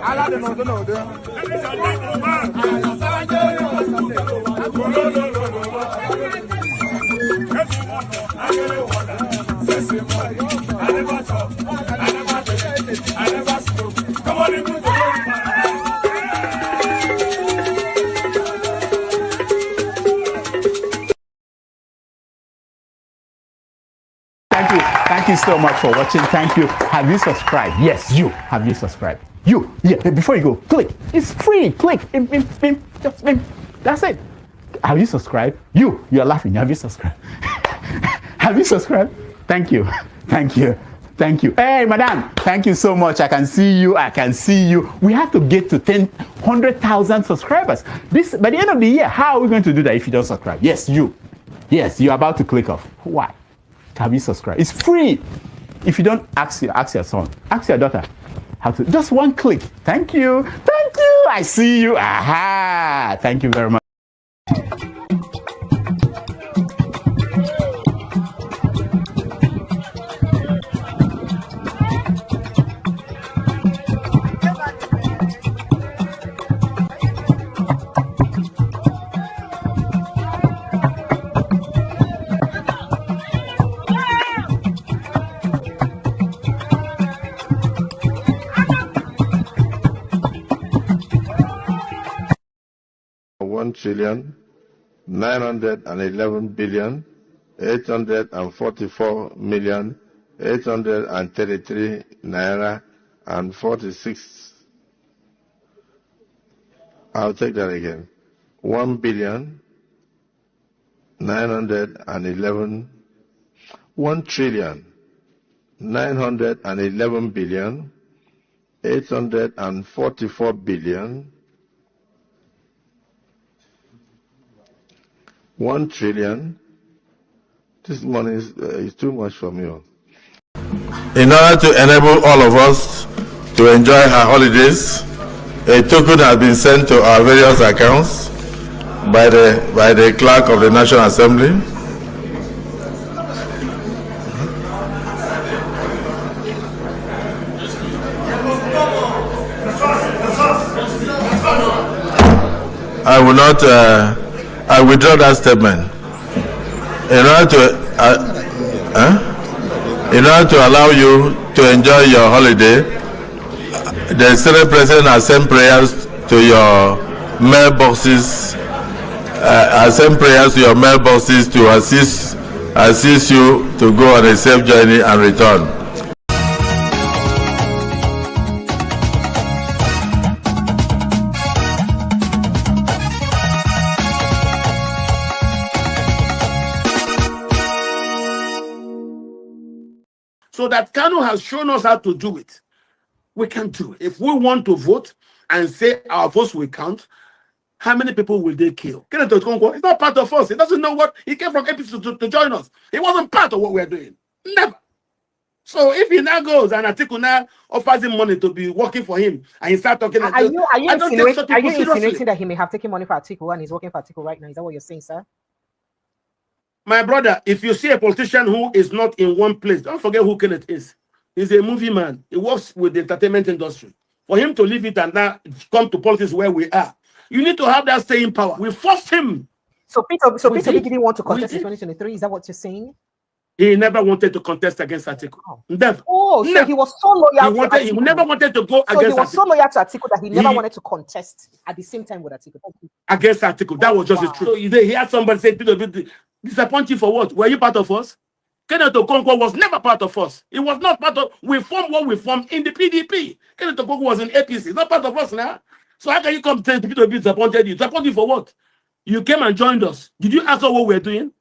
Thank you so much for watching. Thank you. Have you subscribed? Yes, you. Have you subscribed? You. Yeah, before you go, click. It's free. Click. Just that's it. Have you subscribed? You are laughing. Have you subscribed? Have you subscribed? Thank you. Thank you. Thank you. Hey, madam. Thank you so much. I can see you. I can see you. We have to get to 100,000 subscribers. By the end of the year, how are we going to do that if you don't subscribe? Yes, you. Yes, you're about to click off. Why? Have you subscribed? It's free. If you don't, ask your son, ask your daughter how to. Just one click. Thank you. Thank you. I see you. Aha. Thank you very much. $1,911,844,833 naira and 46. I'll take that again. 1,911,844,000,000. This money is too much for me. In order to enable all of us to enjoy our holidays, a token has been sent to our various accounts by the clerk of the National Assembly. I will not. I withdraw that statement. In order to allow you to enjoy your holiday, the Senate President has sent prayers to your mailboxes. To assist you to go on a safe journey and return. So that Kanu has shown us how to do it. We can do it. If we want to vote and say our votes will count, how many people will they kill? Kenneth Okonkwo is not part of us. He doesn't know what he came from APC to join us. He wasn't part of what we're doing. Never. So if he now goes and Atiku now offers him money to be working for him and he start talking, are you insinuating that he may have taken money for Atiku and he's working for Atiku right now? Is that what you're saying, sir? My brother, if you see a politician who is not in one place, don't forget who Kenneth is. He's a movie man. He works with the entertainment industry. For him to leave it and now come to politics where we are, you need to have that staying power. We forced him. So Peter didn't want to contest in 2023. Is that what you're saying? He never wanted to contest against Atiku. Never. Oh, so he was so loyal. He never wanted to go against Atiku. So he was so loyal to Atiku that he never wanted to contest at the same time with Atiku. Against Atiku. That was just the truth. So he had somebody say, disappoint you for what? Were you part of us? Kenneth Okonkwo was never part of us. He was not part of. We formed what we formed in the PDP. Kenneth Okonkwo was in APC. He's not part of us now. So how can you come to be disappointed you? Disappointed you for what? You came and joined us. Did you answer what we're doing?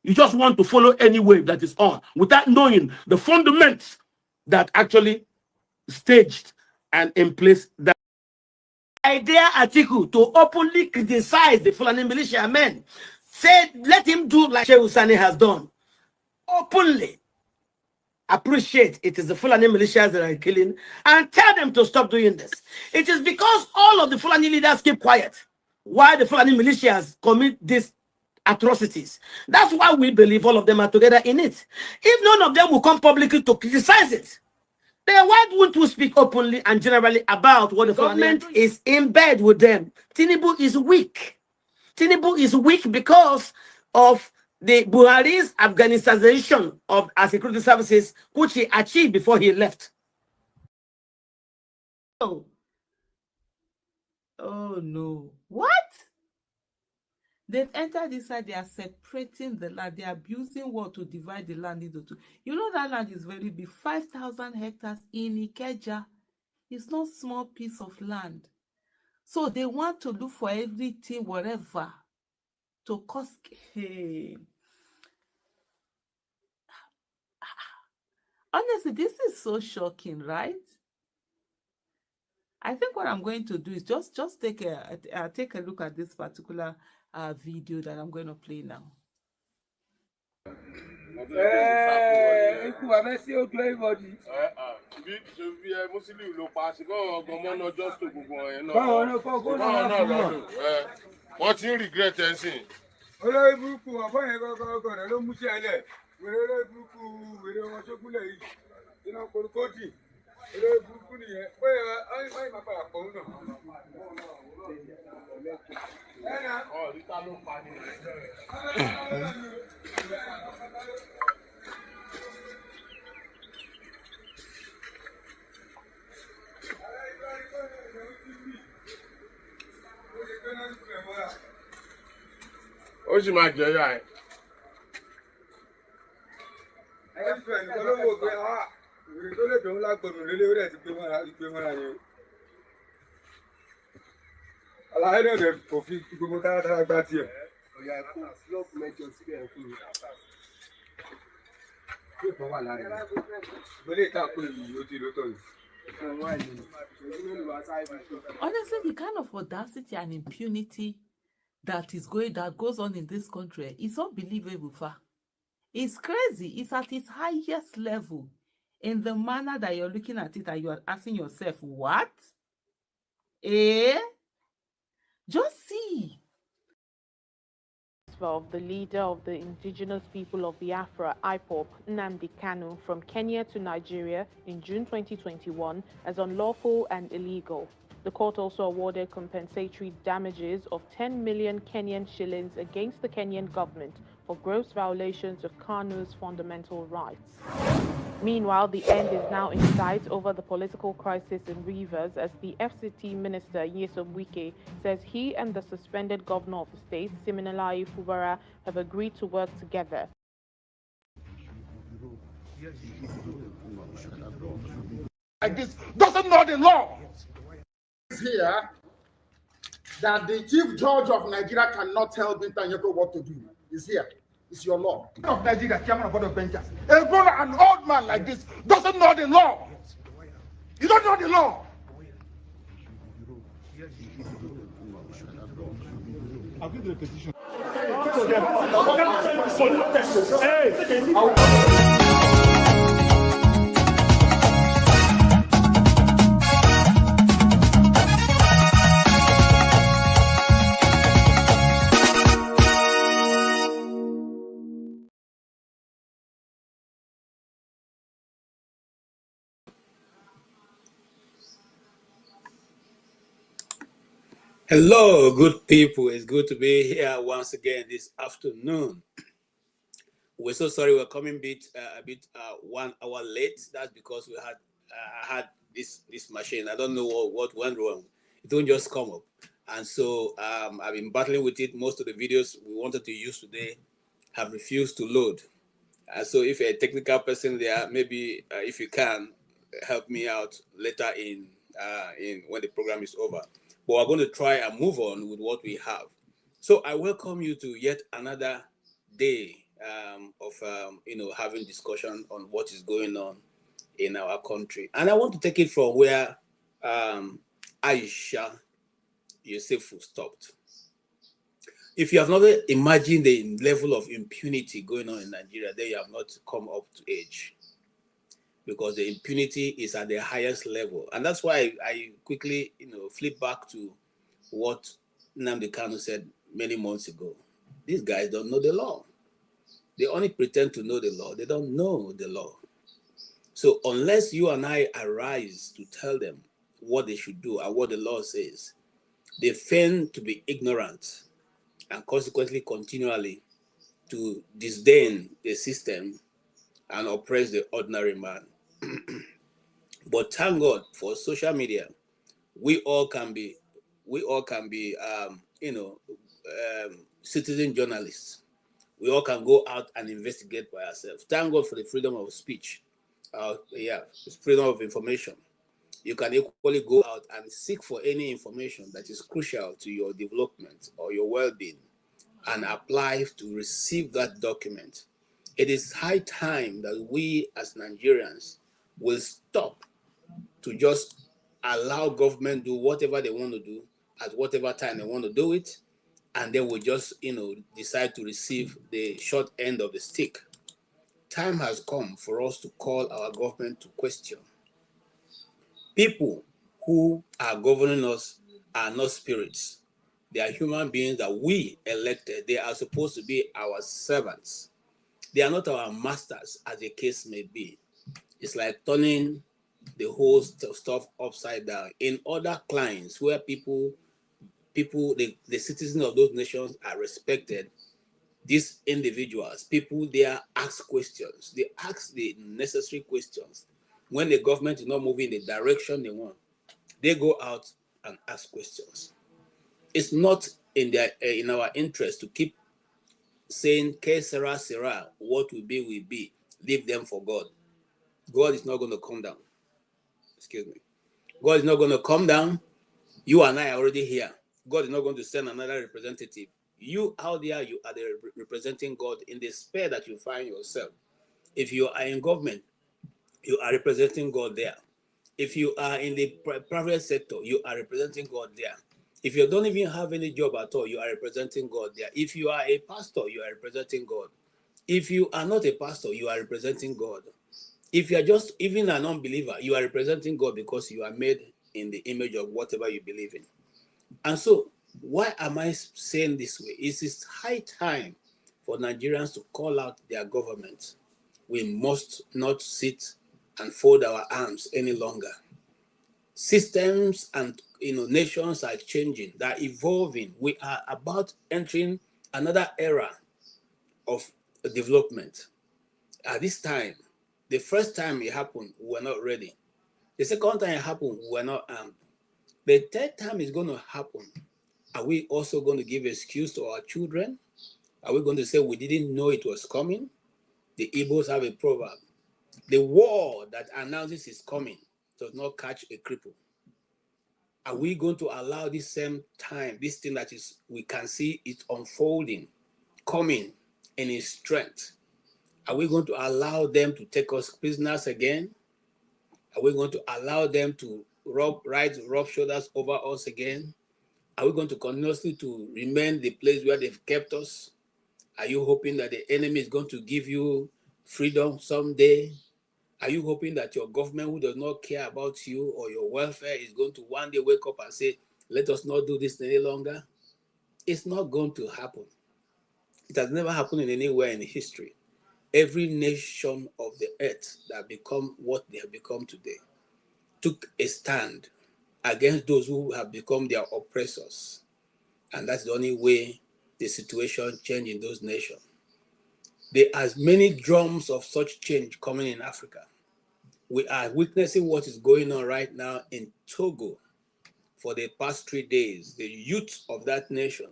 You just want to follow any wave that is on without knowing the fundamentals that actually staged and in place that. I dare Atiku to openly criticize the Fulani militia men. Say, let him do like Shehu Sani has done. Openly appreciate it is the Fulani militias that are killing and tell them to stop doing this. It is because all of the Fulani leaders keep quiet while the Fulani militias commit these atrocities. That's why we believe all of them are together in it. If none of them will come publicly to criticize it, Then why won't we speak openly and generally about what the government is in bed with them? Tinubu is weak. Tinubu is weak because of the Buhari's Afghanization of our security services, which he achieved before he left. Oh no. What? They've entered inside, they are separating the land, they are abusing what to divide the land into two. You know that land is very big, 5,000 hectares in Ikeja. It's not small piece of land. So they want to look for everything, whatever, to cause. Hey. Honestly, this is so shocking, right? I think what I'm going to do is just take a look at this particular video that I'm going to play now. What you regret and see? What's your mind, Jay? Honestly, the kind of audacity and impunity that goes on in this country is unbelievable. It's crazy. It's at its highest level. In the manner that you're looking at it and you are asking yourself, what? Just see. Of the leader of the indigenous people of Biafra, IPOB, Nnamdi Kanu, from Kenya to Nigeria in June 2021 as unlawful and illegal. The court also awarded compensatory damages of 10 million Kenyan shillings against the Kenyan government for gross violations of Kanu's fundamental rights. Meanwhile, the end is now in sight over the political crisis in Rivers as the FCT minister, Nyesom Wike, says he and the suspended governor of the state, Siminalayi Fubara, have agreed to work together. Like this doesn't know the law. Here that the chief judge of Nigeria cannot tell Binta Nyeko what to do is here. It's your law. Of Nigeria, chairman of board of benchers. An old man like this doesn't know the law. You don't know the law. I'll give you a petition. Hello, good people. It's good to be here once again this afternoon. We're so sorry we're coming a bit 1 hour late. That's because we had this machine. I don't know what went wrong. It don't just come up, and so I've been battling with it. Most of the videos we wanted to use today have refused to load. So if you're a technical person there, maybe if you can help me out later in when the program is over. But we're going to try and move on with what we have. So I welcome you to yet another day of having discussion on what is going on in our country. And I want to take it from where Aisha Yusufu stopped. If you have not imagined the level of impunity going on in Nigeria, then you have not come up to age, because the impunity is at the highest level. And that's why I quickly, flip back to what Nnamdi Kanu said many months ago. These guys don't know the law. They only pretend to know the law. They don't know the law. So unless you and I arise to tell them what they should do and what the law says, they feign to be ignorant and consequently continually to disdain the system and oppress the ordinary man. But thank God for social media. We all can be citizen journalists. We all can go out and investigate by ourselves. Thank God for the freedom of speech. Freedom of information. You can equally go out and seek for any information that is crucial to your development or your well-being and apply to receive that document. It is high time that we as Nigerians will stop to just allow government do whatever they want to do at whatever time they want to do it, and then we just decide to receive the short end of the stick. Time has come for us to call our government to question. People who are governing us are not spirits. They are human beings that we elected. They are supposed to be our servants. They are not our masters, as the case may be. It's like turning the whole stuff upside down. In other climes where the citizens of those nations are respected, these individuals, people there ask questions. They ask the necessary questions. When the government is not moving in the direction they want, they go out and ask questions. It's not in our interest to keep saying, "Que sera, sera," what will be, leave them for God. God is not going to come down. Excuse me. God is not going to come down. You and I are already here. God is not going to send another representative. You out there, you are representing God in the sphere that you find yourself. If you are in government, you are representing God there. If you are in the private sector, you are representing God there. If you don't even have any job at all, you are representing God there. If you are a pastor, you are representing God. If you are not a pastor, you are representing God. If you are just even an unbeliever, you are representing God because you are made in the image of whatever you believe in. And so, why am I saying this way? It is high time for Nigerians to call out their government. We must not sit and fold our arms any longer. Systems and nations are changing, they're evolving. We are about entering another era of development. At this time, the first time it happened, we were not ready. The second time it happened, we were not armed. The third time is going to happen. Are we also going to give excuse to our children? Are we going to say we didn't know it was coming? The Igbos have a proverb. The war that announces it's coming does not catch a cripple. Are we going to allow this same time, this thing that is we can see it unfolding, coming in its strength? Are we going to allow them to take us prisoners again? Are we going to allow them to rub shoulders over us again? Are we going to continuously to remain the place where they've kept us? Are you hoping that the enemy is going to give you freedom someday? Are you hoping that your government, who does not care about you or your welfare, is going to one day wake up and say, let us not do this any longer? It's not going to happen. It has never happened in anywhere in history. Every nation of the earth that become what they have become today took a stand against those who have become their oppressors. And that's the only way the situation changed in those nations. There are many drums of such change coming in Africa. We are witnessing what is going on right now in Togo. For the past 3 days, the youth of that nation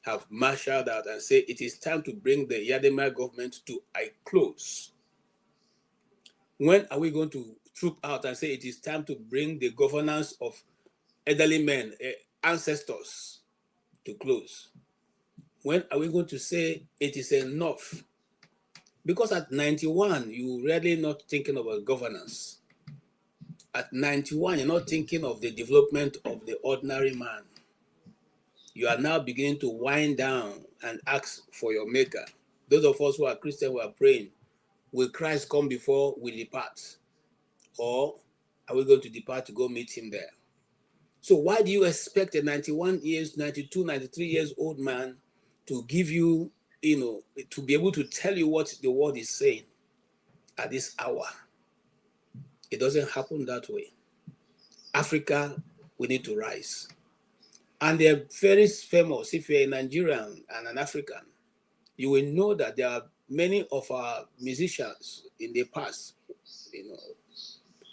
have marshaled out and said it is time to bring the Yadema government to a close. When are we going to troop out and say it is time to bring the governance of elderly men, ancestors, to close? When are we going to say it is enough? Because at 91, you're really not thinking about governance. At 91, you're not thinking of the development of the ordinary man. You are now beginning to wind down and ask for your maker. Those of us who are Christian, who are praying, will Christ come before we depart? Or are we going to depart to go meet him there? So why do you expect a 91 years, 92, 93 years old man to give you, to be able to tell you what the word is saying at this hour? It doesn't happen that way. Africa, we need to rise. And they're very famous. If you're a Nigerian and an African, you will know that there are many of our musicians in the past. You know,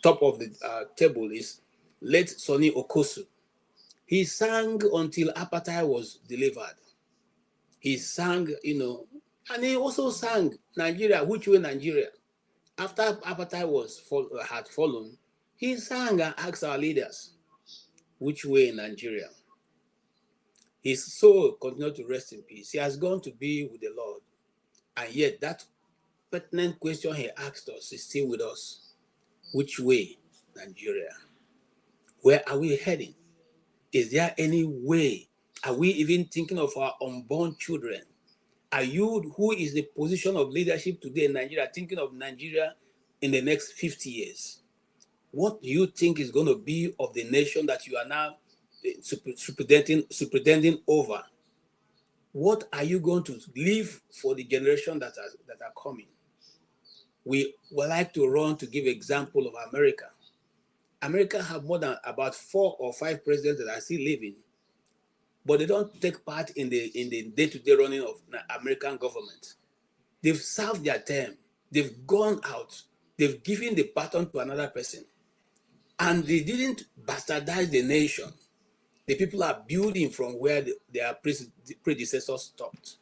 top of the table is late Sonny Okosu. He sang until apartheid was delivered. He sang, you know, and he also sang Nigeria, which way Nigeria. After apartheid had fallen, he sang and asked our leaders, which way Nigeria. His soul continued to rest in peace. He has gone to be with the Lord. And yet that pertinent question he asked us is still with us. Which way Nigeria? Where are we heading? Is there any way? Are we even thinking of our unborn children? Are you, who is the position of leadership today in Nigeria, thinking of Nigeria in the next 50 years? What do you think is going to be of the nation that you are now superintending over? What are you going to leave for the generation that are coming? We would like to run to give example of America. America have more than about 4 or 5 presidents that are still living, but they don't take part in the day-to-day running of the American government. They've served their term. They've gone out. They've given the baton to another person. And they didn't bastardize the nation. The people are building from where their predecessors stopped.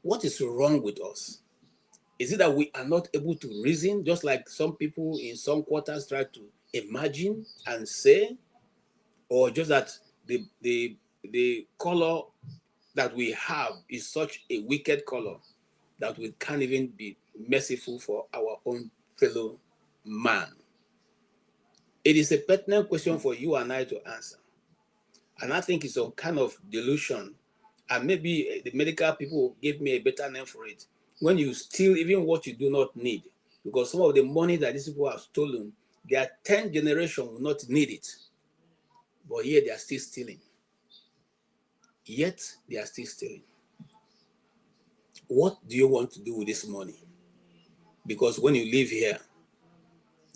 What is wrong with us? Is it that we are not able to reason, just like some people in some quarters try to imagine and say, or just that the color that we have is such a wicked color that we can't even be merciful for our own fellow man? It is a pertinent question for you and I to answer. And I think it's a kind of delusion. And maybe the medical people give me a better name for it. When you steal even what you do not need, because some of the money that these people have stolen, their 10th generation will not need it. But yet they are still stealing. Yet they are still stealing. What do you want to do with this money? Because when you live here,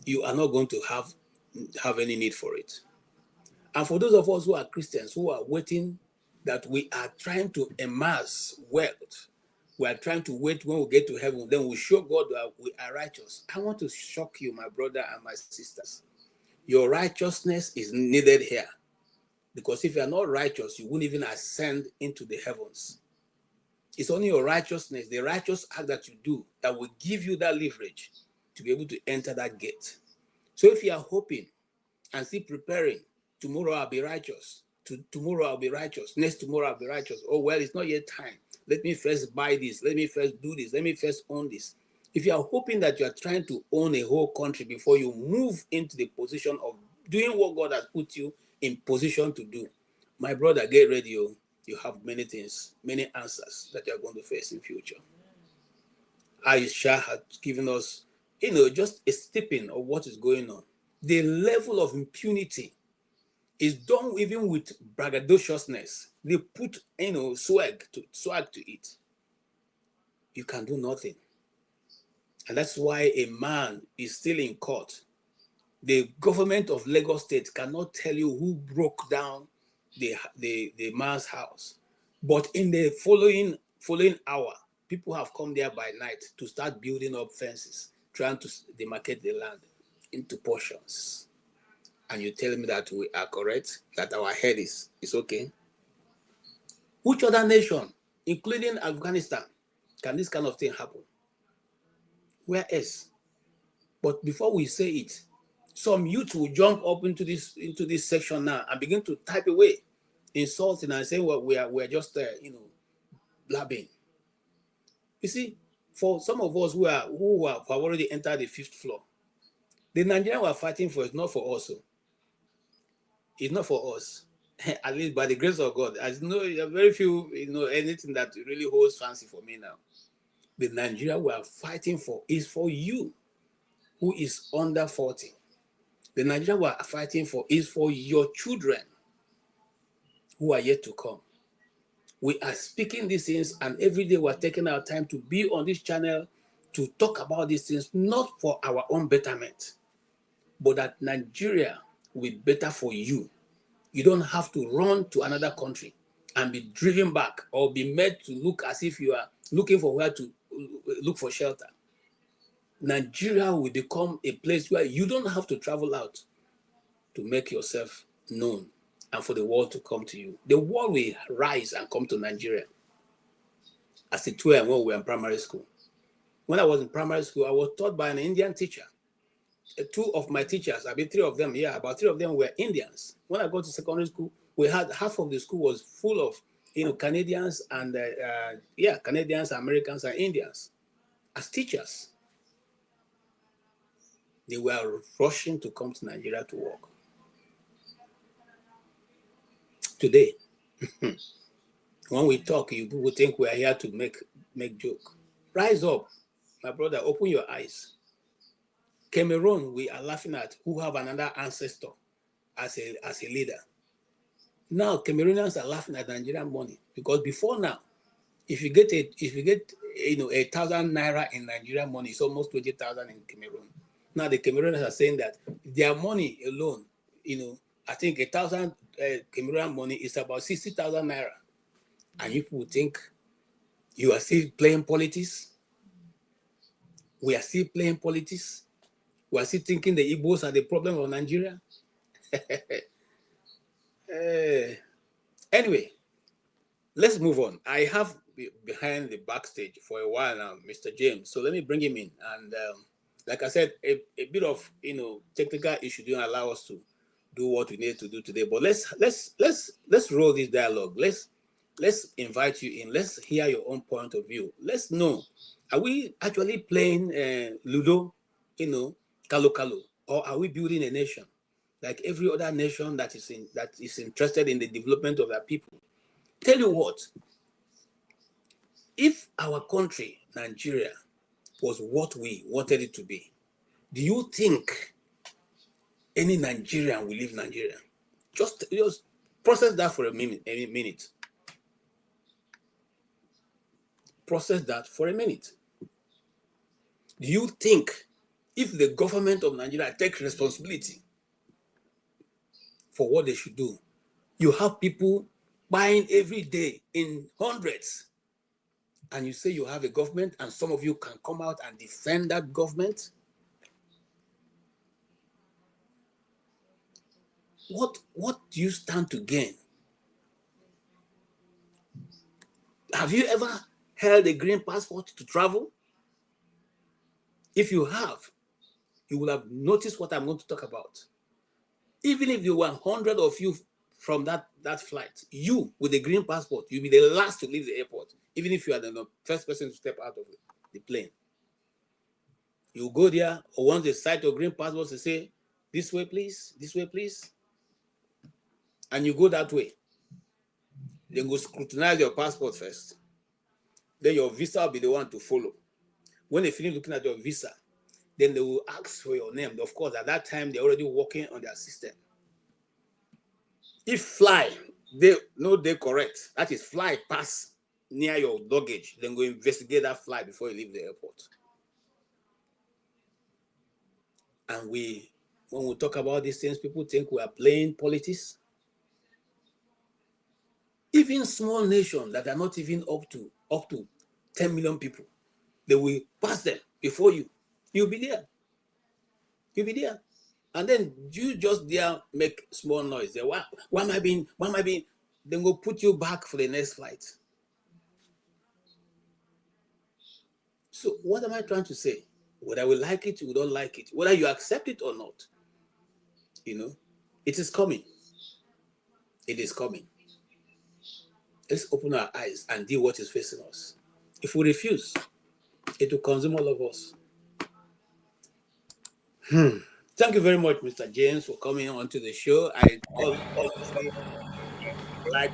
you are not going to have any need for it. And for those of us who are Christians, who are waiting, that we are trying to amass wealth, we are trying to wait when we get to heaven, then we show God that we are righteous. I want to shock you, my brother and my sisters. Your righteousness is needed here. Because if you are not righteous, you won't even ascend into the heavens. It's only your righteousness, the righteous act that you do, that will give you that leverage to be able to enter that gate. So if you are hoping and still preparing, tomorrow I'll be righteous, tomorrow I'll be righteous, next tomorrow I'll be righteous. Oh, well, it's not yet time. Let me first buy this. Let me first do this. Let me first own this. If you are hoping that you are trying to own a whole country before you move into the position of doing what God has put you in position to do, my brother, get ready. You have many things, many answers that you are going to face in future. Aisha had given us, just a stepping of what is going on. The level of impunity is done even with braggadociousness. They put, swag to it. You can do nothing. And that's why a man is still in court. The government of Lagos State cannot tell you who broke down the man's house. But in the following hour, people have come there by night to start building up fences, trying to demarcate the land into portions. And you tell me that we are correct, that our head is okay? Which other nation, including Afghanistan, can this kind of thing happen? Where else? But before we say it, some youth will jump up into this section now and begin to type away, insulting and saying, well, we're just blabbing. You see, for some of us who have already entered the 5th floor, the Nigerian we are fighting for is not for us. It's not for us. At least by the grace of God. As you know, there are very few, anything that really holds fancy for me now. The Nigeria we are fighting for is for you, who is under 40. The Nigeria we are fighting for is for your children who are yet to come. We are speaking these things, and every day we are taking our time to be on this channel to talk about these things, not for our own betterment, but that Nigeria will be better for you. You don't have to run to another country and be driven back or be made to look as if you are looking for where to look for shelter. Nigeria will become a place where you don't have to travel out to make yourself known and for the world to come to you. The world will rise and come to Nigeria. As it were when we were in primary school. When I was in primary school, I was taught by an Indian teacher. Two of my teachers, three of them, about three of them were Indians. When I got to secondary school, we had half of the school was full of Canadians and Canadians, Americans, and Indians as teachers. They were rushing to come to Nigeria to work. Today, when we talk, you people think we are here to make joke. Rise up, my brother, open your eyes. Cameroon, we are laughing at who have another ancestor as a leader. Now Cameroonians are laughing at Nigerian money because before now, if you get 1,000 naira in Nigerian money, it's almost 20,000 in Cameroon. Now the Cameroonians are saying that their money alone, I think 1,000 Cameroonian money is about 60,000 naira, and you people think you are still playing politics. We are still playing politics. We are still thinking the Igbos are the problem of Nigeria. Anyway, let's move on. I have behind the backstage for a while now, Mr. James. So let me bring him in. And like I said, a bit of technical issue didn't allow us to do what we need to do today. But let's roll this dialogue. Let's invite you in. Let's hear your own point of view. Let's know, are we actually playing Ludo, Kalu, or are we building a nation like every other nation that is interested in the development of their people? Tell you what, if our country, Nigeria, was what we wanted it to be, do you think any Nigerian will leave Nigeria? Just process that for a minute. Process that for a minute. Do you think if the government of Nigeria takes responsibility for what they should do, you have people buying every day in hundreds, and you say you have a government and some of you can come out and defend that government? What do you stand to gain? Have you ever held a green passport to travel? If you have, you will have noticed what I'm going to talk about. Even if there were 100 of you from that flight, you with a green passport, you'll be the last to leave the airport, even if you are the first person to step out of the plane. You go there, or once they cite your green passport, they say, this way, please, and you go that way. They go scrutinize your passport first. Then your visa will be the one to follow. When they finish looking at your visa, then they will ask for your name. Of course, at that time, they're already working on their system. If fly, they correct. That is, fly pass near your luggage, then go investigate that fly before you leave the airport. And when we talk about these things, people think we are playing politics. Even small nations that are not even up to 10 million people, they will pass them before you. You'll be there. And then you just there make small noise. They, why am I being? Then go put you back for the next flight. So what am I trying to say? Whether we like it, we don't like it, whether you accept it or not, it is coming. It is coming. Let's open our eyes and deal what is facing us. If we refuse, it will consume all of us. Thank you very much, Mr. James, for coming on to the show. I obviously like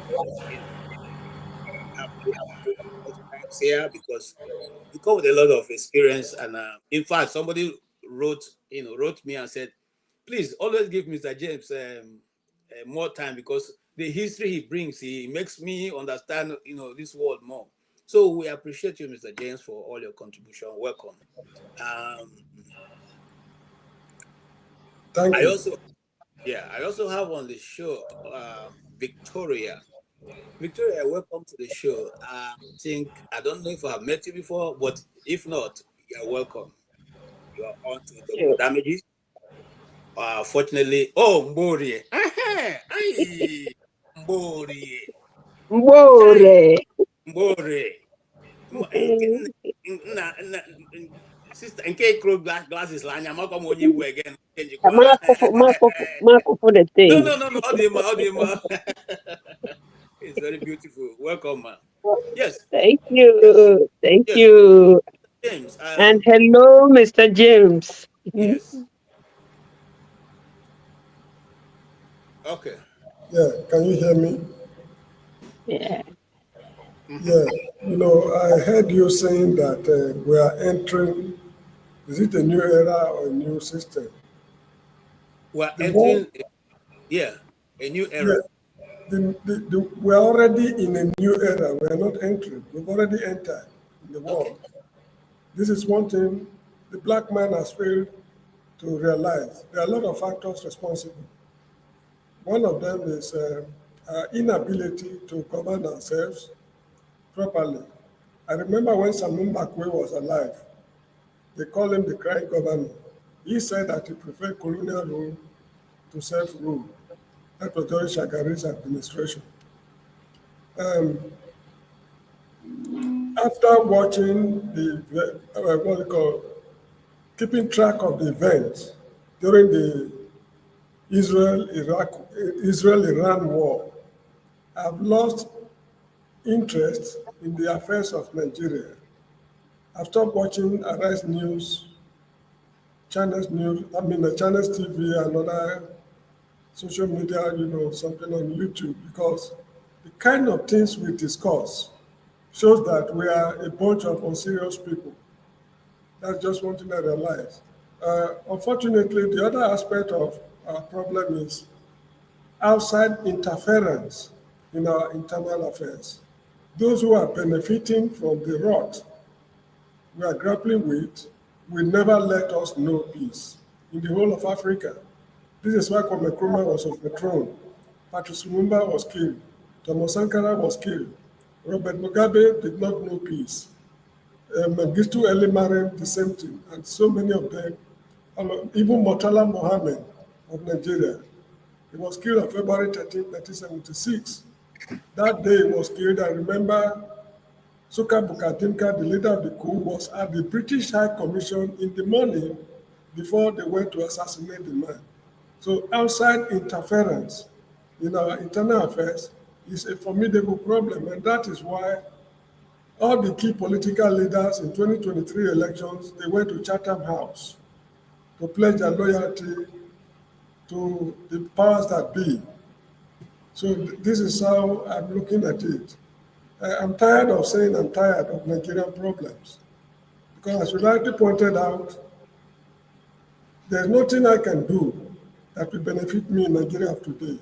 here because you come with a lot of experience, and in fact, somebody wrote me and said, please always give Mr. James more time, because the history he brings, he makes me understand this world more. So we appreciate you, Mr. James, for all your contribution. Welcome. Thank I you. also, yeah, I also have on the show Victoria. Victoria, welcome to the show. I don't know if I have met you before, but if not, you're welcome. You are on to double damages. Fortunately, Mbori. Mbori. Mbore. Mbori. Sister, in case crow glasses, Lanya, Malcolm when you again. Marco for the thing. No. How It's very beautiful. Welcome, man. Yes. Thank you. Thank Yes. you. James. And hello, Mr. James. Yes. Okay. Yeah, can you hear me? Yeah. Yeah, I heard you saying that we are entering, is it a new era or a new system? We're The entering, world, a new era. yeah, we're already in a new era. We are not entering. We've already entered in the world. Okay. This is one thing the black man has failed to realize. There are a lot of factors responsible. One of them is our inability to govern ourselves properly. I remember when Samuel Mbakwe was alive, they called him the crying governor. He said that he preferred colonial rule to self-rule. That was during Shagari's administration. After watching keeping track of the events during the Israel-Iran war, I've lost interest in the affairs of Nigeria. I've stopped watching Arise News, Channels TV and other social media, something on YouTube, because the kind of things we discuss shows that we are a bunch of unserious people. That's just one thing I realize. Unfortunately, the other aspect of our problem is outside interference in our internal affairs. Those who are benefiting from the rot we are grappling with will never let us know peace in the whole of Africa. This is why Kwame Nkrumah was overthrown. Patrice Lumumba was killed. Thomas Sankara was killed. Robert Mugabe did not know peace. Mengistu Elimarem, the same thing, and so many of them, even Murtala Mohammed of Nigeria, he was killed on February 13, 1976. That day he was killed, I remember Suka Bukatimka, the leader of the coup, was at the British High Commission in the morning before they went to assassinate the man. So outside interference in our internal affairs is a formidable problem, and that is why all the key political leaders in 2023 elections, they went to Chatham House to pledge their loyalty to the powers that be. So this is how I'm looking at it. I'm tired of saying I'm tired of Nigerian problems. Because as you rightly pointed out, there's nothing I can do that will benefit me in Nigeria of today.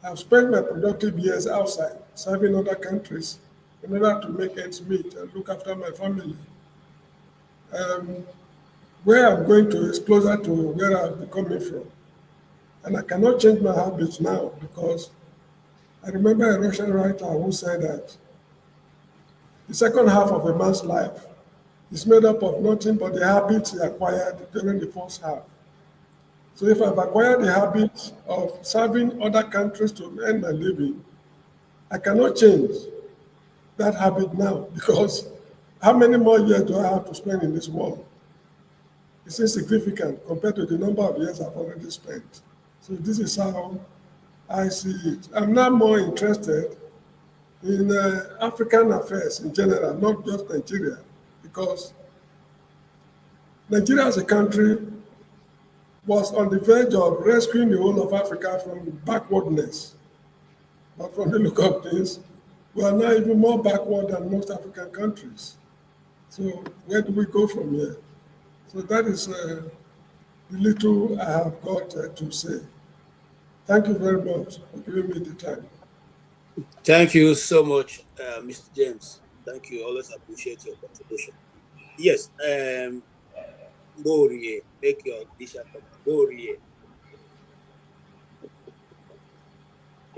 I've spent my productive years outside, serving other countries in order to make ends meet and look after my family. Where I'm going to is closer to where I've been coming from. And I cannot change my habits now because I remember a Russian writer who said that the second half of a man's life is made up of nothing but the habits he acquired during the first half. So if I've acquired the habit of serving other countries to earn my living, I cannot change that habit now because how many more years do I have to spend in this world? It's insignificant compared to the number of years I've already spent. So this is how I see it. I'm now more interested in African affairs in general, not just Nigeria, because Nigeria as a country was on the verge of rescuing the whole of Africa from backwardness. But from the look of things, we are now even more backward than most African countries. So where do we go from here? So that is the little I have got to say. Thank you very much for giving me the time. Thank you so much, Mr. James. Thank you. Always appreciate your contribution. Yes, Borie, make your dish out of Borie.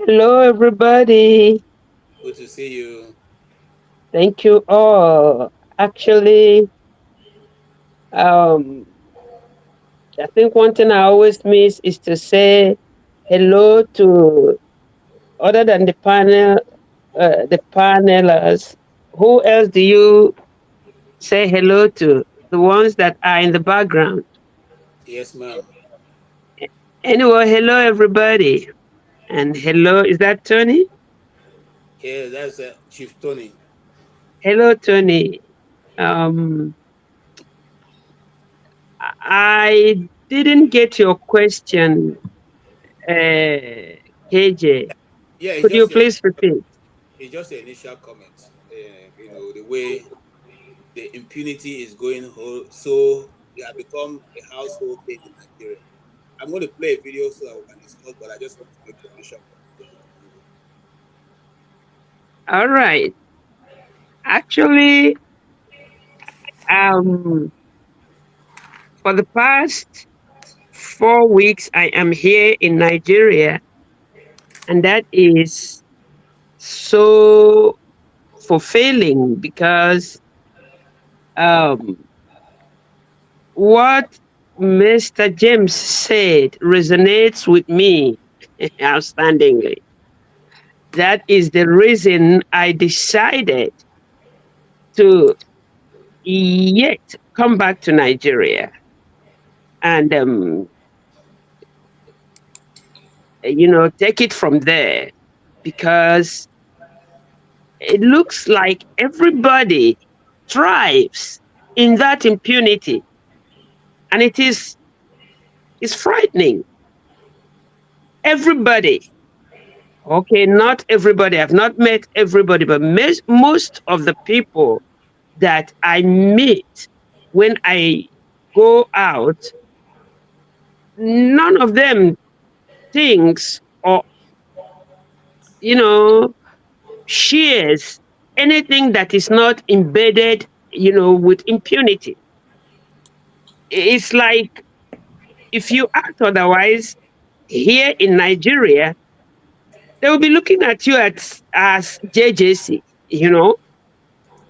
Hello, everybody. Good to see you. Thank you all. Actually, I think one thing I always miss is to say hello to, other than the panelers. Who else do you say hello to? The ones that are in the background. Yes, ma'am. Anyway, hello, everybody. And hello, is that Tony? Yeah, that's Chief Tony. Hello, Tony. Um, I didn't get your question, KJ. Yeah, Could you please repeat? it's just an initial comment. You know, the way the impunity is going so it has become a household thing in Nigeria. I'm going to play a video so that we can discuss, but I just want to make an initial comment. All right. Actually, for the past 4 weeks, I am here in Nigeria, and that is so fulfilling because what Mr. James said resonates with me outstandingly. That is the reason I decided to yet come back to Nigeria and, take it from there, because it looks like everybody thrives in that impunity. And it's frightening. Everybody. Okay, not everybody. I've not met everybody, but most of the people that I meet when I go out, none of them thinks or, shares anything that is not embedded, with impunity. It's like if you act otherwise here in Nigeria, they will be looking at you as JJC,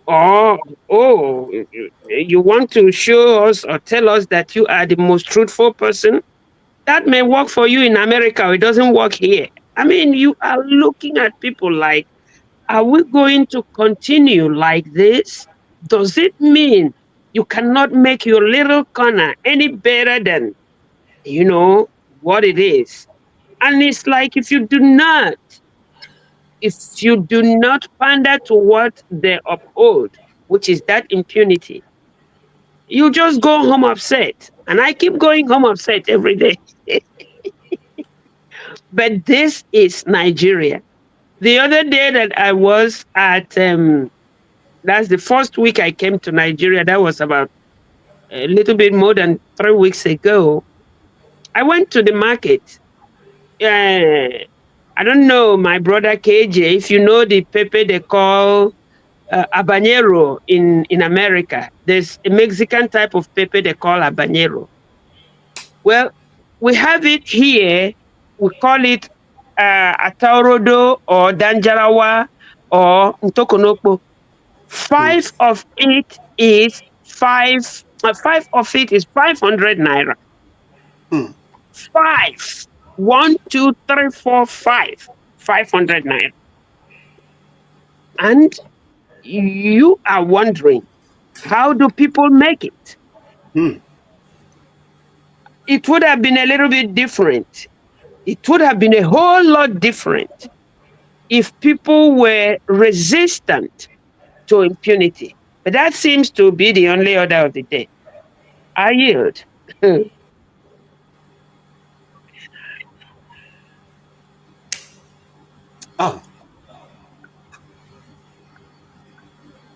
or, oh, you want to show us or tell us that you are the most truthful person. That may work for you in America, or it doesn't work here. I mean, you are looking at people like, are we going to continue like this? Does it mean you cannot make your little corner any better than, what it is? And it's like, if you do not pander to what they uphold, which is that impunity, you just go home upset. And I keep going home upset every day. But this is Nigeria. The other day that I was at, that's the first week I came to Nigeria. That was about a little bit more than 3 weeks ago. I went to the market. I don't know, my brother KJ, if you know the pepper they call habanero in America. There's a Mexican type of pepper they call habanero. Well, we have it here. We call it ataurodo or danjarawa or ntokonokpo. Five of it is 500 naira. Five. 1, 2, 3, 4, 5. 500 naira. And you are wondering, how do people make it? It would have been a little bit different. It would have been a whole lot different if people were resistant to impunity. But that seems to be the only order of the day. I yield.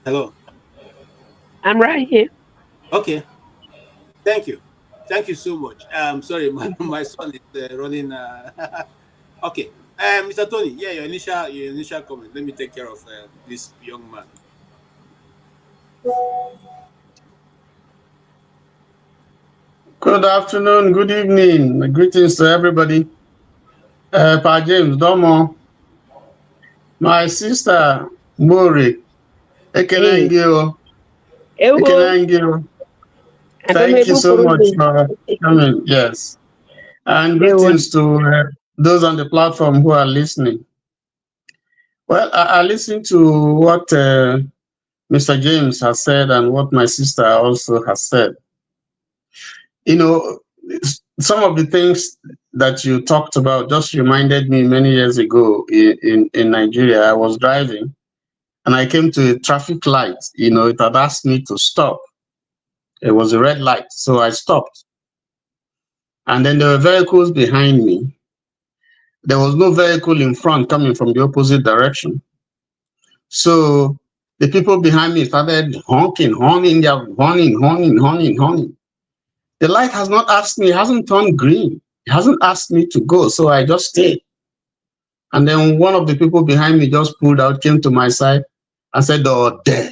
Hello. I'm right here. Okay. Thank you. Thank you so much. Sorry, my son is running. Okay. Mr. Tony, yeah, your initial comment. Let me take care of this young man. Good afternoon, good evening. Greetings to everybody. Pa James, Domo. My sister, Mori, Hey. Ekenangio. Ewo. Ekenangio. Thank you Adomegu so much Purundi. for coming. Yes. And Ewo. greetings to those on the platform who are listening. Well, I listened to what Mr. James has said and what my sister also has said. You know, some of the things that you talked about just reminded me many years ago in Nigeria. I was driving and I came to a traffic light. You know, it had asked me to stop. It was a red light, so I stopped. And then there were vehicles behind me. There was no vehicle in front coming from the opposite direction. So the people behind me started honking, honking, honking. The light has not asked me, it hasn't turned green. It hasn't asked me to go, so I just stayed. And then one of the people behind me just pulled out, came to my side, and said, "Oh, there."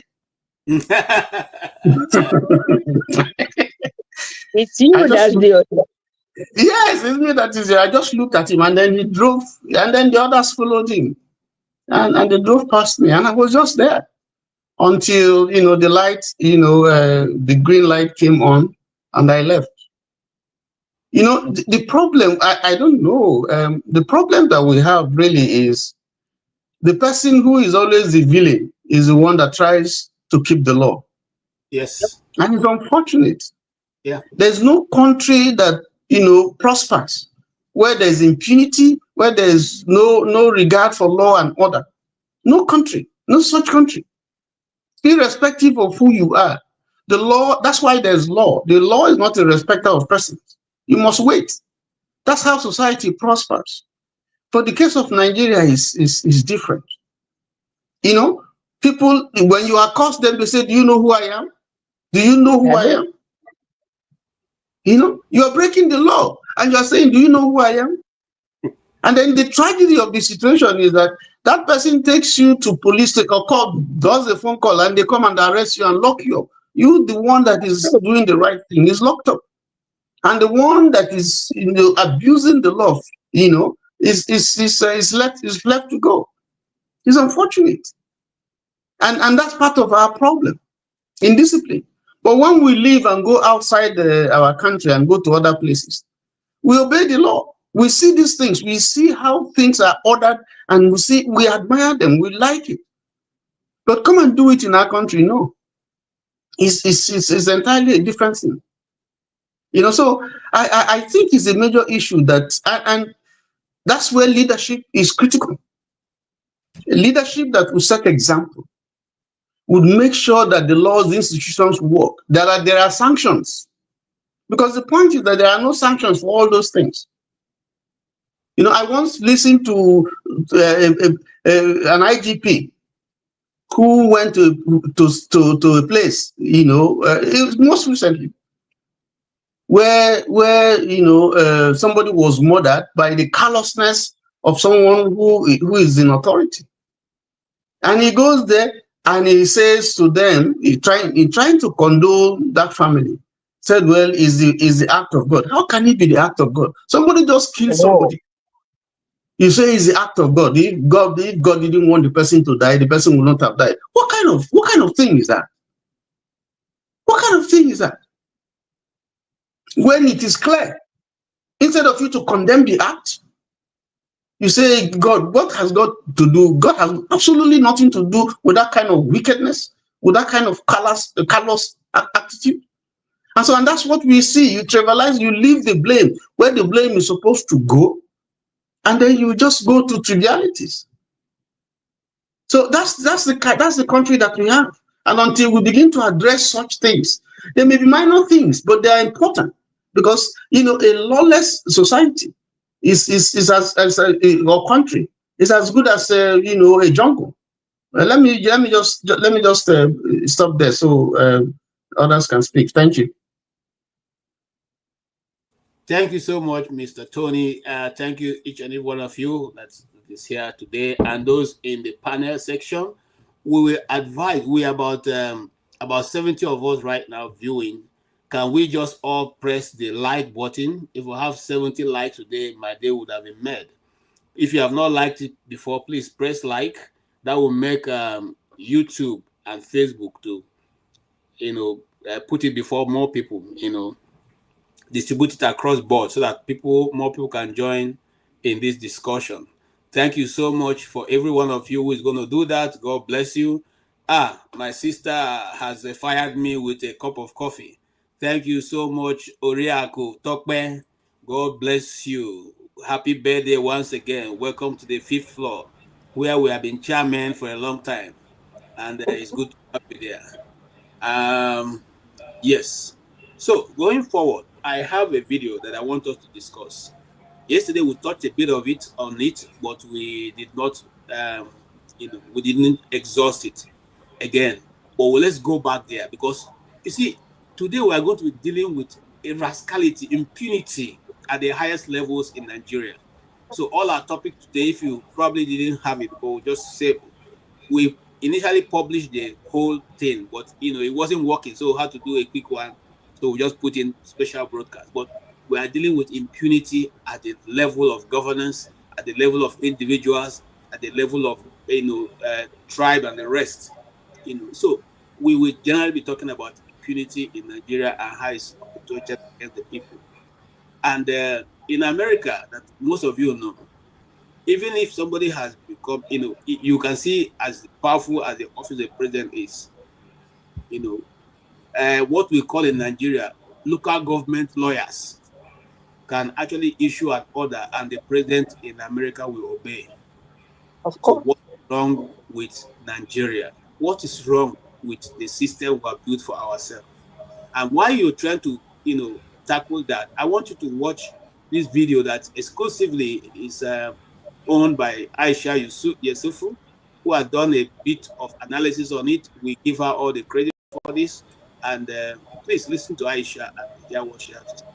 It's you I just that's looked, the other. yes, it's me that is there. I just looked at him, and then he drove, and then the others followed him, and they drove past me, and I was just there until the light, the green light came on, and I left. The problem, I don't know. The problem that we have really is the person who is always the villain is the one that tries to keep the law. Yes. And it's unfortunate. Yeah. There's no country that, prospers where there's impunity, where there's no regard for law and order. No country, no such country. Irrespective of who you are. The law, that's why there's law. The law is not a respecter of persons. You must wait. That's how society prospers. But the case of Nigeria is different. People, when you accost them, they say, "Do you know who I am? Do you know who I am?" You're breaking the law and you're saying, "Do you know who I am?" And then the tragedy of the situation is that that person takes you to police, take a call, does a phone call, and they come and arrest you and lock you up. You, the one that is doing the right thing, is locked up. And the one that is abusing the law, is left to go. It's unfortunate. And that's part of our problem, indiscipline. But when we leave and go outside our country and go to other places, we obey the law. We see these things. We see how things are ordered, and we admire them. We like it. But come and do it in our country, no. It's entirely a different thing. So I think it's a major issue and that's where leadership is critical. A leadership that will set example, would make sure that the laws, the institutions work. There are sanctions. Because the point is that there are no sanctions for all those things. I once listened to an IGP who went to a place, it was most recently, where somebody was murdered by the callousness of someone who is in authority. And he goes there and he says to them, he trying to condole that family, said, "Well, is the act of God." How can it be the act of God? Somebody just killed somebody. You say it's the act of God. If God didn't want the person to die, the person would not have died. What kind of thing is that? What kind of thing is that? When it is clear, instead of you to condemn the act, you say, "God, what has God to do?" God has absolutely nothing to do with that kind of wickedness, with that kind of callous attitude. And that's what we see. You trivialize, you leave the blame where the blame is supposed to go, and then you just go to trivialities. So that's the country that we have. And until we begin to address such things, they may be minor things, but they are important, because a lawless society is as or country is as good as a jungle. Let me just stop there so others can speak. Thank you. Thank you so much, Mr. Tony. Thank you, each and every one of you that is here today, and those in the panel section. We will advise. We are about 70 of us right now viewing. Can we just all press the like button? If we have 70 likes today, my day would have been made. If you have not liked it before, please press like. that will make YouTube and Facebook to, put it before more people, distribute it across board so that more people can join in this discussion. Thank you so much for every one of you who is going to do that. God bless you. My sister has fired me with a cup of coffee. Thank you so much, Oriako Tokbe. God bless you. Happy birthday once again. Welcome to the 5th floor, where we have been chairman for a long time. And it's good to have you there. Yes. So going forward, I have a video that I want us to discuss. Yesterday we touched a bit of it on it, but we did not, we didn't exhaust it again. But let's go back there, because you see, today we are going to be dealing with a rascality, impunity at the highest levels in Nigeria. So all our topic today, if you probably didn't have it, but we'll just say we initially published the whole thing, but it wasn't working, so we had to do a quick one. So we just put in special broadcast. But we are dealing with impunity at the level of governance, at the level of individuals, at the level of tribe and the rest. So we will generally be talking about impunity in Nigeria and how it's perpetuated against the people. And in America, that most of you know, even if somebody has become, you can see as powerful as the office of the president is, what we call in Nigeria, local government lawyers can actually issue an order and the president in America will obey. Of So course. what's wrong with Nigeria? What is wrong with the system we have built for ourselves? And while you're trying to, tackle that, I want you to watch this video that exclusively is owned by Aisha Yusufu, who has done a bit of analysis on it. We give her all the credit for this. And please listen to Aisha and hear what she has to say.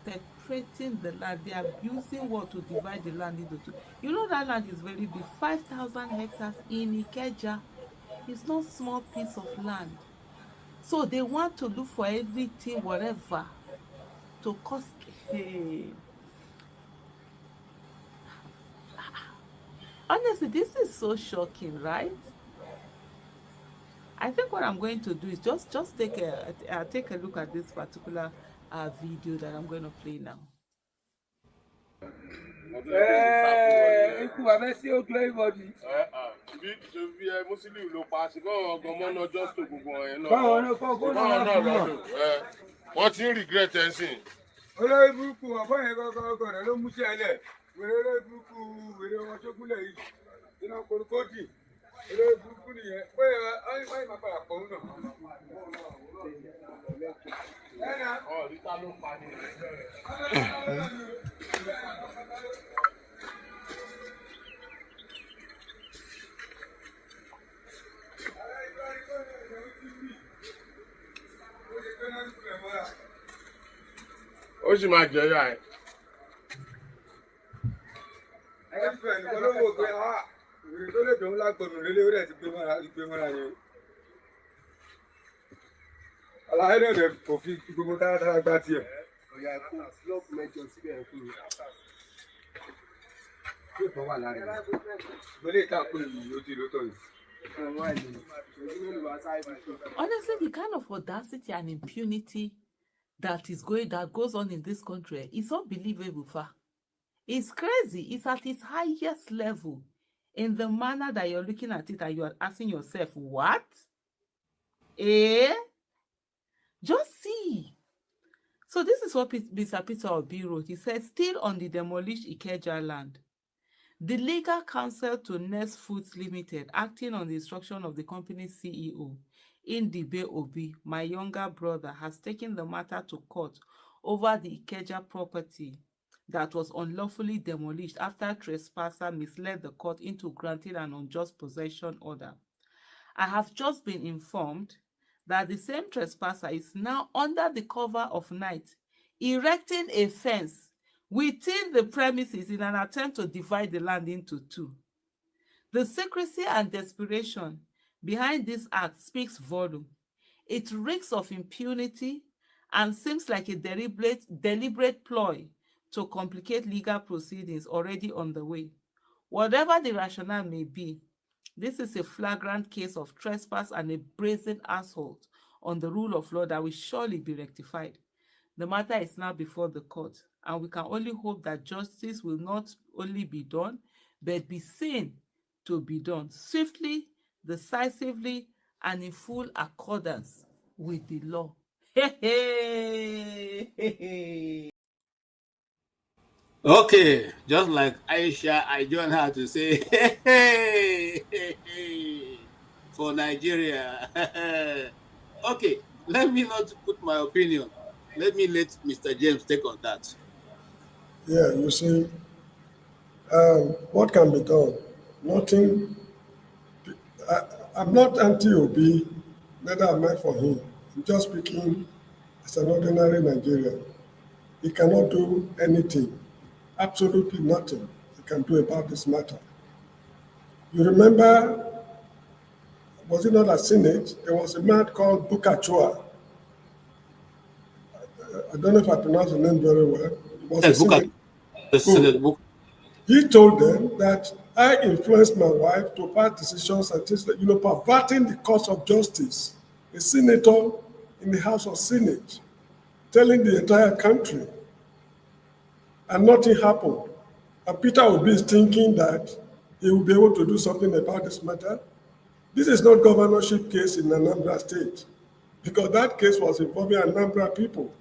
Separating the land, they are abusing what to divide the land into two. You know that land is very big, 5,000 hectares in Ikeja. It's not small piece of land. So they want to look for everything, whatever, to cause. Honestly, this is so shocking, right? I think what I'm going to do is just take a look at this particular video that I'm going to play now. Wọ́n ti ń regret ẹ̀ sìn. Olórí burúkú ọ̀bọ̀n yẹn gọ́gọ́ rẹ̀ ló mú sí ẹlẹ̀. Wèrè olórí burúkú wèrè wọn tó kúlẹ̀ yìí. Iná korokó dì. Olórí burúkú nìyẹn. Pé ọ̀yìn máa padà pọ̀ náà. Ọ̀ríta ló pa ni. Ó sì máa jẹ́ yá ẹ̀. Ẹ̀fẹ̀ nìkan ló wò pé ìrìn tó lè dùn lágbọ̀nù lélẹ́ ó dẹ̀ ti gbé mọ́ra ni o. Àlàyé náà dẹ̀ kò fi gbogbo táratára gbá tiẹ̀. Ọ̀yà kò sílọ́ọ̀pù mẹ́jọ síbẹ̀ fún mi. Yóò tán wà lára rẹ̀. Gbọ́dọ̀ ìta pé ìlú ti ló tọ̀ yìí. Honestly, the kind of audacity and impunity that goes on in this country is unbelievable. It's crazy. It's at its highest level. In the manner that you're looking at it and you are asking yourself, what? Just see. So this is what Mr. Peter Obi wrote. He said, still on the demolished Ikeja land, the legal counsel to Nest Foods Limited, acting on the instruction of the company's CEO, Ndibe Obi, my younger brother, has taken the matter to court over the Ikeja property that was unlawfully demolished after trespasser misled the court into granting an unjust possession order. I have just been informed that the same trespasser is now under the cover of night erecting a fence within the premises in an attempt to divide the land into two. The secrecy and desperation behind this act speaks volume. It reeks of impunity and seems like a deliberate ploy to complicate legal proceedings already on the way. Whatever the rationale may be, This is a flagrant case of trespass and a brazen assault on the rule of law that will surely be rectified. The matter is now before the court, and we can only hope that justice will not only be done, but be seen to be done swiftly, decisively, and in full accordance with the law. Okay, just like Aisha, I join her to say, hey, for Nigeria. Okay, let me not put my opinion. Let me let Mr. James take on that. Yeah, you see, what can be done? Nothing. I'm not anti-Obi, neither am I for him. I'm just speaking as an ordinary Nigerian. He cannot do anything, absolutely nothing he can do about this matter. You remember, was it not a Senate? There was a man called Bukachua. I don't know if I pronounced the name very well. It was a Senate. He told them that I influenced my wife to pass decisions and things like, perverting the course of justice. A senator in the House of Senate telling the entire country, and nothing happened. And Peter Obi is thinking that he will be able to do something about this matter. This is not governorship case in Anambra State, because that case was involving Anambra people.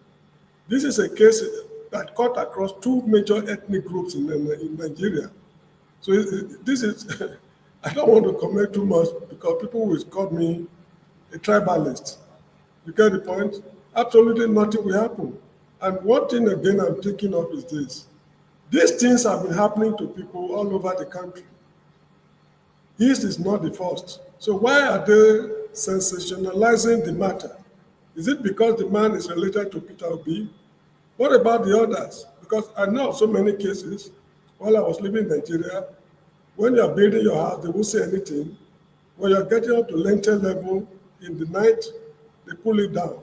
This is a case that cut across two major ethnic groups in Nigeria. So this is, I don't want to comment too much because people will call me a tribalist. You get the point? Absolutely nothing will happen. And one thing again I'm thinking of is this. These things have been happening to people all over the country. This is not the first. So why are they sensationalizing the matter? Is it because the man is related to Peter Obi? What about the others? Because I know of so many cases while I was living in Nigeria, when you're building your house, they won't say anything. When you're getting up to lintel level in the night, they pull it down.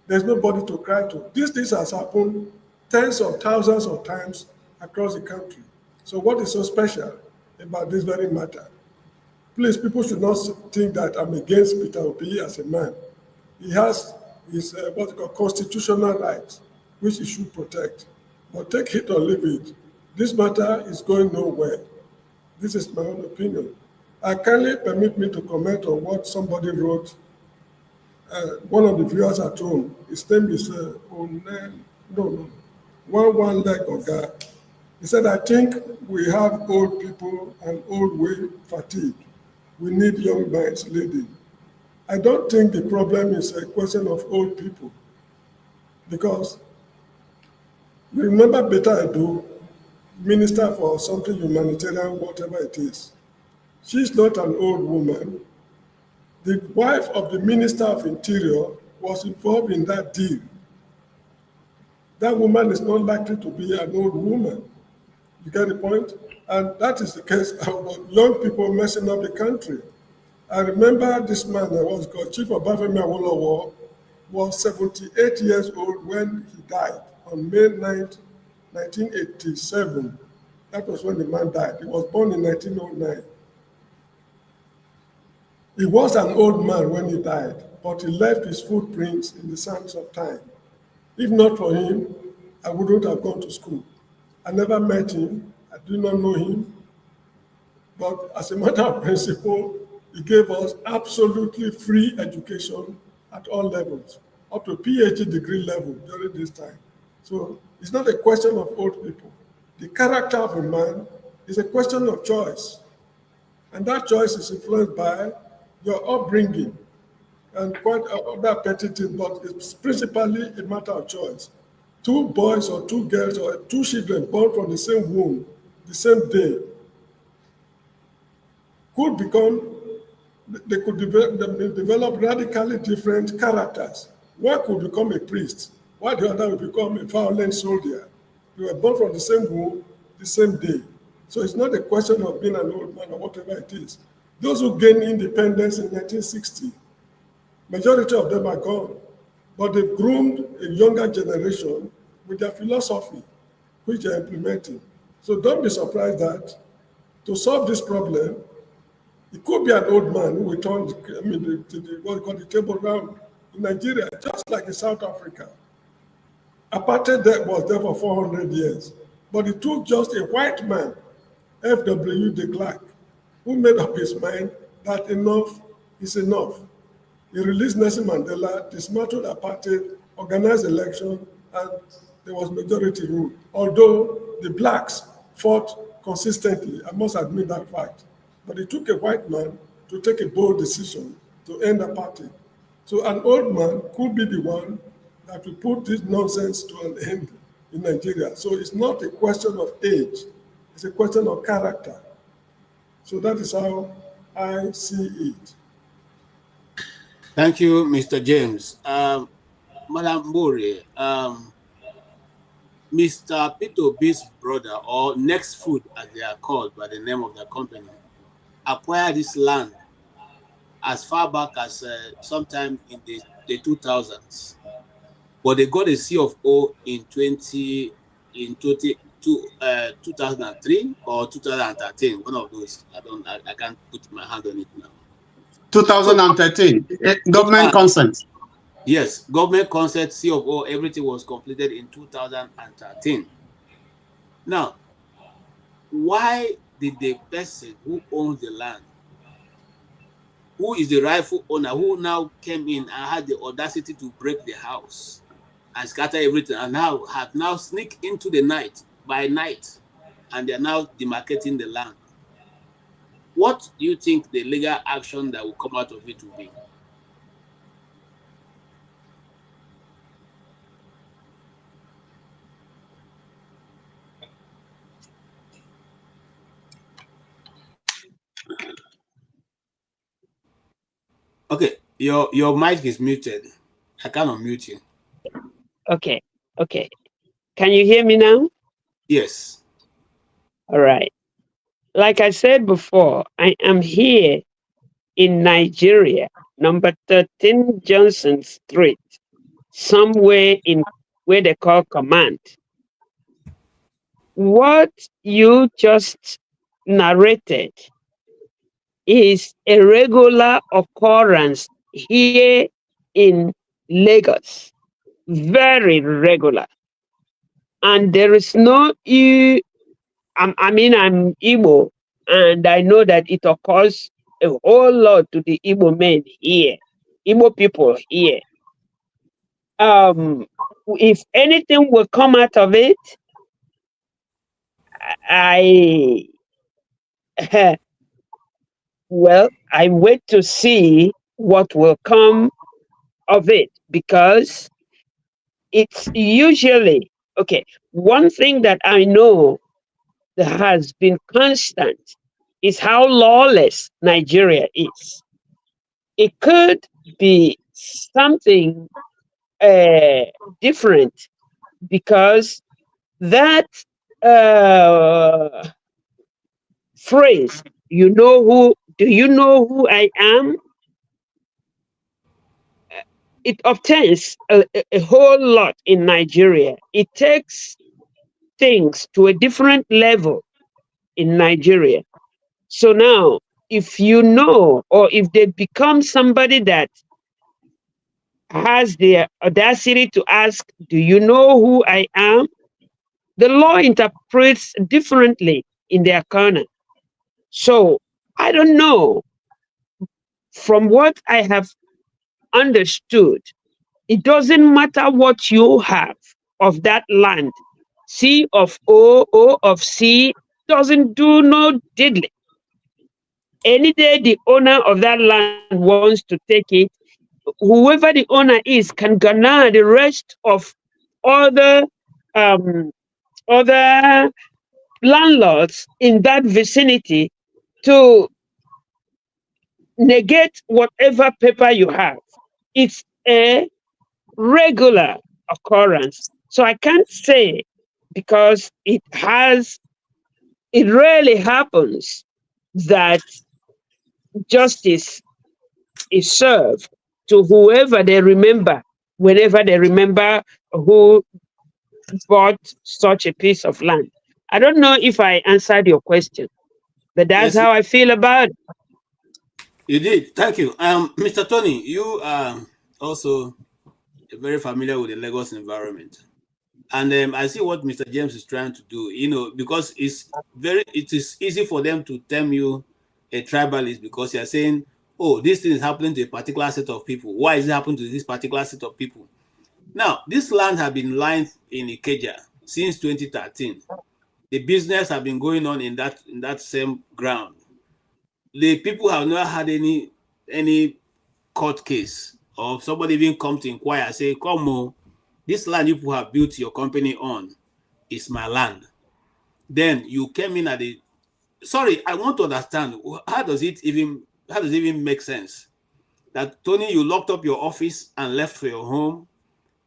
There's nobody to cry to. These things has happened tens of thousands of times across the country. So what is so special about this very matter? Please, people should not think that I'm against Peter Obi as a man. He has his what's called constitutional rights, which he should protect. But take it or leave it. This matter is going nowhere. This is my own opinion. I kindly permit me to comment on what somebody wrote. One of the viewers at home, his name is one leg Oga. He said, I think we have old people and old way fatigue. We need young minds leading. I don't think the problem is a question of old people, because remember Beta Edu, minister for something humanitarian, whatever it is. She's not an old woman. The wife of the Minister of Interior was involved in that deal. That woman is not likely to be an old woman. You get the point? And that is the case of young people messing up the country. I remember this man that was called Chief Obafemi Awolowo was 78 years old when he died on May 9th, 1987. That was when the man died. He was born in 1909. He was an old man when he died, but he left his footprints in the sands of time. If not for him, I wouldn't have gone to school. I never met him. I do not know him. But as a matter of principle, he gave us absolutely free education at all levels, up to PhD degree level during this time. So it's not a question of old people. The character of a man is a question of choice. And that choice is influenced by your upbringing and quite other petty things, but it's principally a matter of choice. Two boys or two girls or two children born from the same womb, the same day, could become, they could develop radically different characters. One could become a priest, while the other would become a violent soldier. They were born from the same womb, the same day. So it's not a question of being an old man or whatever it is. Those who gained independence in 1960, majority of them are gone, but they've groomed a younger generation with their philosophy, which they're implementing. So don't be surprised that to solve this problem, It could be an old man who returned, I mean, what you call the table round in Nigeria, just like in South Africa. Apartheid there was there for 400 years, but it took just a white man, F.W. de Klerk, who made up his mind that enough is enough. He released Nelson Mandela, dismantled apartheid, organized election, and there was majority rule. Although the blacks fought consistently, I must admit that fact. But it took a white man to take a bold decision to end apartheid. So an old man could be the one that will put this nonsense to an end in Nigeria. So it's not a question of age, it's a question of character. So that is how I see it. Thank you, Mr. James. Madam Bori, Mr. Peter B's brother, or Next Food as they are called by the name of the company, acquired this land as far back as sometime in the 2000s. But they got a C of O in 2003 or 2013, one of those. I can't put my hand on it now. 2013, government consent. Yes, government consent, C of O, everything was completed in 2013. Now, why did the person who owns the land, who is the rightful owner, who now came in and had the audacity to break the house and scatter everything, and now have now sneaked into the night, by night, and they're now demarcating the land? What do you think the legal action that will come out of it will be? Okay, your mic is muted. I can't unmute you. Okay. Can you hear me now? Yes. All right. Like I said before, I am here in Nigeria, number 13 Johnson Street, somewhere in where they call Command. What you just narrated is a regular occurrence here in Lagos, very regular. And there is no, I'm Igbo, and I know that it occurs a whole lot to the Igbo men here, Igbo people here. If anything will come out of it, well, I wait to see what will come of it, because it's usually, okay, one thing that I know that has been constant is how lawless Nigeria is. It could be something different, because that phrase, do you know who I am? It obtains a whole lot in Nigeria. It takes things to a different level in Nigeria. So now, if you know, or if they become somebody that has the audacity to ask, do you know who I am? The law interprets differently in their corner. So I don't know. From what I have understood, it doesn't matter what you have of that land. C of O, O of C doesn't do no diddly. Any day the owner of that land wants to take it, whoever the owner is can garner the rest of other landlords in that vicinity to negate whatever paper you have. It's a regular occurrence. So I can't say, because it rarely happens that justice is served to whoever they remember, whenever they remember who bought such a piece of land. I don't know if I answered your question, but that's Yes. how I feel about it. You did. Thank you. Mr. Tony, you are also very familiar with the Lagos environment. And I see what Mr. James is trying to do, you know, because it is easy for them to term you a tribalist because you're saying, oh, this thing is happening to a particular set of people. Why is it happening to this particular set of people? Now, this land has been lying in Ikeja since 2013. The business have been going on in that same ground. The people have not had any court case or somebody even come to inquire, say, come on, this land you people have built your company on is my land. Then you came in at the, sorry, I want to understand, how does it even make sense that, Tony, you locked up your office and left for your home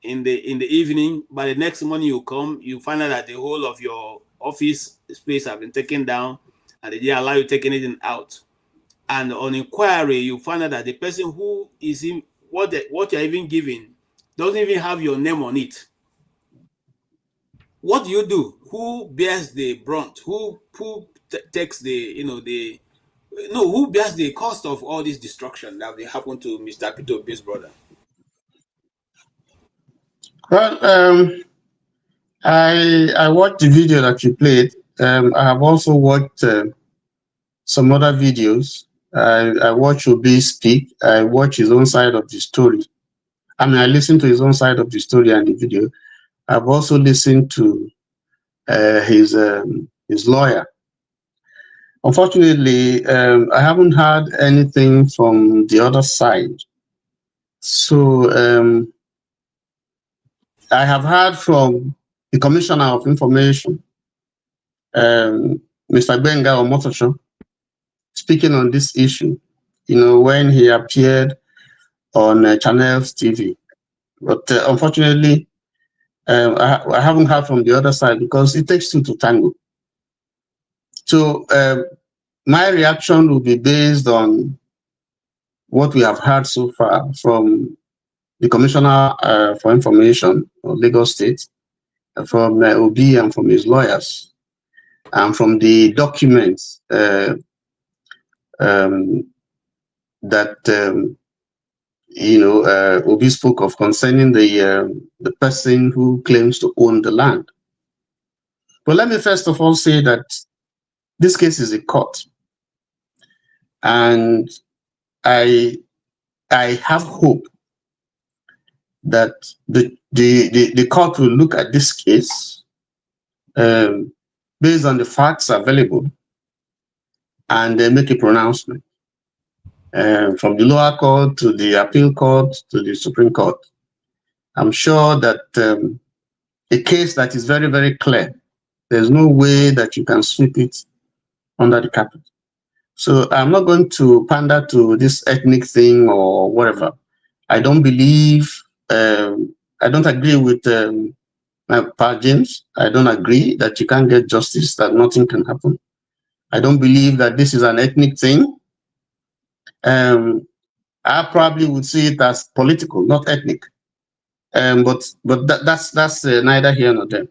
in the evening, but the next morning you come, you find out that the whole of your office space have been taken down and they didn't allow you taking anything out. And on inquiry, you find out that the person who is in what you're even giving doesn't even have your name on it. What do you do? Who bears the brunt? Who takes the, who bears the cost of all this destruction that will happen to Mr. Peter Obi's brother? Well, I watched the video that you played. I have also watched some other videos. I watched Obi speak. I watched his own side of the story. I mean, I listened to his own side of the story and the video. I've also listened to his lawyer. Unfortunately, I haven't heard anything from the other side. So I have heard from the Commissioner of Information, Mr. Benga Omotosho, speaking on this issue, when he appeared on Channels TV. But unfortunately, I haven't heard from the other side because it takes two to tango. So my reaction will be based on what we have heard so far from the Commissioner for Information of Lagos State, from Obi and from his lawyers, and from the documents that Obi spoke of concerning the person who claims to own the land. But let me first of all say that this case is a court, and I have hope that the court will look at this case based on the facts available and make a pronouncement. From the lower court to the appeal court to the Supreme Court. I'm sure that a case that is very, very clear, there's no way that you can sweep it under the carpet. So I'm not going to pander to this ethnic thing or whatever. I don't believe, I don't agree with Pa James. I don't agree that you can't get justice, that nothing can happen. I don't believe that this is an ethnic thing. I probably would see it as political, not ethnic. But that's neither here nor there.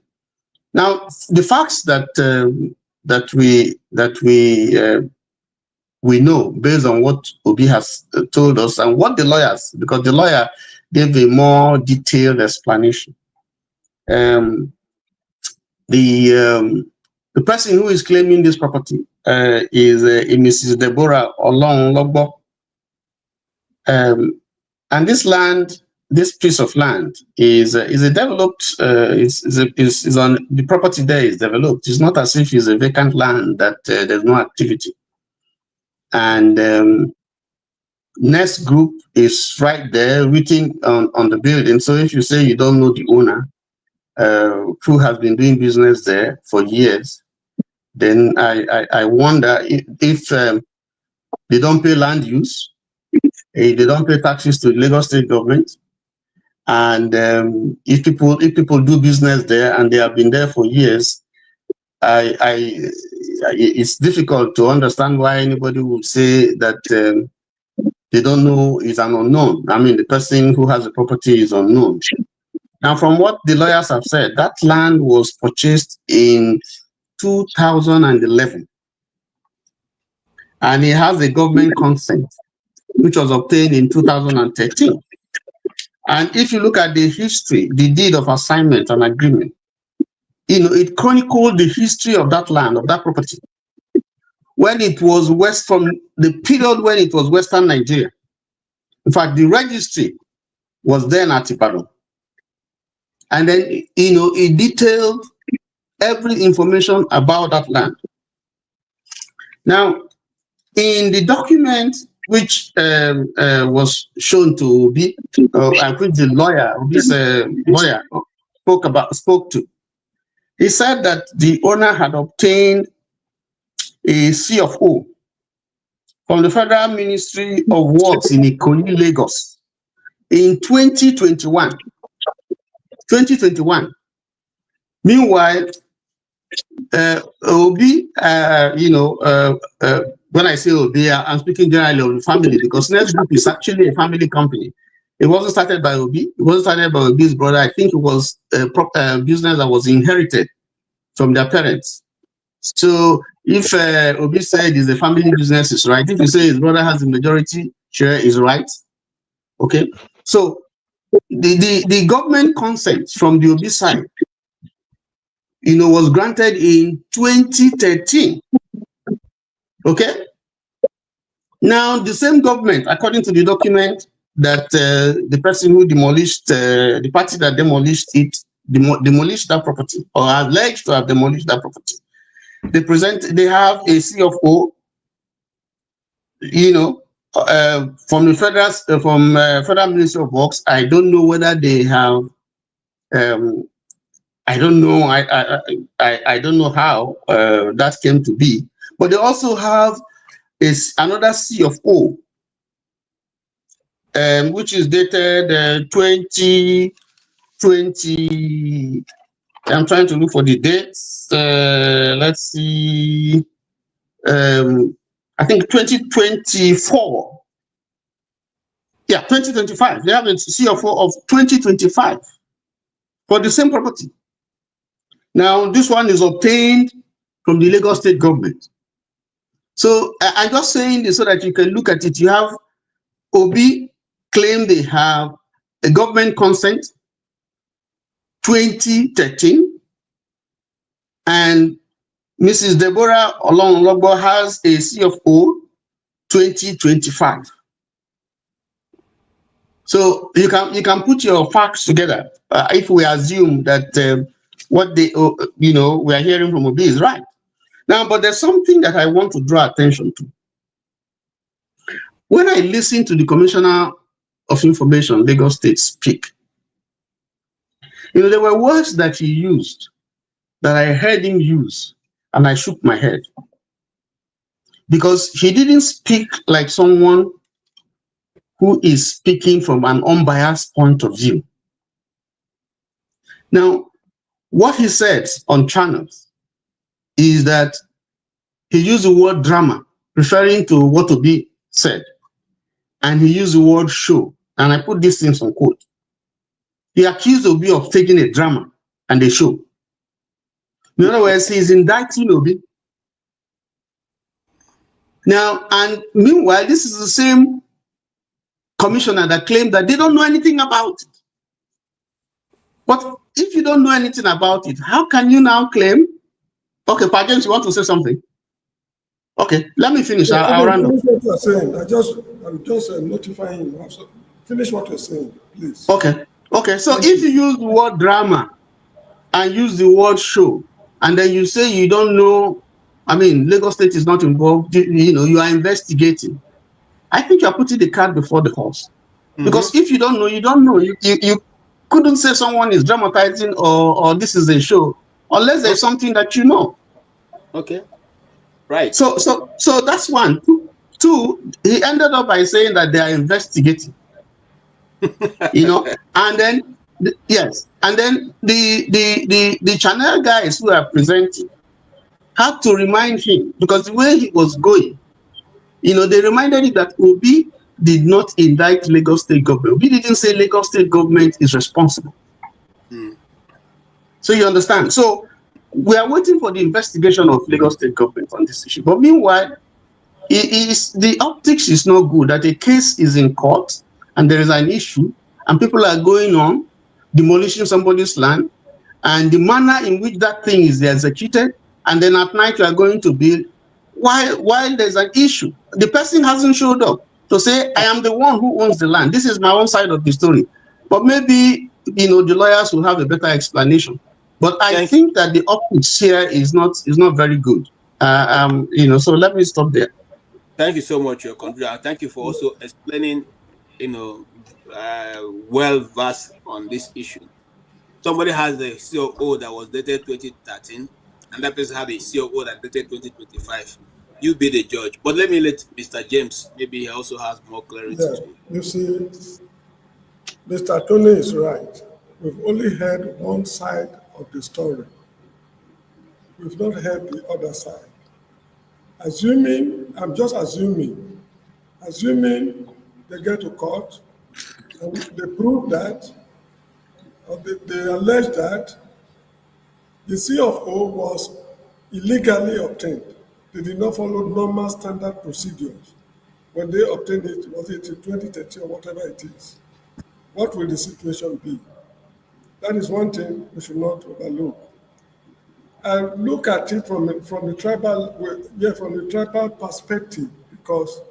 Now, the facts that we know based on what Obi has told us and what the lawyers, because the lawyer gave a more detailed explanation. The person who is claiming this property is Mrs. Deborah Olong-Logbo. And this land, this piece of land is a developed, is on the property there is developed. It's not as if it's a vacant land that there's no activity. And Nest Group is right there written on the building. So if you say you don't know the owner, who has been doing business there for years, then I wonder if they don't pay land use, they don't pay taxes to the Lagos State government, and if people do business there and they have been there for years, it's difficult to understand why anybody would say that they don't know is an unknown. I mean, the person who has the property is unknown. Now, from what the lawyers have said, that land was purchased in 2011, and it has a government consent which was obtained in 2013. And if you look at the history, the deed of assignment and agreement, it chronicled the history of that land, of that property, when it was from the period when it was Western Nigeria. In fact, the registry was then at Ibadan. And then, it detailed every information about that land. Now, in the document which was shown to be, I think the lawyer, this lawyer spoke to, he said that the owner had obtained a C of O from the Federal Ministry of Works in Ikoyi, Lagos in 2021. Meanwhile, Obi, when I say Obi, I'm speaking generally of the family, because Next Group is actually a family company. It wasn't started by Obi. It wasn't started by Obi's brother. I think it was a business that was inherited from their parents. So if Obi said it's a family business, is right. If you say his brother has the majority share, is right. Okay. So the government consent from the Obi side, was granted in 2013. Okay. Now, the same government, according to the document, that the person who demolished, the party that demolished it, demolished that property, or alleged to have demolished that property, they have a C of O, from the Federal Ministry of Works. I don't know whether they have, I don't know. I don't know how that came to be, but they also have another C of O, which is dated 2020. I'm trying to look for the dates. Let's see. I think 2024. Yeah, 2025. They have a C of O of 2025 for the same property. Now, this one is obtained from the Lagos state government. So I'm just saying this so that you can look at it. You have Obi claim they have a government consent 2013, and Mrs. Deborah Olonlogbo has a C of O 2025. So you can put your facts together if we assume that what we are hearing from Obi is right. Now, but there's something that I want to draw attention to. When I listen to the Commissioner of Information, Lagos State, speak, there were words that he used that I heard him use, and I shook my head. Because he didn't speak like someone who is speaking from an unbiased point of view. Now, what he said on channels is that he used the word drama, referring to what Obi said, and he used the word show, and I put these things on quote. He accused Obi of taking a drama and a show. In other words, he's indicting Obi. Now, and meanwhile, this is the same commissioner that claimed that they don't know anything about it. But if you don't know anything about it, how can you now claim? Okay, James, you want to say something? Okay, let me finish. Yeah, I'll round up. Finish what you're saying. I'm just notifying you. So finish what you're saying, please. Okay. Okay. So if you use the word drama and use the word show, and then you say you don't know, I mean, Lagos State is not involved. You are investigating. I think you are putting the cart before the horse. Because if you don't know, you don't know. You couldn't say someone is dramatizing or this is a show unless there's something that you know. Okay. Right. So that's one. Two, he ended up by saying that they are investigating. And then yes, and then the channel guys who are presenting had to remind him, because the way he was going, they reminded him that Obi did not indict Lagos State government. Obi didn't say Lagos State government is responsible. So you understand? So we are waiting for the investigation of Lagos State government on this issue. But meanwhile, The optics is not good, that a case is in court and there is an issue and people are going on demolishing somebody's land, and the manner in which that thing is executed, and then at night you are going to build while there's an issue. The person hasn't showed up to say, I am the one who owns the land. This is my own side of the story. But maybe, the lawyers will have a better explanation. But I think that the optics here is not very good. So let me stop there. Thank you so much, your contribution. Thank you for also explaining, well versed on this issue. Somebody has a COO that was dated 2013, and that person have a COO that dated 2025. You be the judge. But let me let Mr. James, maybe he also has more clarity. Yeah, you see, Mr. Tony is right. We've only heard one side of the story. We've not heard the other side. I'm just assuming they get to court and they prove that, or they allege that the CFO was illegally obtained. They did not follow normal standard procedures. When they obtained it, was it in 2013 or whatever it is? What will the situation be? That is one thing we should not overlook. And look at it from the tribal perspective, because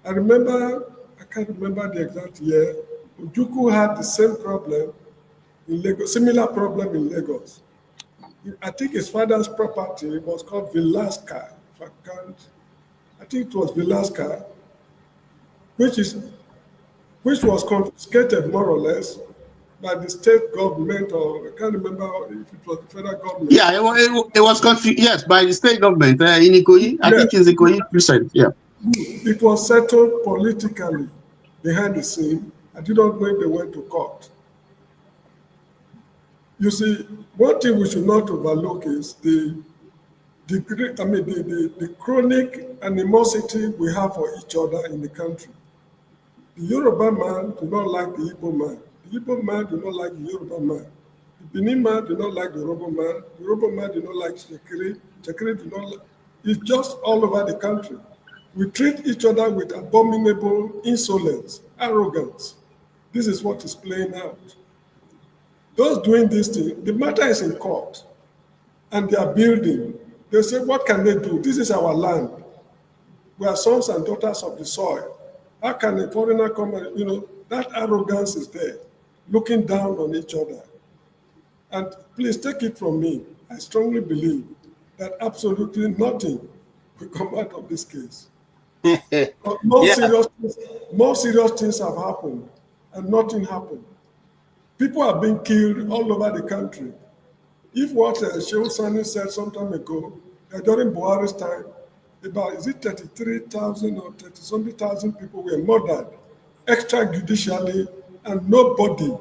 I can't remember the exact year. Ojukwu had the same problem in Lagos, similar problem in Lagos. I think his father's property was called Villaska. I think it was Villaska, which was confiscated more or less by the state government, or I can't remember if it was the federal government. Yeah, it was confiscated, yes, by the state government in Ikoyi. I think it's Ikoyi precinct, yeah. It was settled politically behind the scene. I did not know if they went to court. You see, one thing we should not overlook is the chronic animosity we have for each other in the country. The Yoruba man do not like the Igbo man. The Igbo man do not like the Yoruba man. The Benin man do not like the Yoruba man. The Yoruba man do not like Shekiri. Shekiri do not like... It's just all over the country. We treat each other with abominable insolence, arrogance. This is what is playing out. Those doing this thing, the matter is in court, and they are building. They say, what can they do? This is our land. We are sons and daughters of the soil. How can a foreigner come and, that arrogance is there, looking down on each other. And please take it from me, I strongly believe that absolutely nothing will come out of this case. But more serious things have happened, and nothing happened. People are being killed all over the country. If what Shehu Sani said some time ago, during Buhari's time, about, is it 33,000 or 30-something thousand people were murdered extrajudicially, and nobody,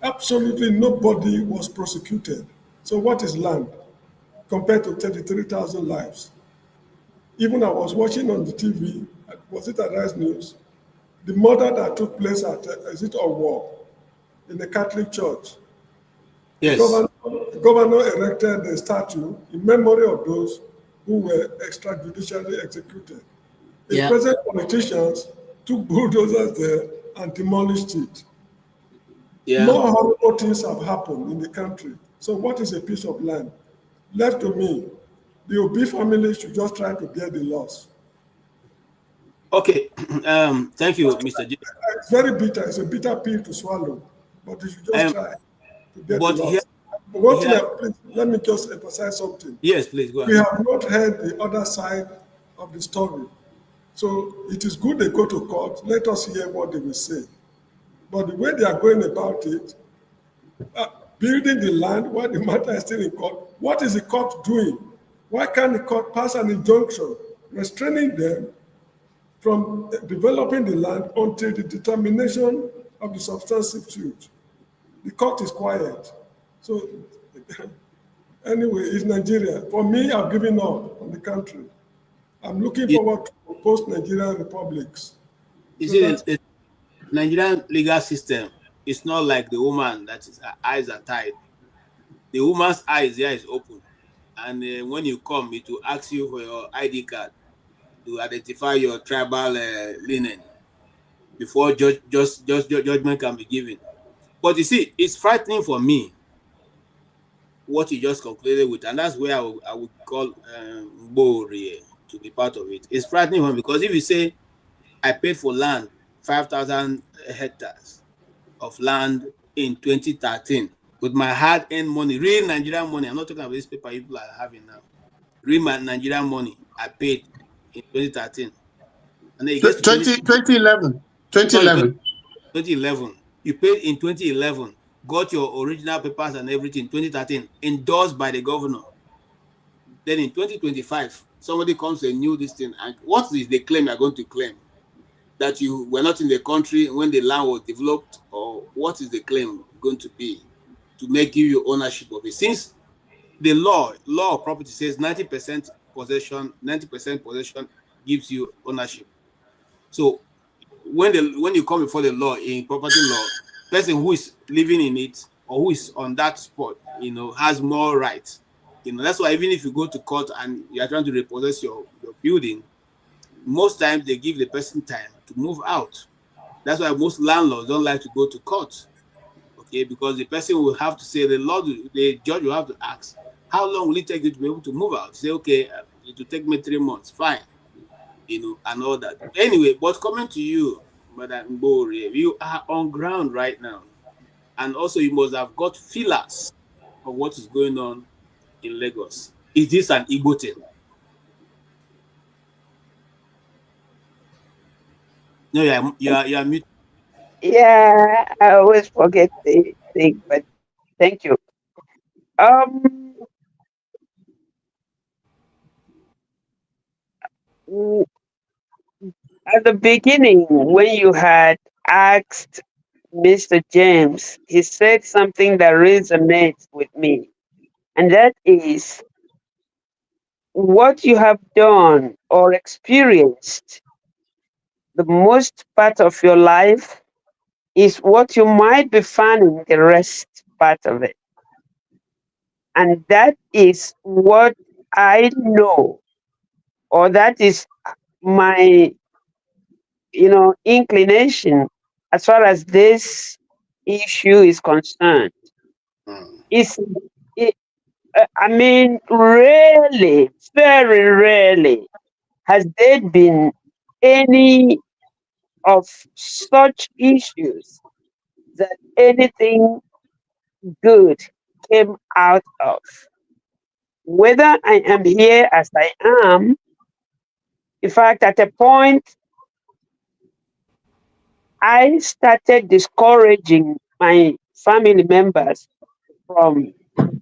absolutely nobody was prosecuted. So what is land compared to 33,000 lives? Even I was watching on the TV, was it at Rise News, the murder that took place at, is it Owo, in the Catholic Church? Yes. The governor erected a statue in memory of those who were extrajudicially executed. The present politicians took bulldozers there and demolished it. Yeah. More horrible things have happened in the country. So what is a piece of land? Left to me, the Obi family should just try to bear the loss. Okay, thank you, Mr. J. It's very bitter. It's a bitter pill to swallow, but you should just try to bear the loss. Let me just emphasize something. Yes, please, go ahead. We have not heard the other side of the story. So it is good they go to court. Let us hear what they will say. But the way they are going about it, building the land while the matter is still in court, what is the court doing? Why can't the court pass an injunction restraining them from developing the land until the determination of the substantive truth? The court is quiet. So anyway, it's Nigeria. For me, I've given up on the country. I'm looking forward to post-Nigerian republics. You see, the Nigerian legal system is not like the woman that her eyes are tied. The woman's eyes here is open. And when you come, it will ask you for your ID card. to identify your tribal linen before judgment can be given. But you see, it's frightening for me what you just concluded with, and that's where I would call Mbori to be part of it. It's frightening for me because if you say I paid for land, 5,000 hectares of land in 2013 with my hard-earned money, real Nigerian money. I'm not talking about this paper people are having now. Real Nigerian money I paid in 2013. And then it gets to 2011. 2011. You paid in 2011, got your original papers and everything, 2013, endorsed by the governor. Then in 2025, somebody comes and knew this thing. And what is the claim you're going to claim? That you were not in the country when the land was developed? Or what is the claim going to be to make you ownership of it? Since the law of property says 90% possession gives you ownership. So when you come before the law in property law, person who is living in it or who is on that spot, has more rights. That's why even if you go to court and you are trying to repossess your building, most times they give the person time to move out. That's why most landlords don't like to go to court. Okay, because the person will have to say, the judge will have to ask, how long will it take you to be able to move out? Say, okay, it will take me 3 months, fine, and all that. Anyway, but coming to you, Madam Mbori, you are on ground right now, and also you must have got feelers of what is going on in Lagos. Is this an Igbo thing? No, you are mute. Yeah, I always forget the thing, but thank you. At the beginning, when you had asked Mr. James, he said something that resonates with me, and that is what you have done or experienced the most part of your life is what you might be finding the rest part of it. And that is what I know, or that is my, inclination as far as this issue is concerned. It's, I mean, rarely, very rarely has there been any of such issues that anything good came out of. Whether I am here as I am, in fact, at a point, I started discouraging my family members from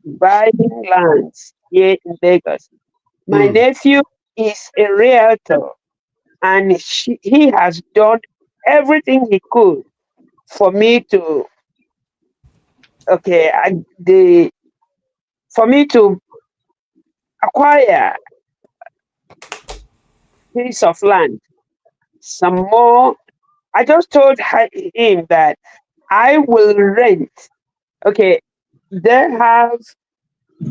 buying lands here in Lagos. My nephew is a realtor, and he has done everything he could for me to for me to acquire piece of land, some more. I just told him that I will rent. Okay, they have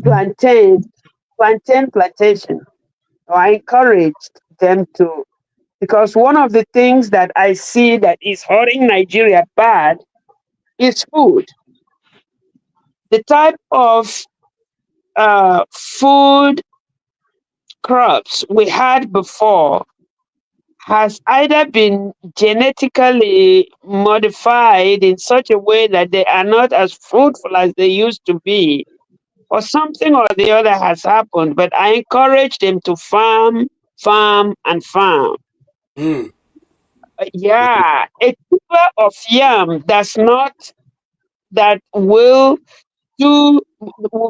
plantation. So I encouraged them to, because one of the things that I see that is hurting Nigeria bad is food. The type of food crops we had before has either been genetically modified in such a way that they are not as fruitful as they used to be, or something or the other has happened. But I encourage them to farm. Yeah, a tuber of yam that will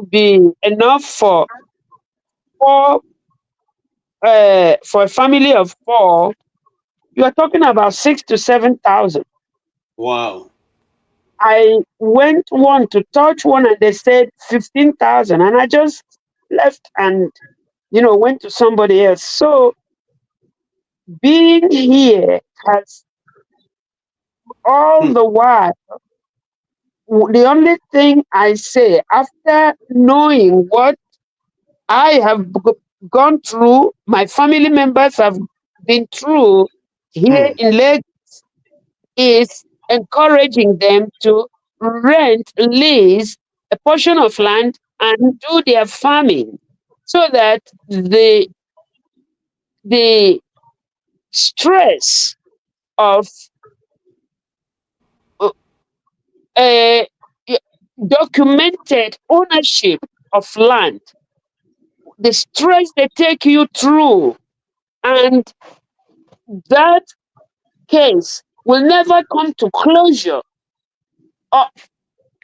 be enough for a family of 4. You are talking about 6,000 to 7,000. Wow. I went to touch one and they said 15,000, and I just left and went to somebody else. So being here has all the while, the only thing I say after knowing what I have gone through, my family members have been through here in Lagos is encouraging them to rent, lease a portion of land and do their farming so that the stress of uh, documented ownership of land, the stress they take you through, and that case will never come to closure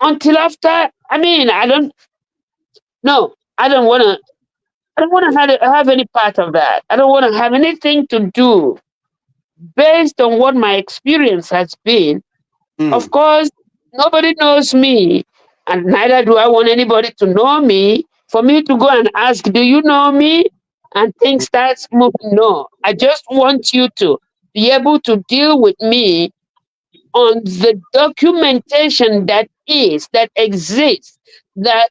until after. I mean, I don't want to. I don't want to have any part of that. I don't want to have anything to do based on what my experience has been. Of course, nobody knows me, and neither do I want anybody to know me. For me to go and ask, do you know me? And things start moving. No, I just want you to be able to deal with me on the documentation that exists, that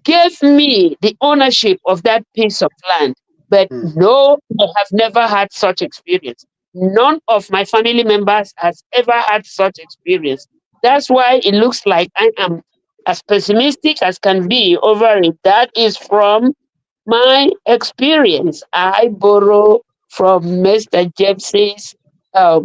gave me the ownership of that piece of land. But no, I have never had such experience. None of my family members has ever had such experience. That's why it looks like I am as pessimistic as can be over it. That is from my experience. I borrow from Mr. Jeffs's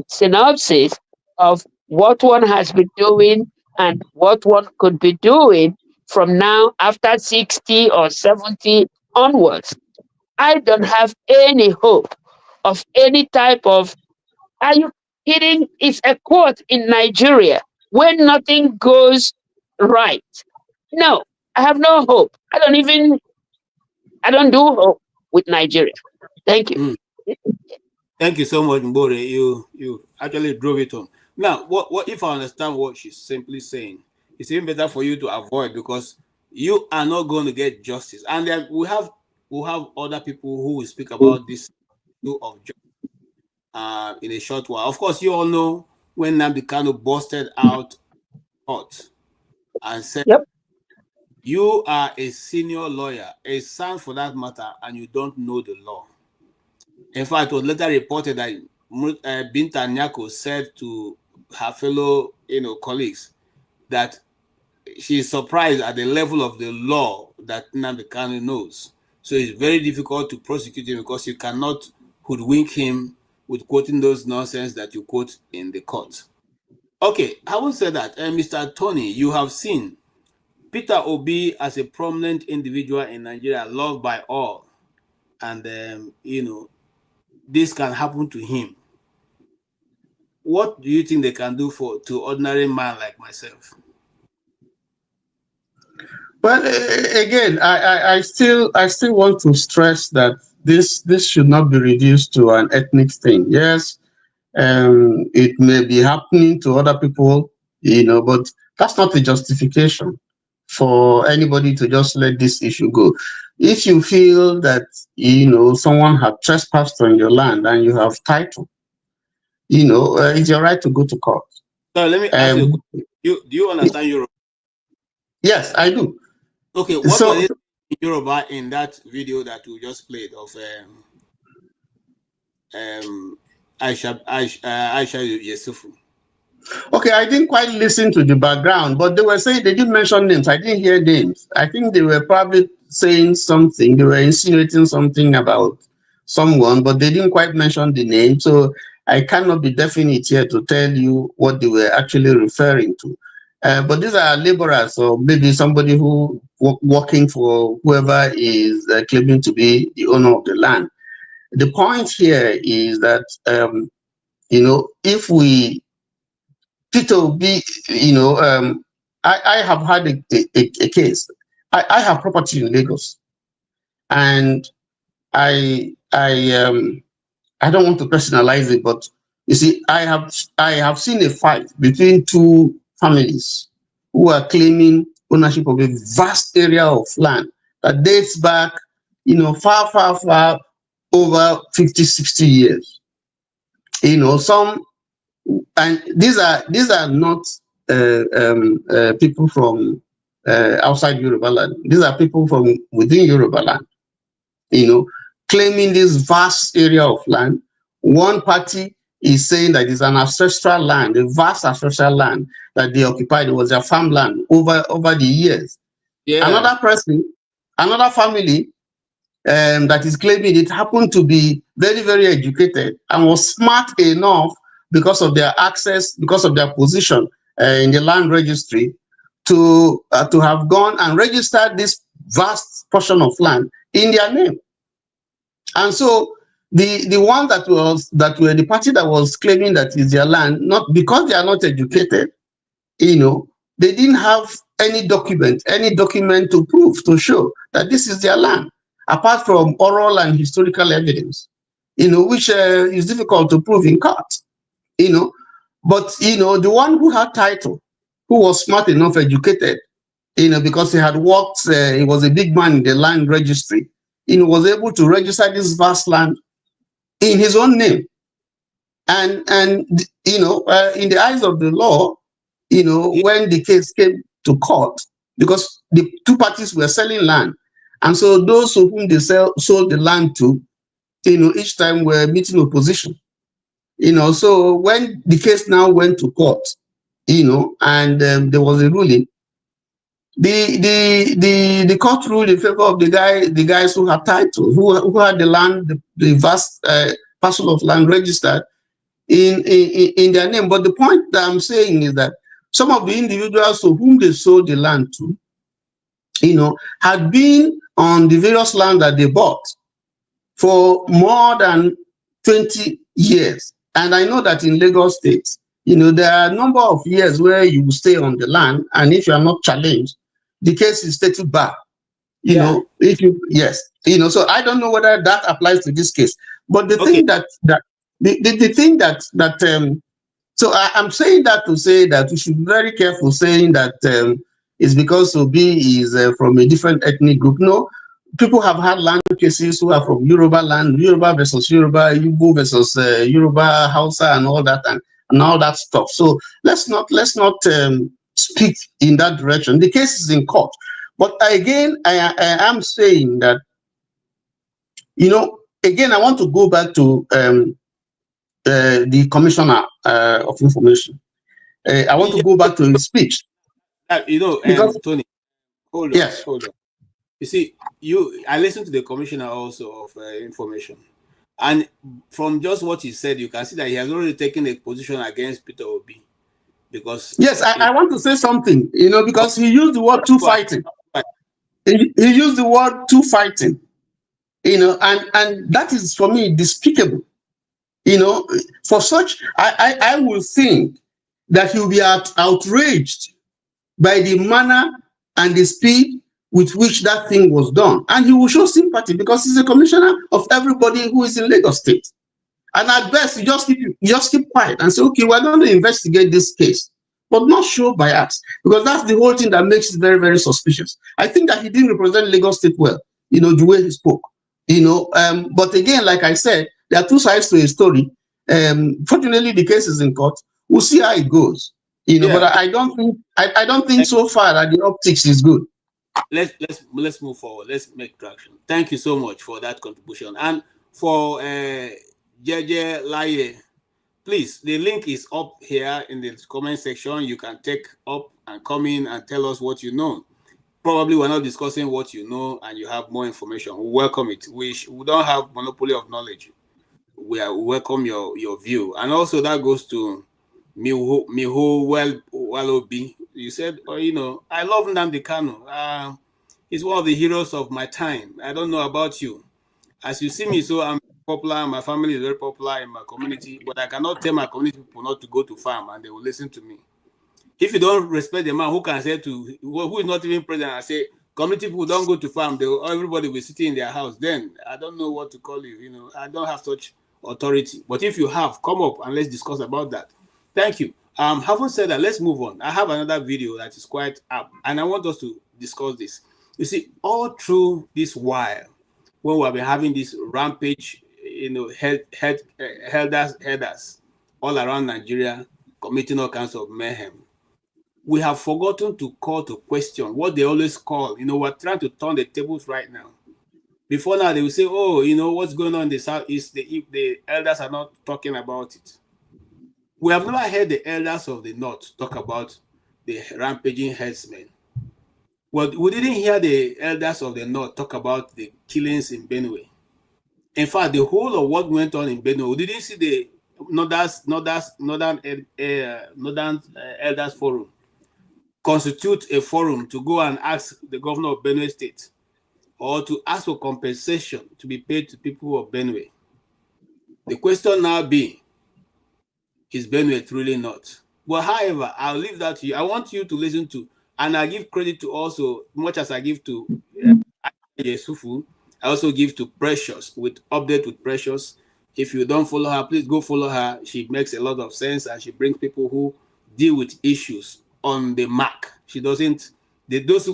synopsis of what one has been doing and what one could be doing from now after 60 or 70 onwards. I don't have any hope of any type of, are you kidding? It's a quote in Nigeria, when nothing goes right. No, I have no hope. I don't do hope with Nigeria. Thank you. Thank you so much, Mbore. You actually drove it home. Now, what if I understand what she's simply saying? It's even better for you to avoid, because you are not going to get justice. And then we'll have other people who will speak about this issue of justice in a short while. Of course, you all know when Nnamdi Kanu busted out court and said, you are a senior lawyer, a son for that matter, and you don't know the law. In fact, it was later reported that Binta Nyako said to her fellow colleagues that she is surprised at the level of the law that Nnamdi Kanu knows. So it's very difficult to prosecute him because you cannot hoodwink him with quoting those nonsense that you quote in the court. Okay, having said that, Mr. Tony, you have seen Peter Obi as a prominent individual in Nigeria, loved by all, and this can happen to him. What do you think they can do to ordinary man like myself? Well, again, I still want to stress that this should not be reduced to an ethnic thing. Yes, it may be happening to other people, but that's not a justification for anybody to just let this issue go. If you feel that someone had trespassed on your land and you have title, it's your right to go to court. So let me ask you, do you understand Yoruba? Yes, I do. Okay, what was it in Yoruba in that video that you just played of Aisha Yesufu? Okay, I didn't quite listen to the background, but they were saying they didn't mention names. I didn't hear names. I think they were probably saying something. They were insinuating something about someone, but they didn't quite mention the name. So I cannot be definite here to tell you what they were actually referring to. But these are laborers, or maybe somebody who working for whoever is claiming to be the owner of the land. The point here is that, if we Tito B, I have had a case. I have property in Lagos, and I don't want to personalize it, but you see, I have seen a fight between two families who are claiming ownership of a vast area of land that dates back, far over 50, 60 years. And these are not people from outside Yoruba land. These are people from within Yoruba land, claiming this vast area of land. One party is saying that it's an ancestral land, a vast ancestral land that they occupied. It was their farmland over the years. Yeah. Another person, another family that is claiming it happened to be very, very educated and was smart enough because of their access, because of their position in the land registry, to have gone and registered this vast portion of land in their name. And so the one that were the party that was claiming that is their land, not because they are not educated, you know, they didn't have any document to prove, to show that this is their land, apart from oral and historical evidence, you know, which is difficult to prove in court, you know. But, you know, the one who had title, who was smart enough, educated, you know, because he had worked, he was a big man in the land registry, you know, was able to register this vast land in his own name. And you know, in the eyes of the law, you know, when the case came to court, because the two parties were selling land, and so those to whom they sold the land to, you know, each time were meeting opposition. You know, so when the case now went to court, you know, and there was a ruling, the court ruled in favor of the guys who had title, who had the land, the vast parcel of land registered in their name. But the point that I'm saying is that some of the individuals to whom they sold the land to, you know, had been on the various land that they bought for more than 20 years. And I know that in Lagos State, you know, there are a number of years where you stay on the land, and if you are not challenged, the case is stated back. You know, if you, yes, you know, so I don't know whether that applies to this case. But the thing the thing that so I'm saying that to say that we should be very careful saying that it's because Obi is from a different ethnic group. No, people have had land cases who are from Yoruba land, Yoruba versus Yoruba, Igbo versus Yoruba, Hausa, and all that, and all that stuff. So let's not speak in that direction. The case is in court. But again, I am saying that, you know, again, I want to go back to the Commissioner of Information. I want to go back to his speech. You know, because, Tony, hold on, yes. hold on. You see, I listened to the Commissioner also of Information. And from just what he said, you can see that he has already taken a position against Peter Obi. Because yes, I want to say something, you know, because he used the word two fighting. He used the word two fighting, you know, and that is for me despicable. You know, for such, I will think that he will be outraged by the manner and the speed with which that thing was done. And he will show sympathy because he's a commissioner of everybody who is in Lagos State. And at best, you just keep quiet and say, okay, we're going to investigate this case, but not show bias, because that's the whole thing that makes it very, very suspicious. I think that he didn't represent Lagos State well, you know, the way he spoke, you know. But again, like I said, there are two sides to a story. Fortunately, the case is in court. We'll see how it goes, you know. Yeah. But I don't think so far that the optics is good. Let's move forward. Let's make traction. Thank you so much for that contribution. And for JJ Laye, please, the link is up here in the comment section. You can take up and come in and tell us what you know. Probably we're not discussing what you know and you have more information. We welcome it. We don't have monopoly of knowledge. We welcome your view. And also that goes to Miho Walobi. You said, oh, you know, I love Nnamdi Kanu. He's one of the heroes of my time. I don't know about you. As you see me, so I'm popular. My family is very popular in my community, but I cannot tell my community people not to go to farm and they will listen to me. If you don't respect the man who can say to who is not even present and say community people don't go to farm, everybody will sit in their house, then I don't know what to call you. You know, I don't have such authority. But if you have, come up and let's discuss about that. Thank you. Having said that, let's move on. I have another video that is quite up, and I want us to discuss this. You see, all through this while, when we have been having this rampage, you know, headers all around Nigeria, committing all kinds of mayhem, we have forgotten to call to question what they always call. You know, we're trying to turn the tables right now. Before now, they will say, oh, you know, what's going on in the Southeast, the elders are not talking about it. We have never heard the elders of the North talk about the rampaging herdsmen. Well, we didn't hear the elders of the North talk about the killings in Benue. In fact, the whole of what went on in Benue, we didn't see the Northern Elders Forum constitute a forum to go and ask the governor of Benue State or to ask for compensation to be paid to people of Benue. The question now being, is Benue truly not? But however, I'll leave that to you. I want you to listen to, and I give credit to also, much as I give to Yesufu, I also give to Precious, with update with Precious. If you don't follow her, please go follow her. She makes a lot of sense, and she brings people who deal with issues on the mark. She doesn't, those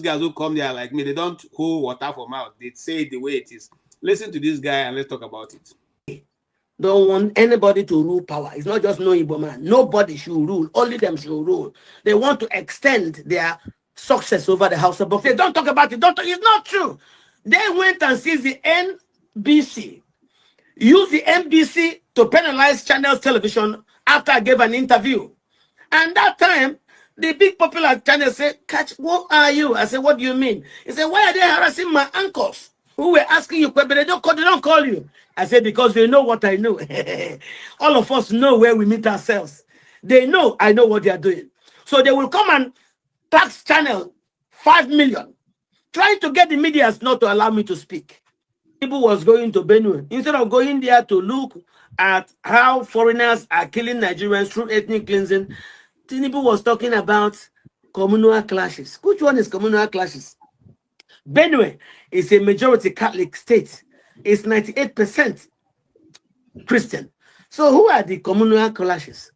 guys who come there like me, they don't hold water for mouth. They say it the way it is. Listen to this guy and let's talk about it. Don't want anybody to rule power. It's not just no Igbo man. Nobody should rule. Only them should rule. They want to extend their success over the House of Buffet. Don't talk about it. It's not true. They went and seized the NBC. Used the NBC to penalize Channels Television after I gave an interview. And that time, the big popular channel said, "Catch, what are you?" I said, "What do you mean?" He said, "Why are they harassing my uncles who were asking you, but they don't call you?" I said, "Because they know what I know." All of us know where we meet ourselves. They know I know what they are doing. So they will come and tax channel 5 million, trying to get the media not to allow me to speak. People was going to Benue. Instead of going there to look at how foreigners are killing Nigerians through ethnic cleansing, Tinubu was talking about communal clashes. Which one is communal clashes? Benue is a majority Catholic state. It's 98% Christian. So who are the communal clashes?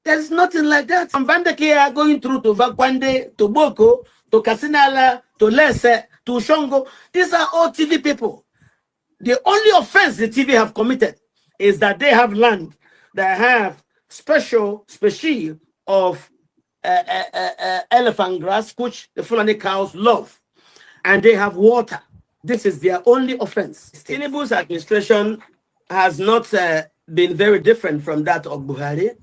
There's nothing like that. From Vandeke are going through to Vakwande, to Boko, to Kasinala, to Lese, to Shongo. These are all TV people. The only offense the TV have committed is that they have land that have special species of elephant grass, which the Fulani cows love, and they have water. This is their only offense. Tinubu's administration has not been very different from that of Buhari,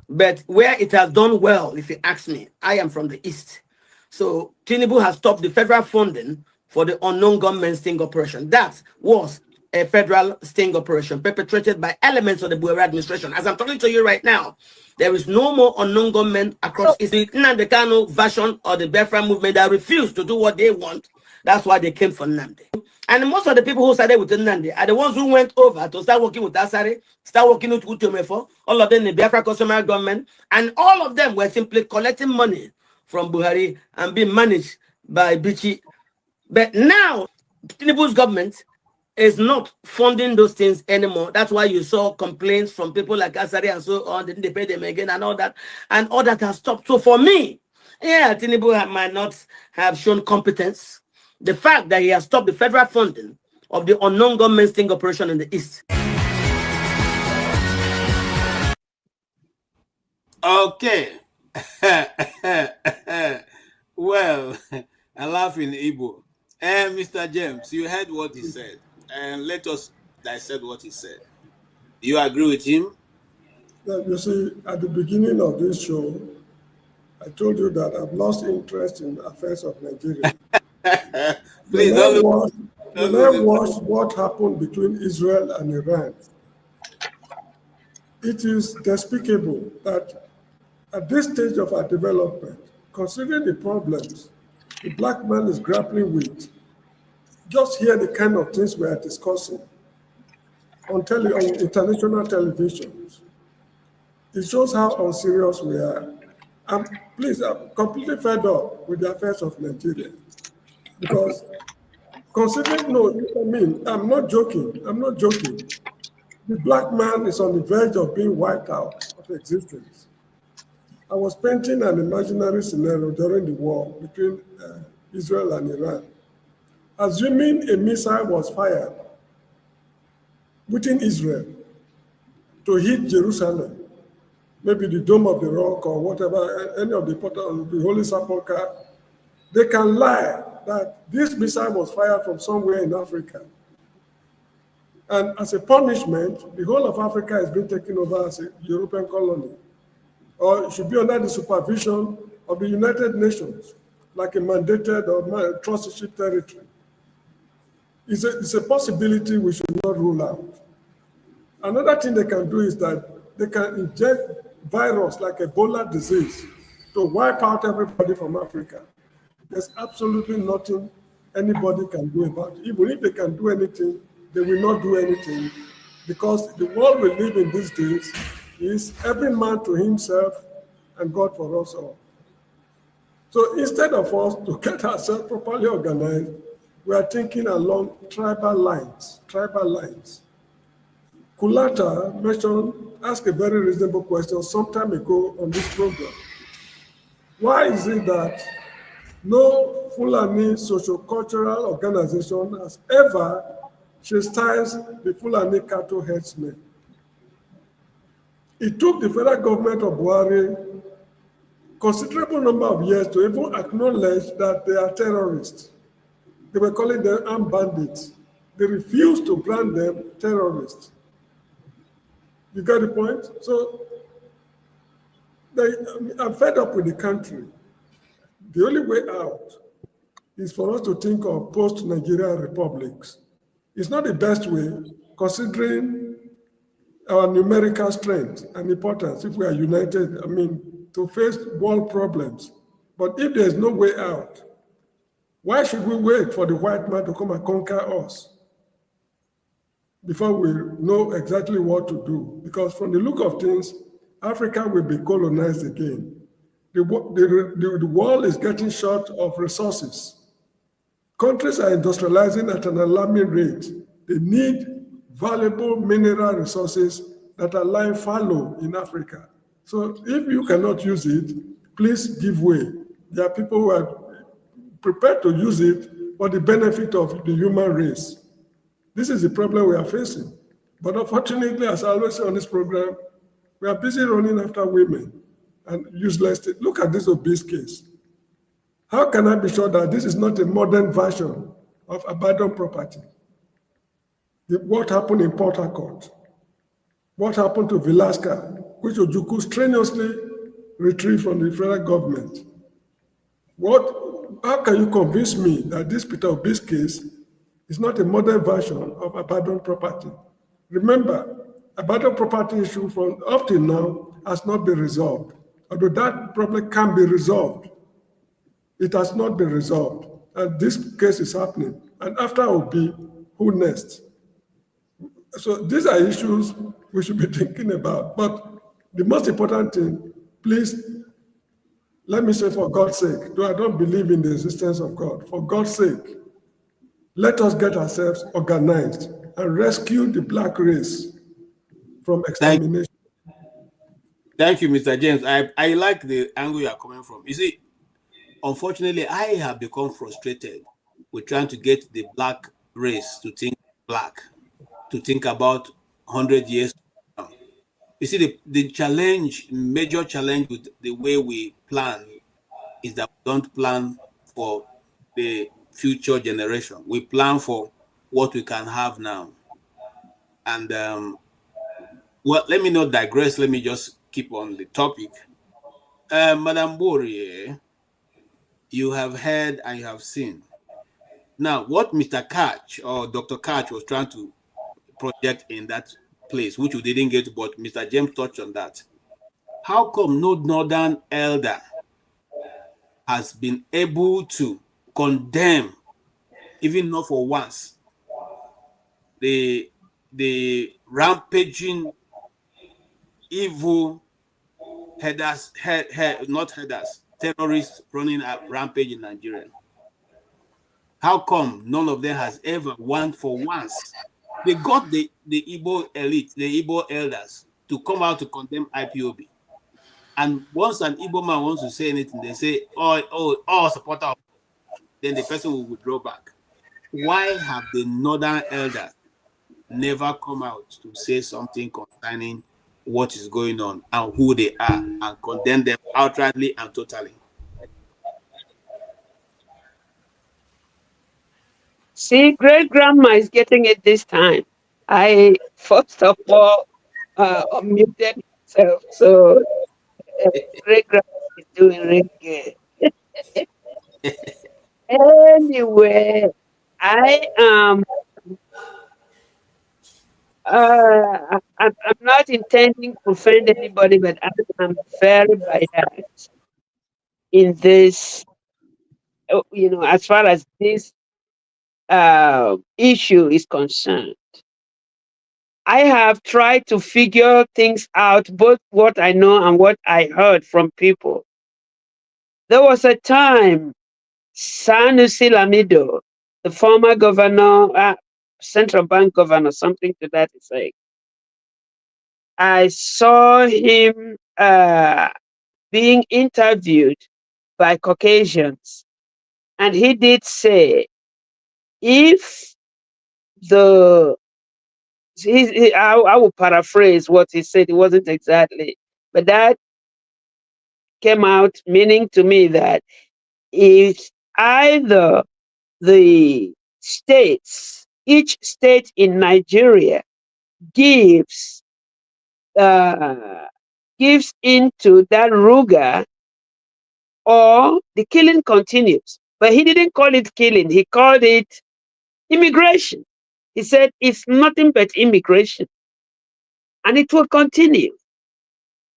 but where it has done well, if you ask me, I am from the East. So Tinubu has stopped the federal funding for the unknown gunmen sting operation. That was a federal sting operation perpetrated by elements of the Buhari administration. As I'm talking to you right now, there is no more unknown gunmen across. It's the Nnamdi Kanu version of the Biafra movement that refused to do what they want. That's why they came for Nnamdi. And most of the people who started with Nnamdi are the ones who went over to start working with Asari, start working with Utomefo, all of them the Biafra customary government, and all of them were simply collecting money from Buhari and being managed by Bichi. But now, Tinubu's government is not funding those things anymore. That's why you saw complaints from people like Asari and so on. Didn't they pay them again and all that has stopped. So for me, yeah, Tinubu might not have shown competence. The fact that he has stopped the federal funding of the unknown government sting operation in the East. Okay. Well, I laugh in Igbo. And Mr. James, you heard what he said. And let us dissect what he said. Do you agree with him? You see, at the beginning of this show, I told you that I've lost interest in affairs of Nigeria. Please when I watched what happened between Israel and Iran, it is despicable that at this stage of our development, considering the problems the black man is grappling with, just hear the kind of things we are discussing on international televisions. It shows how unserious we are. I'm completely fed up with the affairs of Nigeria. Because considering, I'm not joking. The black man is on the verge of being wiped out of existence. I was painting an imaginary scenario during the war between Israel and Iran. Assuming a missile was fired within Israel to hit Jerusalem, maybe the Dome of the Rock or whatever, any of the Holy Sepulchre, they can lie that this missile was fired from somewhere in Africa. And as a punishment, the whole of Africa has been taken over as a European colony, or it should be under the supervision of the United Nations, like a mandated or trusteeship territory. It's a possibility we should not rule out. Another thing they can do is that they can inject virus like Ebola disease to wipe out everybody from Africa. There's absolutely nothing anybody can do about it. Even if they can do anything, they will not do anything, because the world we live in these days is every man to himself and God for us all. So instead of us to get ourselves properly organized, we are thinking along tribal lines. Kulata asked a very reasonable question some time ago on this program. Why is it that no Fulani socio-cultural organization has ever chastised the Fulani cattle herdsmen? It took the federal government of Buhari considerable number of years to even acknowledge that they are terrorists. They were calling them armed bandits. They refused to brand them terrorists. You got the point? So I'm fed up with the country. The only way out is for us to think of post-Nigerian republics. It's not the best way, considering our numerical strength and importance, if we are united, to face world problems. But if there's no way out, why should we wait for the white man to come and conquer us before we know exactly what to do? Because from the look of things, Africa will be colonized again. The world is getting short of resources. Countries are industrializing at an alarming rate. They need valuable mineral resources that are lying fallow in Africa. So if you cannot use it, please give way. There are people who are prepared to use it for the benefit of the human race. This is the problem we are facing. But unfortunately, as I always say on this program, we are busy running after women and useless. Look at this obese case. How can I be sure that this is not a modern version of abandoned property? What happened in Port Harcourt? What happened to Velasca, which Ojukwu strenuously retrieved from the federal government? How can you convince me that this Peter Obi's case is not a modern version of abandoned property? Remember, abandoned property issue from up till now has not been resolved. Although that problem can be resolved, it has not been resolved. And this case is happening. And after Obi, who next? So these are issues we should be thinking about. But the most important thing, please, let me say for God's sake, though I don't believe in the existence of God, for God's sake, let us get ourselves organized and rescue the black race from extermination. Thank you, Mr. James. I like the angle you are coming from. You see, unfortunately, I have become frustrated with trying to get the black race to think black, to think about 100 years from now. You see, the challenge, major challenge with the way we plan is that we don't plan for the future generation. We plan for what we can have now. And, well, let me not digress. Let me just keep on the topic. Madam Borie, you have heard and you have seen. Now, what Mr. Catch or Dr. Catch was trying to project in that place, which we didn't get, but Mr. James touched on that. How come no northern elder has been able to condemn, even not for once, the rampaging evil terrorists running a rampage in Nigeria? How come none of them has ever for once? They got the Igbo elite, the Igbo elders, to come out to condemn IPOB. And once an Igbo man wants to say anything, they say, oh, supporter, then the person will withdraw back. Why have the northern elders never come out to say something concerning what is going on and who they are and condemn them outrightly and totally? See, great grandma is getting it this time. I first of all unmuted myself, so great grandma is doing really good. Anyway, I am. I'm not intending to offend anybody, but I am very biased in this. As far as this issue is concerned. I have tried to figure things out, both what I know and what I heard from people. There was a time Sanusi Lamido, the former governor, central bank governor, something to that effect, I saw him being interviewed by Caucasians, and he did say, if the I will paraphrase what he said. It wasn't exactly, but that came out meaning to me that if either the states, each state in Nigeria gives gives into that ruga, or the killing continues. But he didn't call it killing; he called it immigration. He said it's nothing but immigration, and it will continue.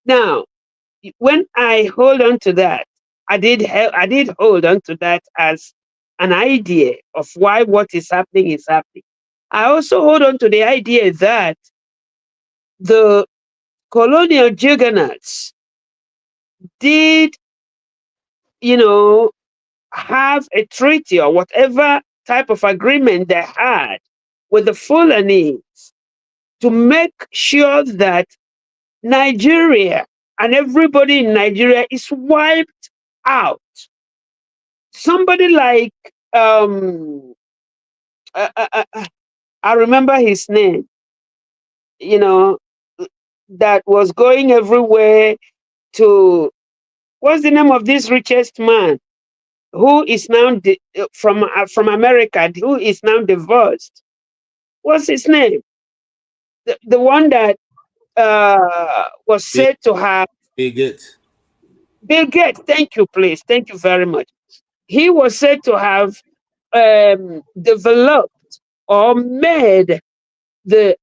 Now, when I hold on to that, I did hold on to that as an idea of why what is happening is happening. I also hold on to the idea that the colonial juggernauts did, have a treaty or whatever type of agreement they had with the Fulanese to make sure that Nigeria and everybody in Nigeria is wiped out. Somebody like I remember his name, that was going everywhere to, what's the name of this richest man who is now from America, who is now divorced? What's his name? The one that was said to have Bill Gates. Bill Gates. Thank you, please. Thank you very much. He was said to have developed or made the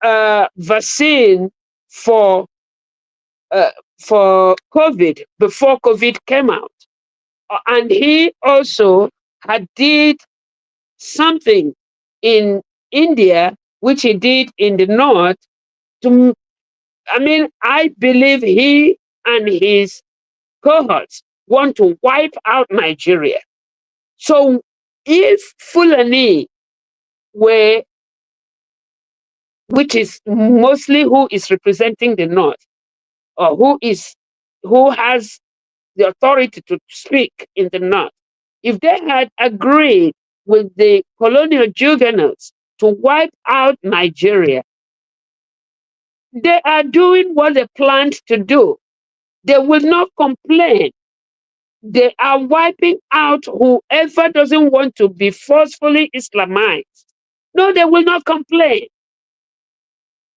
vaccine for COVID before COVID came out, and he also had did something in India, which he did in the north. I believe he and his cohorts want to wipe out Nigeria. So if Fulani were, which is mostly who is representing the north, or who has the authority to speak in the north, if they had agreed with the colonial juggernauts to wipe out Nigeria, they are doing what they planned to do. They will not complain. They are wiping out whoever doesn't want to be forcefully Islamized. No, they will not complain.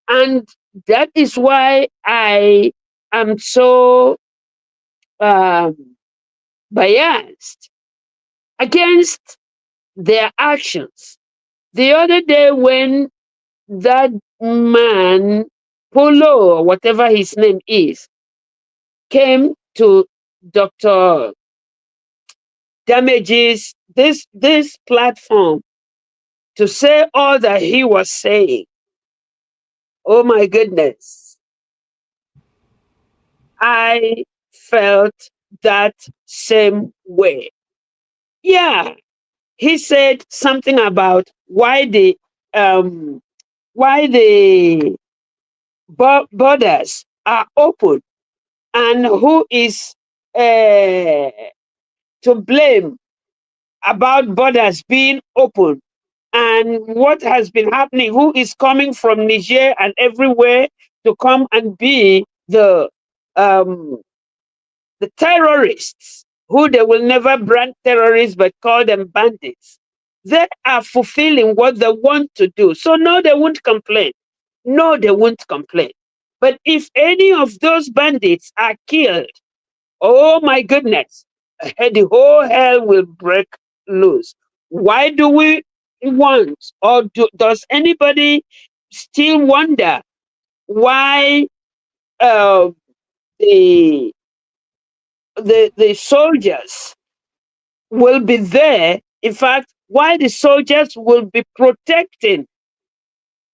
And that is why I am so biased against their actions. The other day, when that man, Polo, or whatever his name is, came to Dr. Damage's this platform to say all that he was saying, oh my goodness, I felt that same way. Yeah, he said something about why the borders are open, and who is to blame about borders being open, and what has been happening, who is coming from Niger and everywhere to come and be the terrorists, who they will never brand terrorists but call them bandits. They are fulfilling what they want to do. So no, they won't complain. No, they won't complain. But if any of those bandits are killed, oh my goodness, the whole hell will break loose. Why do we want, or does anybody still wonder why uh, the soldiers will be there? In fact, why the soldiers will be protecting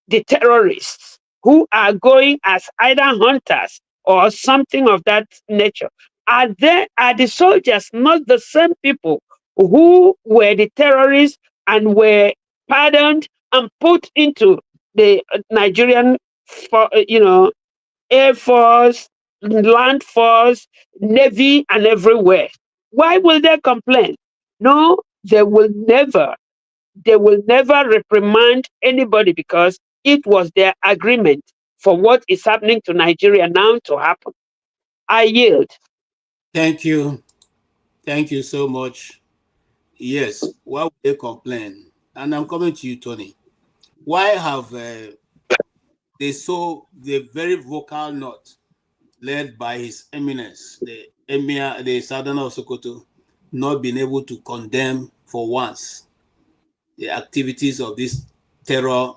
the terrorists who are going as either hunters or something of that nature? Are the soldiers not the same people who were the terrorists and were pardoned and put into the Nigerian, Air Force, Land Force, Navy, and everywhere? Why will they complain? No, they will never reprimand anybody because it was their agreement for what is happening to Nigeria now to happen. I yield. Thank you. Thank you so much. Yes, why would they complain? And I'm coming to you, Tony. Why have the very vocal North, led by His Eminence, the Emir, the Southerner of Sokoto, not been able to condemn for once the activities of these terror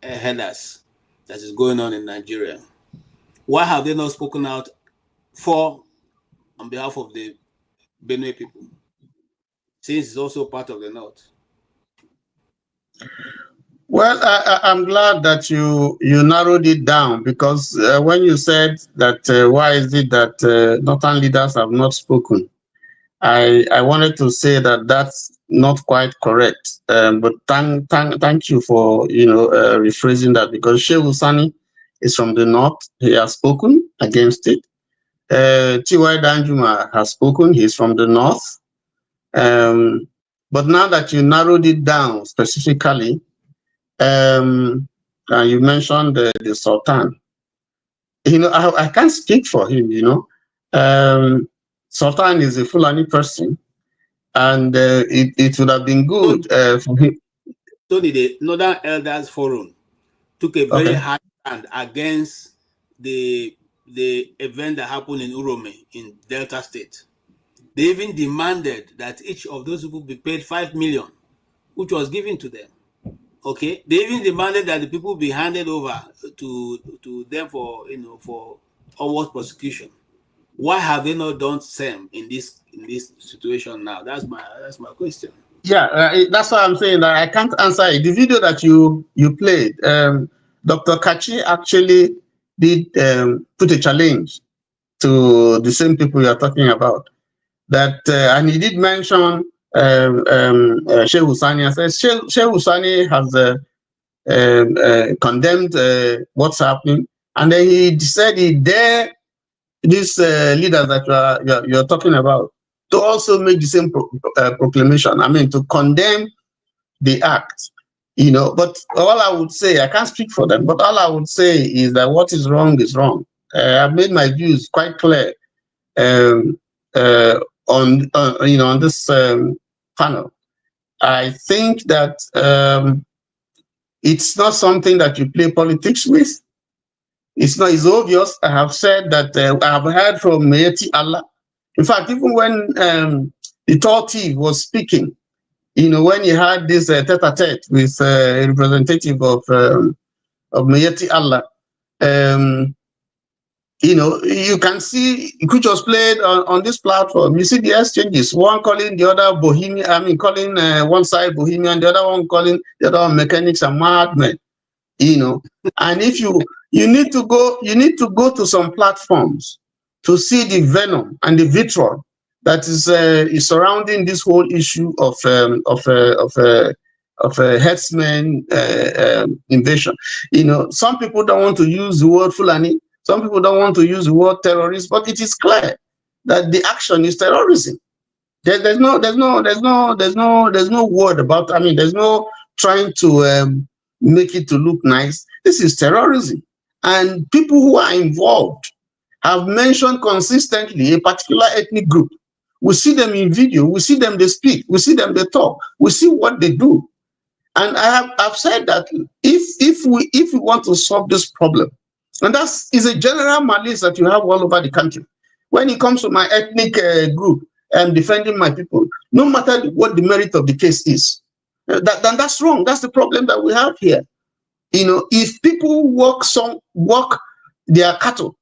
headers that is going on in Nigeria? Why have they not spoken out on behalf of the Benue people, since it's also part of the North? Well, I'm glad that you narrowed it down, because when you said that why is it that Northern leaders have not spoken, I wanted to say that that's not quite correct. But thank you for rephrasing that, because Shehu Sani is from the North. He has spoken against it. T.Y. Danjuma has spoken. He's from the North. But now that you narrowed it down specifically, you mentioned the Sultan. I can't speak for him. Sultan is a Fulani person, and it would have been good for him. Tony, the Northern Elders Forum took a very hard stand against the event that happened in Urome in Delta State. They even demanded that each of those people be paid 5 million, which was given to them. Okay, they even demanded that the people be handed over to them for onward prosecution. Why have they not done same in this situation now? That's my question. Yeah, that's why I'm saying that I can't answer it. The video that you played, Dr. Kachi actually did put a challenge to the same people you're talking about. That and he did mention Shehu Sani. I said Shehu Sani has condemned what's happening, and then he said he dare these leaders that you're talking about to also make the same proclamation. I mean, to condemn the act. But all I would say, I can't speak for them, but all I would say is that what is wrong is wrong. I've made my views quite clear on this panel. I think that it's not something that you play politics with. It's obvious. I have said that I have heard from Mayeti Allah. In fact, even when the Torti was speaking, when he had this tete-a-tete with a representative of Mayeti Allah, you can see, which was played on this platform. You see the exchanges, one calling the other Bohemian, calling one side Bohemian, the other one calling the other one mechanics and madmen, And if you need to go to some platforms to see the venom and the vitriol that is surrounding this whole issue of herdsmen invasion. Some people don't want to use the word Fulani. Some people don't want to use the word terrorist, but it is clear that the action is terrorism. There's no word about. There's no trying to make it to look nice. This is terrorism, and people who are involved have mentioned consistently a particular ethnic group We see them in video. We see them they speak. We see them they talk. We see what they do. And I've said that if we want to solve this problem, and that is a general malice that you have all over the country. When it comes to my ethnic group and defending my people, no matter what the merit of the case is, then that's wrong. That's the problem that we have here. You know, if people walk their cattle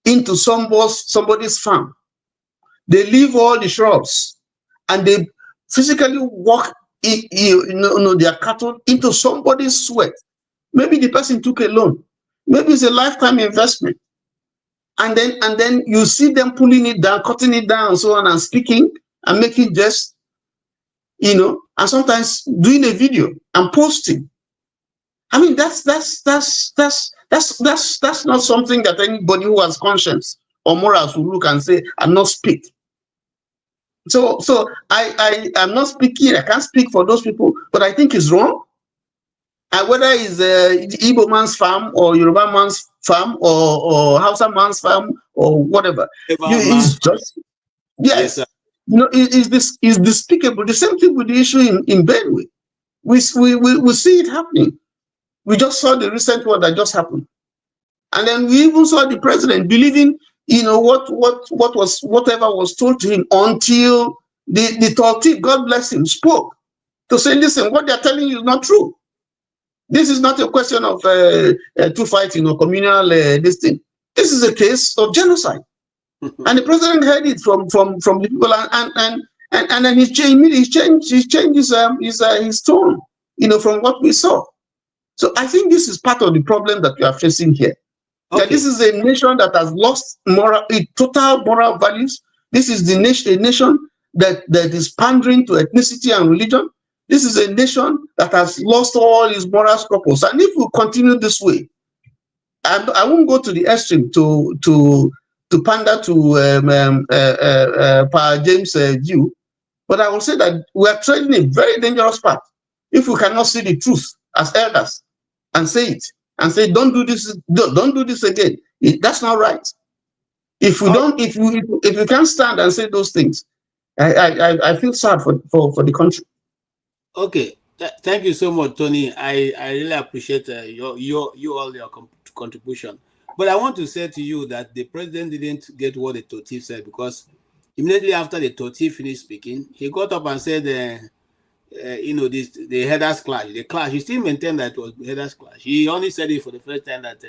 into somebody's farm, they leave all the shrubs and they physically walk their cattle into somebody's sweat. Maybe the person took a loan. Maybe it's a lifetime investment. And then you see them pulling it down, cutting it down, and so on, and speaking and making jest, you know, and sometimes doing a video and posting. I mean, that's not something that anybody who has conscience or morals will look and say, "I'm not speak." So I'm not speaking. I can't speak for those people, but I think it's wrong. And whether it's Igbo man's farm or Yoruba man's farm or Hausa man's farm or whatever, it's just yes. You know, this is despicable. The same thing with the issue in Benue. We see it happening. We just saw the recent one that just happened, and then we even saw the president believing, you know, whatever was told to him until the Tortib, God bless him, spoke to say, listen, what they're telling you is not true. This is not a question of two fighting or communal this thing. This is a case of genocide, and the president heard it from the people, and then he changed his tone, you know, from what we saw. So I think this is part of the problem that we are facing here. Okay. That this is a nation that has lost total moral values. This is a nation that is pandering to ethnicity and religion. This is a nation that has lost all its moral scruples. And if we continue this way, I won't go to the extreme to pander to Pa James' view, but I will say that we are treading a very dangerous path if we cannot see the truth as elders and say it and say, don't do this again. That's not right. If we don't, if we can't stand and say those things, I feel sad for the country. Okay, thank you so much, Tony. I really appreciate your contribution. But I want to say to you that the president didn't get what the Toti said, because immediately after the Toti finished speaking, he got up and said, you know, the headers clash. The clash. He still maintained that it was headers clash. He only said it for the first time that,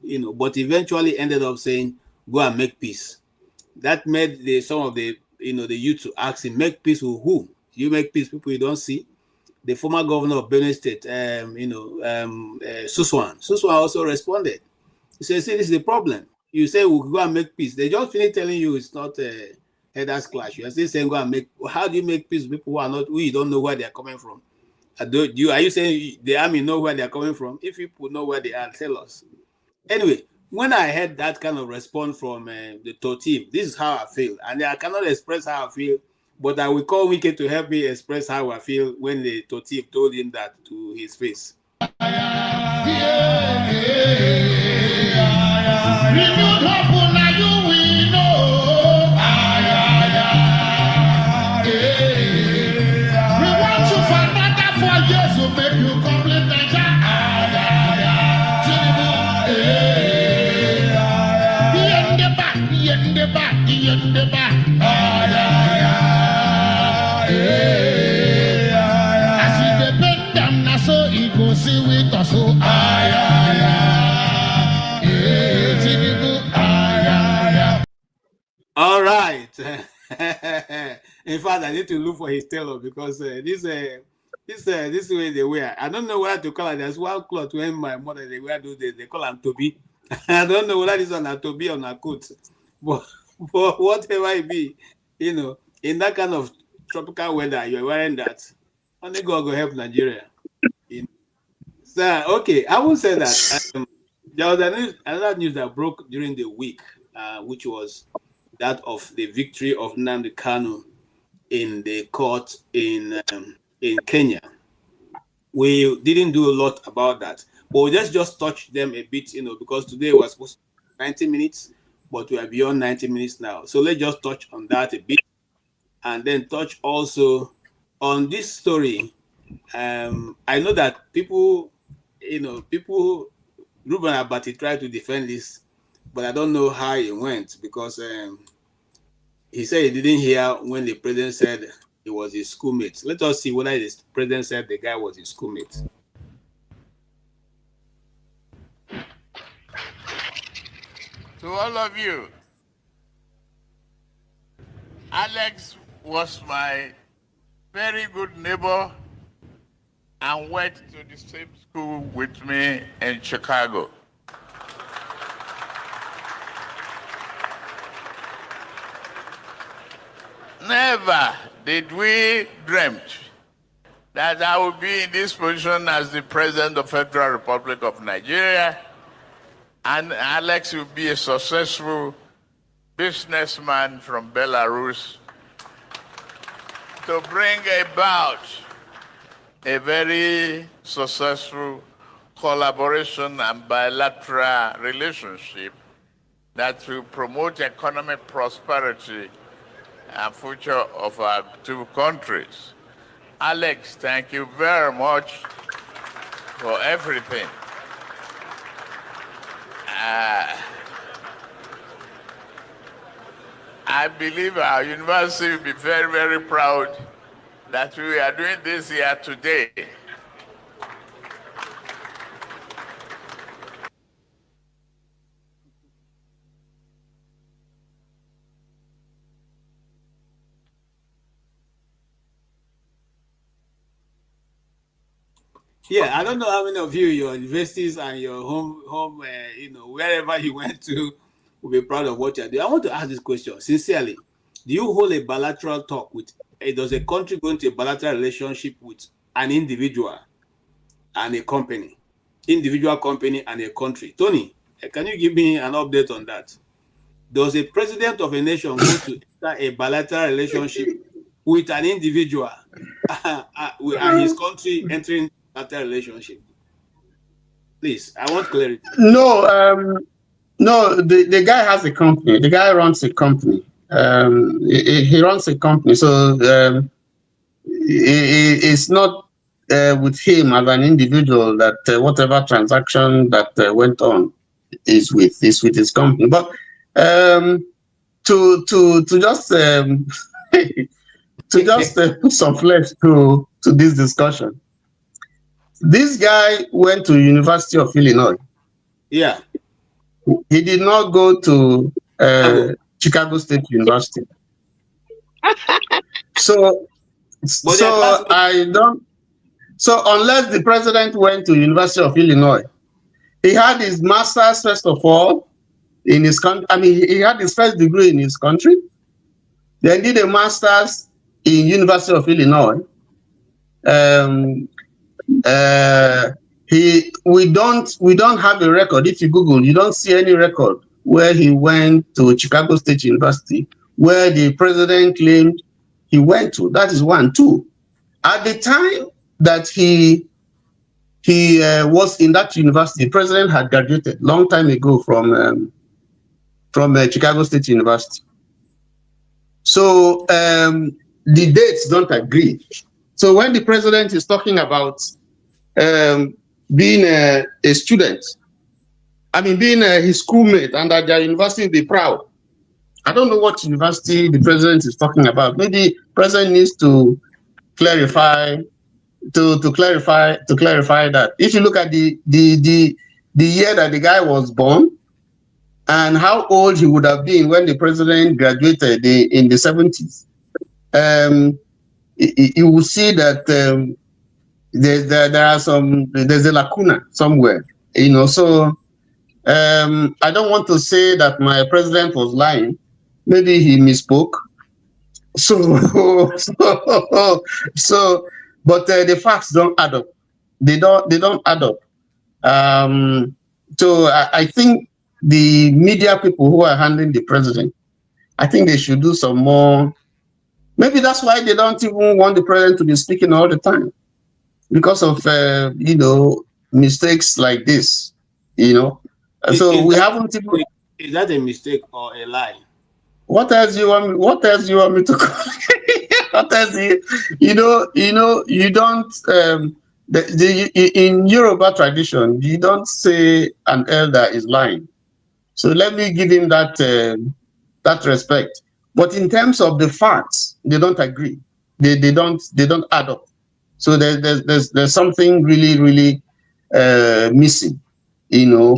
you know, but eventually ended up saying, "Go and make peace." That made some of the, you know, the youth to ask him, "Make peace with who? You make peace people you don't see." The former governor of Benue State, you know, Suswan also responded. He said, "See, this is the problem. You say we'll go and make peace. They just finished telling you it's not headers clash. You are still saying go and make. How do you make peace with people who you don't know where they are coming from? Are you saying the army know where they are coming from? If people know where they are, tell us." Anyway, when I heard that kind of response from the Toti, this is how I feel, and I cannot express how I feel, but I will call Wike to help me express how I feel when the Toti told him that to his face. All right. In fact, I need to look for his tailor, because this way they wear. I don't know whether to call it. There's one cloth when my mother they wear those days. They call them Toby. I don't know whether this one a Toby or a coat, but whatever it be, you know, in that kind of tropical weather, you're wearing that. Only God will help Nigeria. So okay, I will say that there was another news that broke during the week, which was that of the victory of Nnamdi Kanu in the court in Kenya. We didn't do a lot about that, but we just touch them a bit, you know, because today was supposed to be 90 minutes, but we are beyond 90 minutes now. So let's just touch on that a bit. and then touch also on this story. I know that people, Ruben Abati tried to defend this, but I don't know how it went, because he said he didn't hear when the president said he was his schoolmate. Let us see whether the president said the guy was his schoolmate. To all of you, Alex was my very good neighbor and went to the same school with me in Chicago. Never did we dream that I would be in this position as the President of the Federal Republic of Nigeria, and Alex will be a successful businessman from Belarus to bring about a very successful collaboration and bilateral relationship that will promote economic prosperity and future of our two countries. Alex, thank you very much for everything. I believe our university will be very, very proud that we are doing this here today. Yeah, I don't know how many of you, your universities and your home, wherever you went to, will be proud of what you're doing. I want to ask this question sincerely. Do you hold a bilateral talk with, does a country go into a bilateral relationship with an individual and a company? Individual company and a country. Tony, can you give me an update on that? Does a president of a nation go to enter a bilateral relationship with an individual and his country entering that relationship? Please, I want clarity. No, no, the guy has a company. The guy runs a company. He runs a company. So it's not with him as an individual that whatever transaction that went on is with his company. But to just to just put some flesh to this discussion. This guy went to University of Illinois. Yeah. He did not go to Chicago State University. So I don't. So unless the president went to University of Illinois, he had his master's first of all in his country. I mean, he had his first degree in his country. Then did a master's in University of Illinois. We don't have a record. If you Google, you don't see any record where he went to Chicago State University, where the president claimed he went to. That is one. Two, at the time that he was in that university, the president had graduated long time ago from Chicago State University. So the dates don't agree. So when the president is talking about being a student, I mean, being his schoolmate and at their university, be proud. I don't know what university the president is talking about. Maybe the president needs to clarify to clarify that. If you look at the year that the guy was born and how old he would have been when the president graduated in the 70s, you will see that there's a lacuna somewhere, So I don't want to say that my president was lying. Maybe he misspoke. But the facts don't add up. They don't add up. So I think the media people who are handling the president, I think they should do some more. Maybe that's why they don't even want the president to be speaking all the time, because of mistakes like this. So we haven't even. Is that a mistake or a lie? What else you want me to call it? Honestly, you don't. In Yoruba tradition, you don't say an elder is lying. So let me give him that respect. But in terms of the facts, they don't agree. They don't add up. So there's something really missing.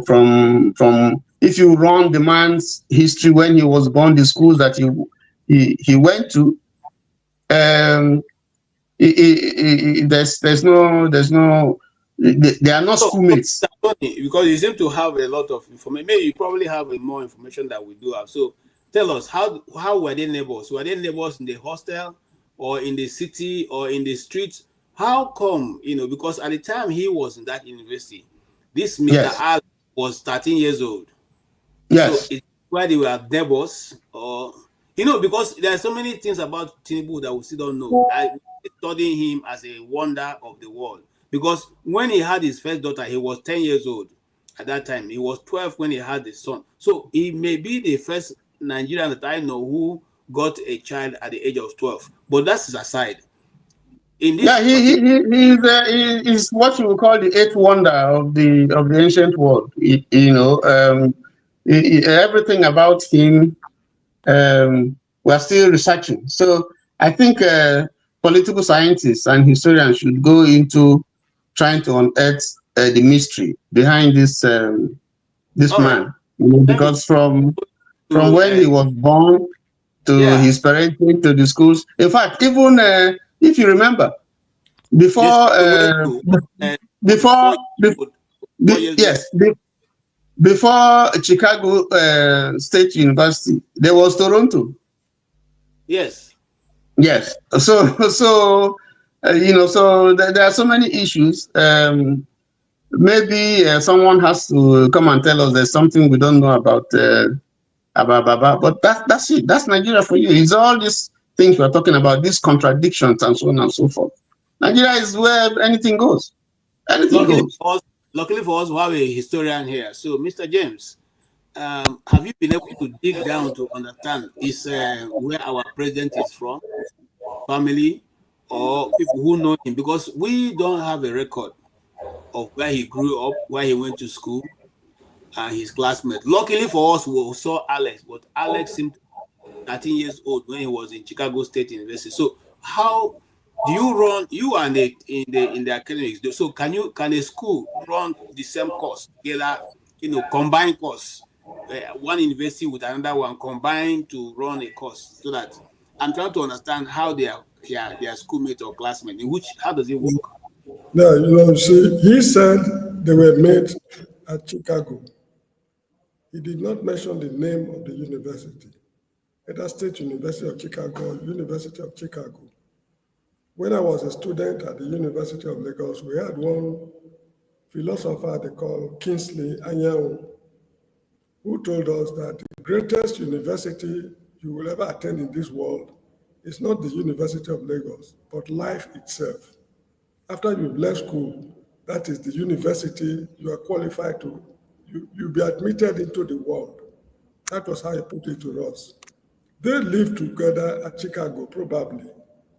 From if you run the man's history when he was born, the schools that he went to, there's no they are not schoolmates. Because you seem to have a lot of information. Maybe you probably have more information that we do have. So tell us, how were they neighbors? Were they neighbors in the hostel or in the city or in the streets? How come, because at the time he was in that university, this Mr. Al was 13 years old. Yes. So it's why they were neighbors, or because there are so many things about Tinubu that we still don't know. I studying him as a wonder of the world, because when he had his first daughter, he was 10 years old at that time. He was 12 when he had the son. So he may be the first Nigerian that I know who got a child at the age of 12. But that's aside. In this, he's what you would call the eighth wonder of the ancient world. Everything about him, we're still researching. So I think political scientists and historians should go into trying to unearth the mystery behind this man. Because from when he was born to his parenting to the schools. In fact, even if you remember, before Chicago State University, there was Toronto. Yes. Yes. So there are so many issues. Maybe someone has to come and tell us there's something we don't know about Baba. But that's it. That's Nigeria for you. It's all these things we're talking about, these contradictions and so on and so forth. Nigeria is where anything goes. Luckily for us, we have a historian here. So, Mr. James, have you been able to dig down to understand where our president is from, family, or people who know him? Because we don't have a record of where he grew up, where he went to school, and his classmates. Luckily for us, we saw Alex, but Alex seemed 13 years old when he was in Chicago State University. So how do you and in the academics? So can a school run the same course together, combined course, one university with another one combined to run a course? So that I'm trying to understand how they are schoolmates or classmates. How does it work? No, see, he said they were made at Chicago. He did not mention the name of the university, either State University of Chicago or University of Chicago. When I was a student at the University of Lagos, we had one philosopher they call Kingsley Anyanwu, who told us that the greatest university you will ever attend in this world is not the University of Lagos, but life itself. After you've left school, that is the university you are qualified to. You'll be admitted into the world. That was how he put it to us. They lived together at Chicago, probably,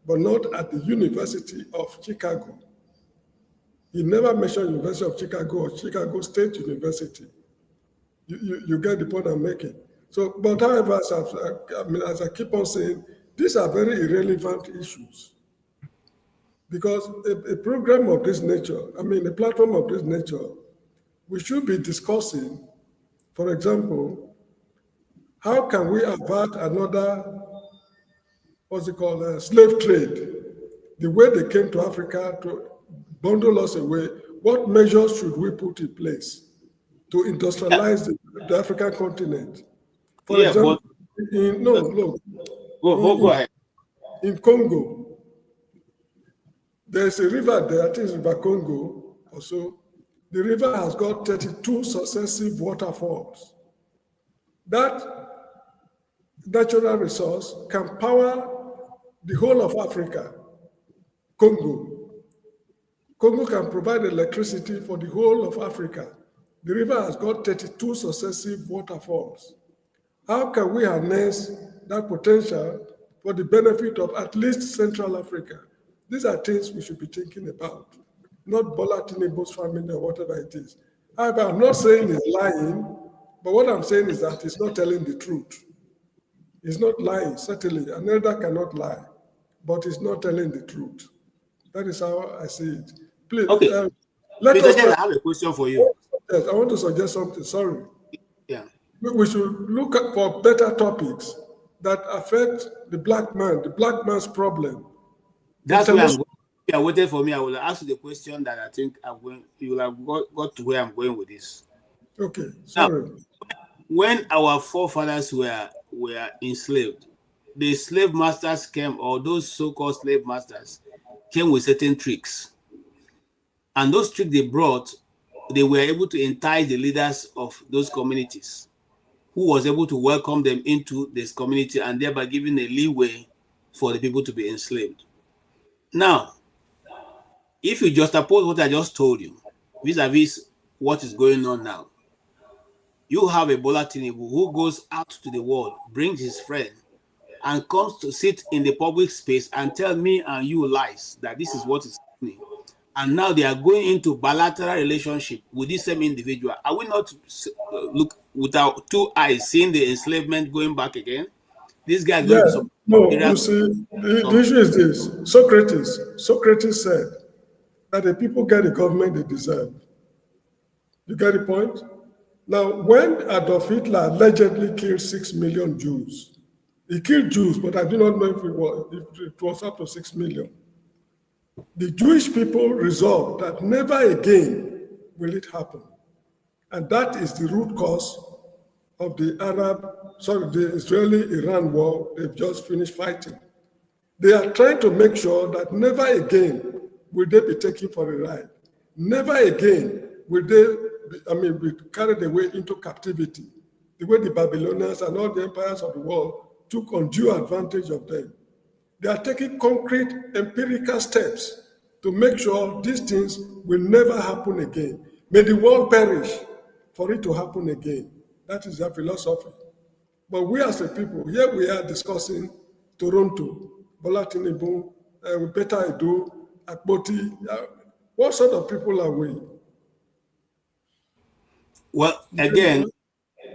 but not at the University of Chicago. He never mentioned University of Chicago or Chicago State University. You get the point I'm making. So, but however, as I keep on saying, these are very irrelevant issues. Because a program of this nature, a platform of this nature, we should be discussing, for example, how can we avert another, slave trade? The way they came to Africa to bundle us away, what measures should we put in place to industrialize the African continent? For example, go ahead. In Congo, there's a river there, I think it's River Congo also. The river has got 32 successive waterfalls. That natural resource can power the whole of Africa. Congo can provide electricity for the whole of Africa. The river has got 32 successive waterfalls. How can we harness that for the benefit of at least Central Africa. These are things we should be thinking about, not Bola Tinubu's family or whatever it is. However, I'm not saying he's lying, but what I'm saying is that he's not telling the truth. He's not lying, certainly. An elder cannot lie, but he's not telling the truth. That is how I see it. Please, okay. Let us. I have a question for you. Yes, I want to suggest something. Sorry. Yeah. We should look for better topics that affect the black man, the black man's problem. That's where I'm going. If you are waiting for me, I will ask you the question that I think you will have got to where I'm going with this. Okay, sorry. Now, when our forefathers were enslaved, the slave masters came, or those so-called slave masters came with certain tricks. And those tricks they brought, they were able to entice the leaders of those communities, who was able to welcome them into this community and thereby giving a leeway for the people to be enslaved. Now, if you just oppose what I just told you, vis-a-vis what is going on now, you have a Bola Tinubu who goes out to the world, brings his friend, and comes to sit in the public space and tell me and you lies that this is what is happening. And now they are going into bilateral relationship with this same individual. Are we not look with our two eyes seeing the enslavement going back again? This guy is going to some you see, the issue is this. Socrates said that the people get the government they deserve. You get the point? Now, when Adolf Hitler allegedly killed 6 million Jews, he killed Jews, but I do not know if it was up to 6 million. The Jewish people resolved that never again will it happen. And that is the root cause of the Israeli-Iran war they've just finished fighting. They are trying to make sure that never again will they be taken for a ride. Never again will they be carried away into captivity, the way the Babylonians and all the empires of the world took undue advantage of them. They are taking concrete empirical steps to make sure these things will never happen again. May the world perish for it to happen again. That is their philosophy. But we as a people, here we are discussing Toronto, Bola Tinubu, Beta Edo, Akboti. What sort of people are we? Well, again,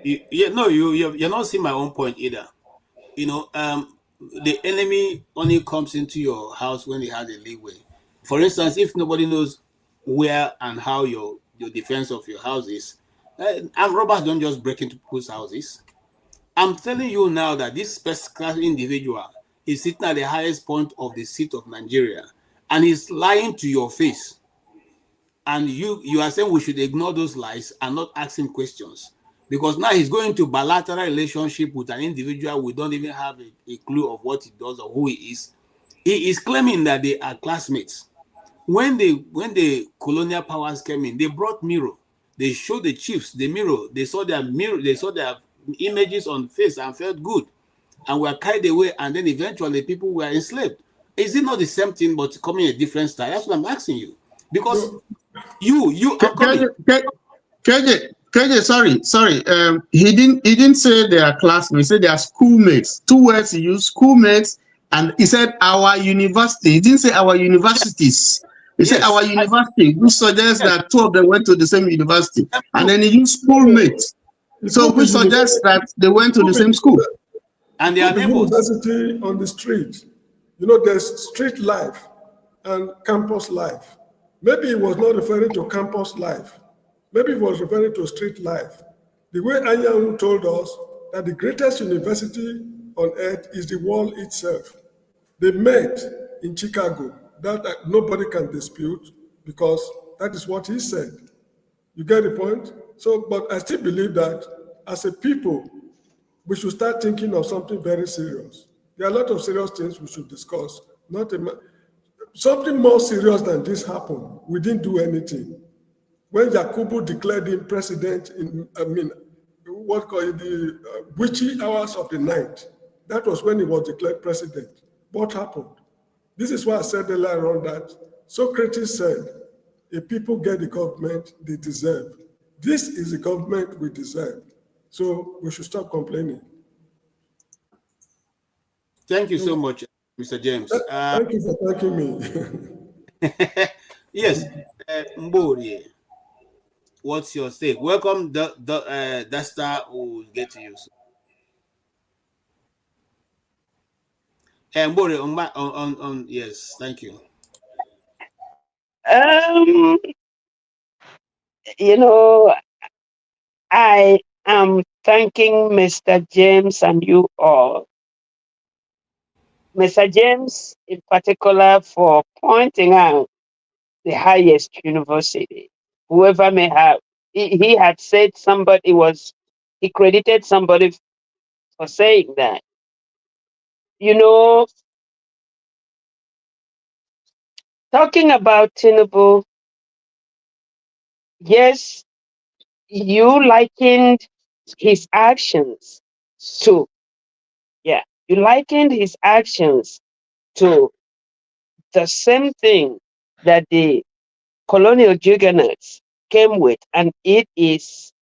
you're not seeing my own point either. You know, the enemy only comes into your house when he has a leeway. For instance, if nobody knows where and how your defense of your house is, and robbers don't just break into people's houses. I'm telling you now that this specific individual is sitting at the highest point of the seat of Nigeria, and he's lying to your face. And you are saying we should ignore those lies and not ask him questions, because now he's going to bilateral relationship with an individual we don't even have a clue of what he does or who he is. He is claiming that they are classmates. When the colonial powers came in, they brought mirror. They showed the chiefs the mirror. They saw their mirror. They saw their images on face and felt good, and were carried away. And then eventually, people were enslaved. Is it not the same thing, but coming a different style? That's what I'm asking you, because you are coming. KJ, sorry. He didn't say they are classmates. He said they are schoolmates. Two words he used: schoolmates, and he said our university. He didn't say our universities. He said our university, which suggests that two of them went to the same university, and then he used schoolmates. So which suggests that they went to the same school. And they are university on the street. You know, there's street life and campus life. Maybe he was not referring to campus life. Maybe he was referring to street life. The way Anyanwu told us that the greatest university on earth is the world itself. They met in Chicago. That nobody can dispute, because that is what he said. You get the point? So, but I still believe that as a people, we should start thinking of something very serious. There are a lot of serious things we should discuss. Something more serious than this happened. We didn't do anything. When Yakubu declared him president in, the witchy hours of the night, that was when he was declared president. What happened? This is why I said earlier on that Socrates said, if people get the government they deserve. This is the government we deserve. So we should stop complaining. Thank you so much, Mr. James. Thank you for thanking me. Yes, Mbori, what's your stake? Welcome, Dasta will get to you. Mbori, on, yes, thank you. You know, I am thanking Mr. James and you all. Mr. James, in particular, for pointing out the highest university. Whoever may have, he had said he credited somebody for saying that. You know, talking about Tinubu, yes, you likened his actions to, you likened his actions to the same thing that the colonial juggernauts came with, and it is,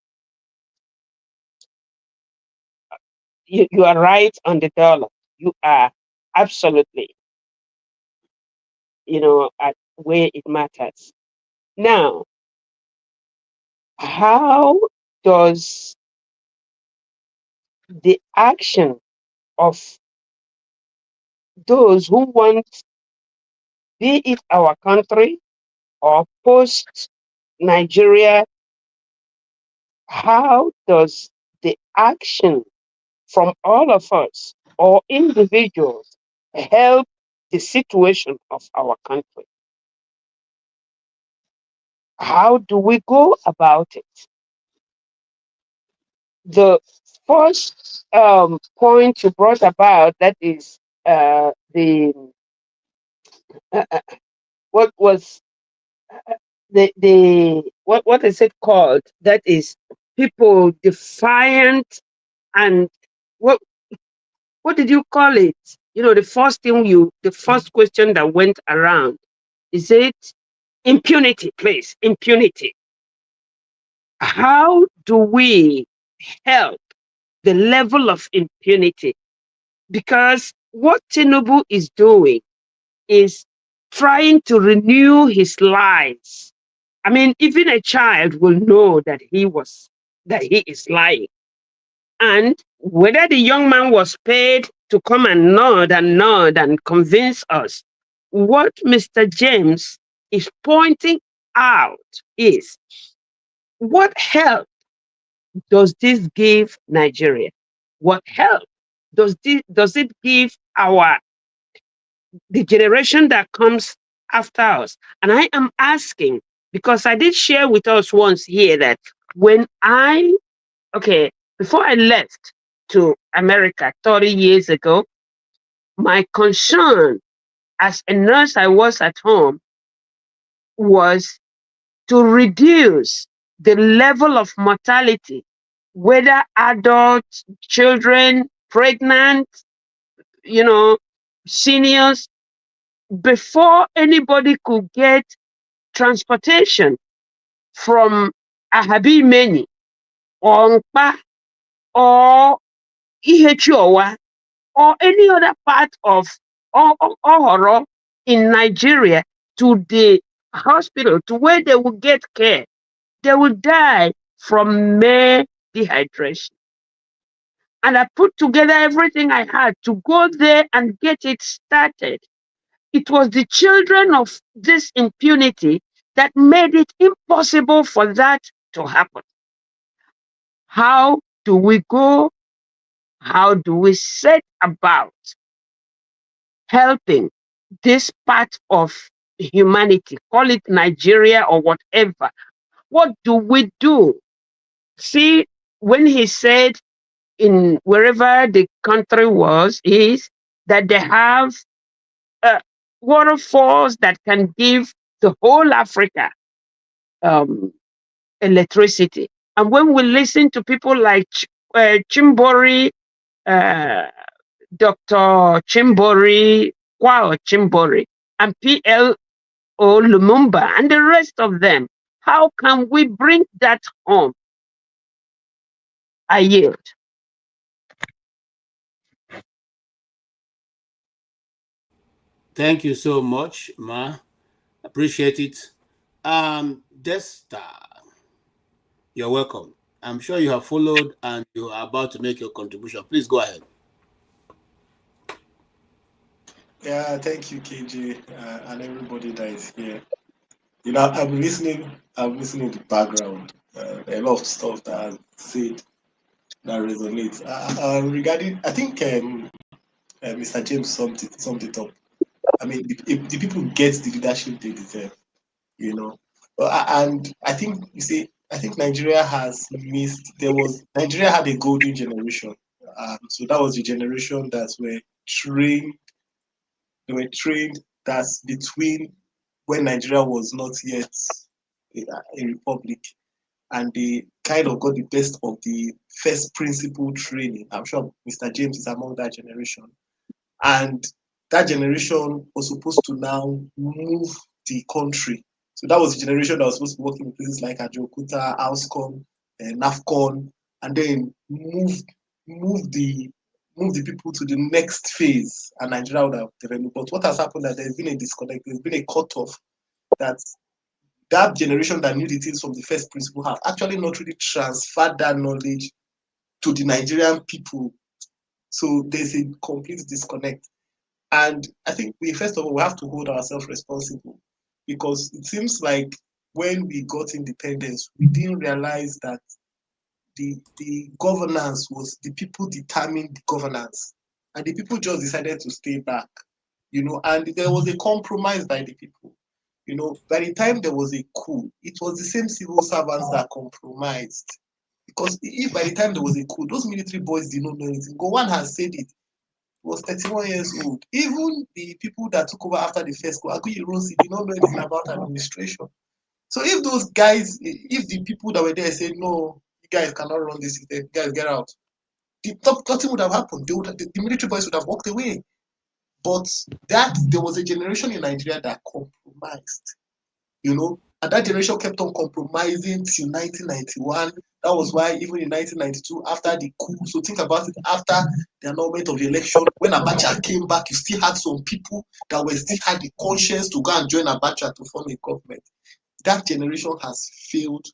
you are right on the dollar. You are absolutely, at where it matters. Now, how does the action of those who want, be it our country or post Nigeria, how does the action from all of us or individuals help the situation of our country? How do we go about it? The first point you brought about, that is the what was what is it called? That is people defiant, and what did you call it? The first question that went around, is it impunity, please? Impunity. How do we help the level of impunity? Because what Tinubu is doing is trying to renew his lies. I mean, even a child will know that he is lying. And whether the young man was paid to come and nod and convince us, what Mr. James is pointing out is, what help does this give Nigeria? What help does it give the generation that comes after us? And I am asking, because I did share with us once here that before I left to America 30 years ago, my concern as a nurse I was at home was to reduce the level of mortality, whether adults, children, pregnant, seniors, before anybody could get transportation from Ahabimeni or Nkpa or Ihechuowa or any other part of Ohoro in Nigeria to the hospital, to where they will get care. They will die from mere dehydration. And I put together everything I had to go there and get it started. It was the children of this impunity that made it impossible for that to happen. How do we go? How do we set about helping this part of humanity, call it Nigeria or whatever? What do we do? See, when he said in wherever the country is that they have waterfalls that can give the whole Africa electricity. And when we listen to people like Chimbori, Dr. Chimbori, Kwao Chimbori, and PLO Lumumba, and the rest of them, how can we bring that home? I yield. Thank you so much, Ma. Appreciate it. Desta, you're welcome. I'm sure you have followed and you are about to make your contribution. Please go ahead. Yeah, thank you, KJ, and everybody that is here. You know, I'm listening in the background. A lot of stuff that I said that resonates. Regarding, I think Mr. James summed it up. I mean, if the people get the leadership they deserve, you know. And I think I think Nigeria has missed. Nigeria had a golden generation. So that was the generation that were trained. They were trained. That's between when Nigeria was not yet a republic, and they kind of got the best of the first principle training. I'm sure Mr. James is among that generation. And that generation was supposed to now move the country. So that was the generation that was supposed to work in places like Ajokuta, Auscom, NAFCON, and then move the people to the next phase, and Nigeria would have developed. But what has happened is that there's been a disconnect, there's been a cutoff, that generation that knew the things from the first principle have actually not really transferred that knowledge to the Nigerian people. So there's a complete disconnect. And I think first of all, we have to hold ourselves responsible, because it seems like when we got independence, we didn't realize that the governance was the people determined the governance, and the people just decided to stay back, and there was a compromise by the people. By the time there was a coup, it was the same civil servants that compromised. Because if by the time there was a coup, those military boys did not know anything. Gowon has said it. He was 31 years old. Even the people that took over after the first coup, Aguiyi Ironsi, did not know anything about administration. So if those guys, if the people that were there said, no, you guys cannot run this, you guys get out, nothing would have happened. The military boys would have walked away. But there was a generation in Nigeria that compromised, and that generation kept on compromising till 1991. That was why even in 1992, after the coup, so think about it, after the annulment of the election, when Abacha came back, you still had some people that still had the conscience to go and join Abacha to form a government. That generation has failed.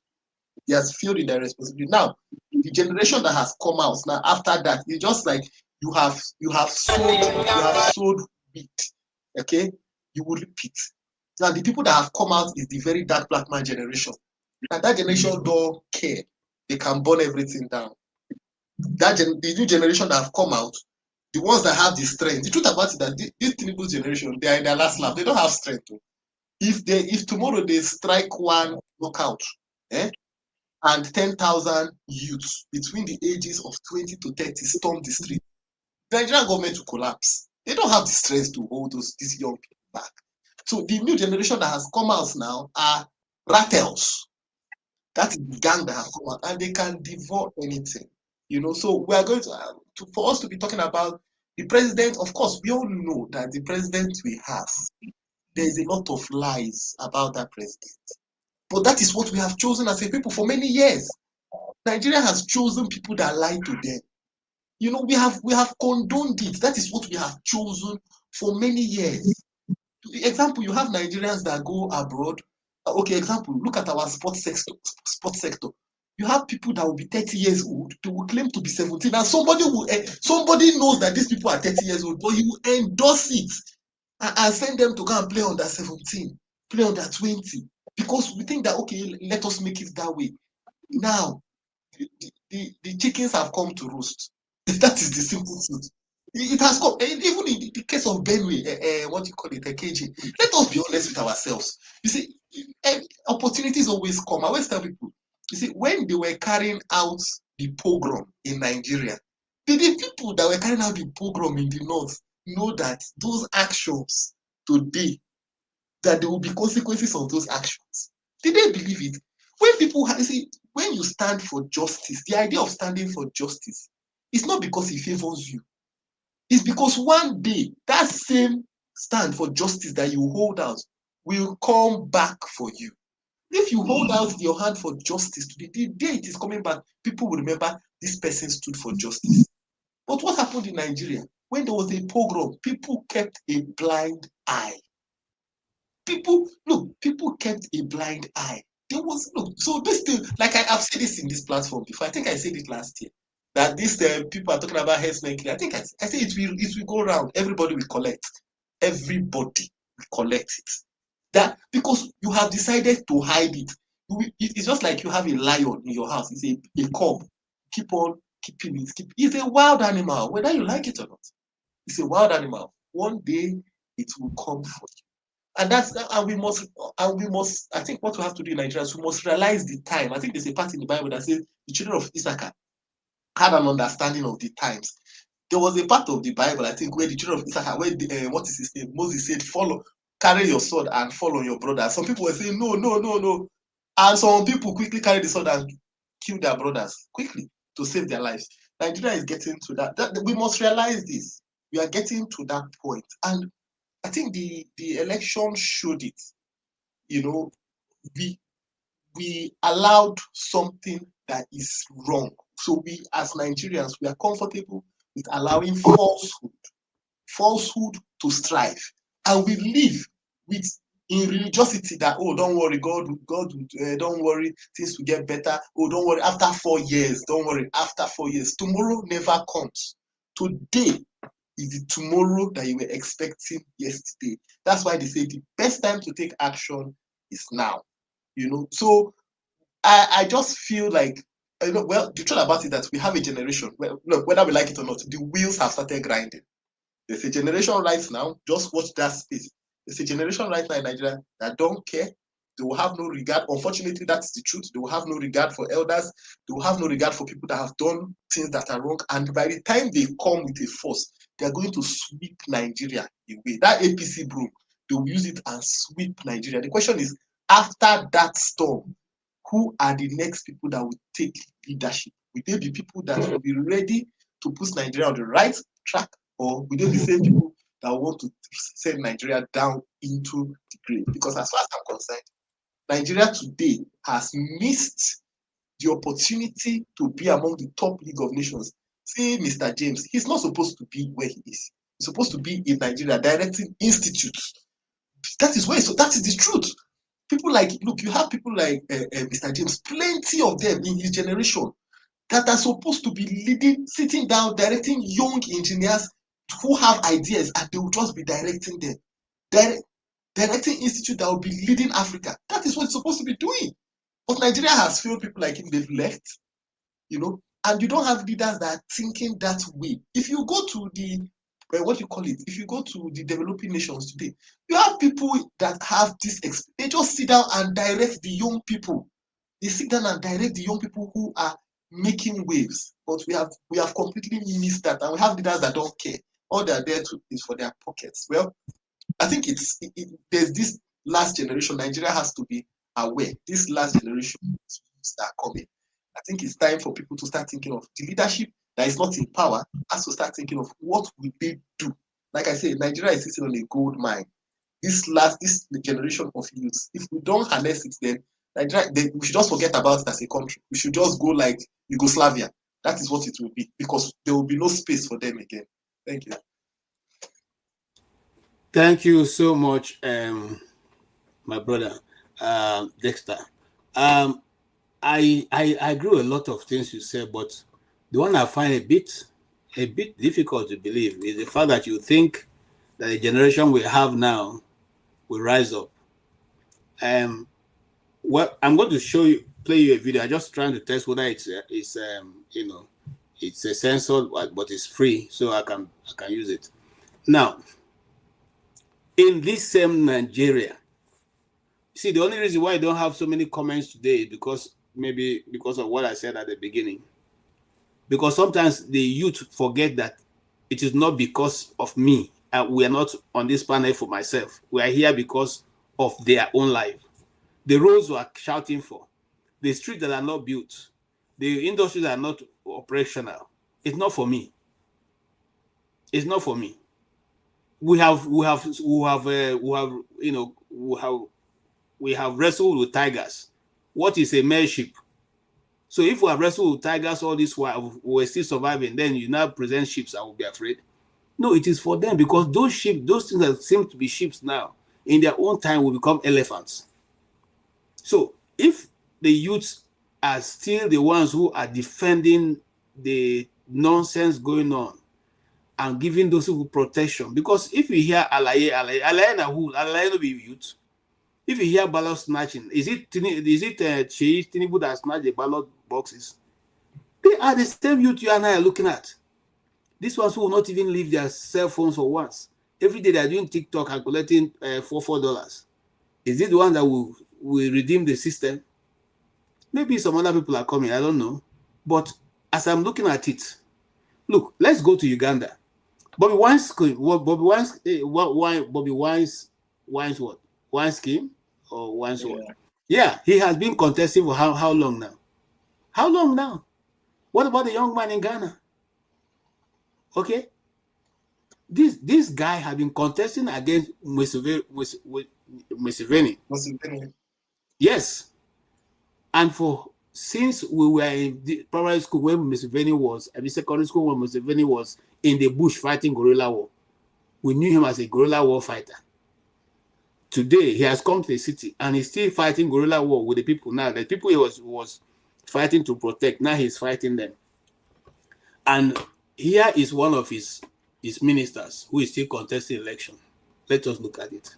He has failed in their responsibility. Now, the generation that has come out now after that, it's just like you have sowed wheat. Okay, you will repeat. Now, the people that have come out is the very dark black man generation. And that generation don't care. They can burn everything down. The new generation that have come out, the ones that have the strength. The truth about it that this Tinubu generation, they are in their last lap. They don't have strength. If tomorrow they strike one knockout, and 10,000 youths between the ages of 20 to 30 storm the street, the Nigerian government will collapse. They don't have the strength to hold these young people back. So the new generation that has come out now are rattles. That is the gang that has come out, and they can devour anything. So we are going for us to be talking about the president. Of course, we all know that the president we have, there is a lot of lies about that president. But that is what we have chosen as a people for many years. Nigeria has chosen people that lie to them. We have condoned it. That is what we have chosen for many years. Example, you have Nigerians that go abroad. Okay, example, look at our sports sector. You have people that will be 30 years old, they will claim to be 17, and somebody knows that these people are 30 years old, but he will endorse it and send them to go and play under 17, play under 20, because we think that, okay, let us make it that way. Now, the chickens have come to roost. That is the simple truth. It has come, even in the case of Benue, what you call it, KJ. Let us be honest with ourselves. You see, opportunities always come. I always tell people, you see, when they were carrying out the pogrom in Nigeria, the people that were carrying out the pogrom in the north know that those actions today, that there will be consequences of those actions. Did they believe it? When you stand for justice, the idea of standing for justice is not because it favors you. It's because one day that same stand for justice that you hold out will come back for you. If you hold out your hand for justice today, the day it is coming back, people will remember this person stood for justice. But what happened in Nigeria? When there was a pogrom, people kept a blind eye. People kept a blind eye. There was so this thing, like I've said this in this platform before. I think I said it last year that this people are talking about herdsmen. I think I said it will go around. Everybody will collect. Everybody will collect it. That because you have decided to hide it. It's just like you have a lion in your house. It's a cub. Keep on keeping it. It's a wild animal, whether you like it or not. It's a wild animal. One day it will come for you. And we must, I think what we have to do in Nigeria is we must realize the time. I think there's a part in the Bible that says the children of Issachar had an understanding of the times. There was a part of the Bible, I think, where the children of Issachar, where what is his name? Moses said, carry your sword and fall on your brother. Some people were saying, no. And some people quickly carried the sword and killed their brothers quickly to save their lives. Nigeria is getting to that. We must realize this. We are getting to that point. And I think the election showed it. We allowed something that is wrong. So we, as Nigerians, we are comfortable with allowing falsehood to strive. And we live in religiosity that, don't worry, God, don't worry, things will get better. Don't worry, after 4 years, don't worry, after 4 years. Tomorrow never comes. Today is the tomorrow that you were expecting yesterday. That's why they say the best time to take action is now. So I just feel like, well, the truth about it is that we have a generation, whether we like it or not, the wheels have started grinding. There's a generation right now, just watch that space. There's a generation right now in Nigeria that don't care. They will have no regard. Unfortunately, that's the truth. They will have no regard for elders. They will have no regard for people that have done things that are wrong. And by the time they come with a force, they are going to sweep Nigeria away. That APC broom, they will use it and sweep Nigeria. The question is, after that storm, who are the next people that will take leadership? Will they be people that will be ready to put Nigeria on the right track? Or will they be the same people that want to send Nigeria down into the grave? Because as far as I'm concerned, Nigeria today has missed the opportunity to be among the top league of nations. See, Mr. James, he's not supposed to be where he is. He's supposed to be in Nigeria directing institutes. That is where. So that is the truth. People like, look, you have people like Mr. James, plenty of them in his generation that are supposed to be leading, sitting down, directing young engineers who have ideas, and they will just be directing them. Directing institute that will be leading Africa. That is what it's supposed to be doing. But Nigeria has failed people like him. They've left, and you don't have leaders that are thinking that way. If you go to if you go to the developing nations today, you have people that have this, they just sit down and direct the young people. They sit down and direct the young people who are making waves. But we have completely missed that, and we have leaders that don't care. All they are there to is for their pockets. Well, I think there's this last generation. Nigeria has to be aware. This last generation that are coming. I think it's time for people to start thinking of the leadership that is not in power, has to start thinking of what will they do. Like I said, Nigeria is sitting on a gold mine. This generation of youths, if we don't harness it, then Nigeria, we should just forget about it as a country. We should just go like Yugoslavia. That is what it will be, because there will be no space for them again. Thank you. Thank you so much, my brother, Dexter. I agree with a lot of things you said, but the one I find a bit difficult to believe is the fact that you think that the generation we have now will rise up. Well, I'm going to play you a video. I'm just trying to test whether it's a censored, but it's free, so I can use it. Now, in this same Nigeria, see, the only reason why I don't have so many comments today is because of what I said at the beginning. Because sometimes the youth forget that it is not because of me. We are not on this panel for myself. We are here because of their own life. The roads we are shouting for, the streets that are not built, the industries that are not operational. It's not for me. It's not for me. We have wrestled with tigers. What is a mere sheep? So if we have wrestled with tigers all this while, we're still surviving, then you now present sheep, I will be afraid. No, it is for them, because those sheep, those things that seem to be sheep now, in their own time will become elephants. So if the youths are still the ones who are defending the nonsense going on and giving those people protection, because if you hear alaye na who, alaye no be youth. If you hear ballot snatching, is it Sheyi Tinubu that snatched the ballot boxes? They are the same youth you and I are looking at. These ones who will not even leave their cell phones for once. Every day they are doing TikTok and collecting $4. Is it the one that will redeem the system? Maybe some other people are coming, I don't know. But as I'm looking at it, look, let's go to Uganda. Bobby Wine's what? Wine scheme or wine sword? Yeah, he has been contesting for how long now? How long now? What about the young man in Ghana? Okay, this guy has been contesting against Museveni. Yes, and since we were in the primary school when Museveni was, and the secondary school when Museveni was in the bush fighting guerrilla war, we knew him as a guerrilla war fighter. Today, he has come to the city and he's still fighting guerrilla war with the people now. The people he was fighting to protect, now he's fighting them. And here is one of his ministers who is still contesting election. Let us look at it.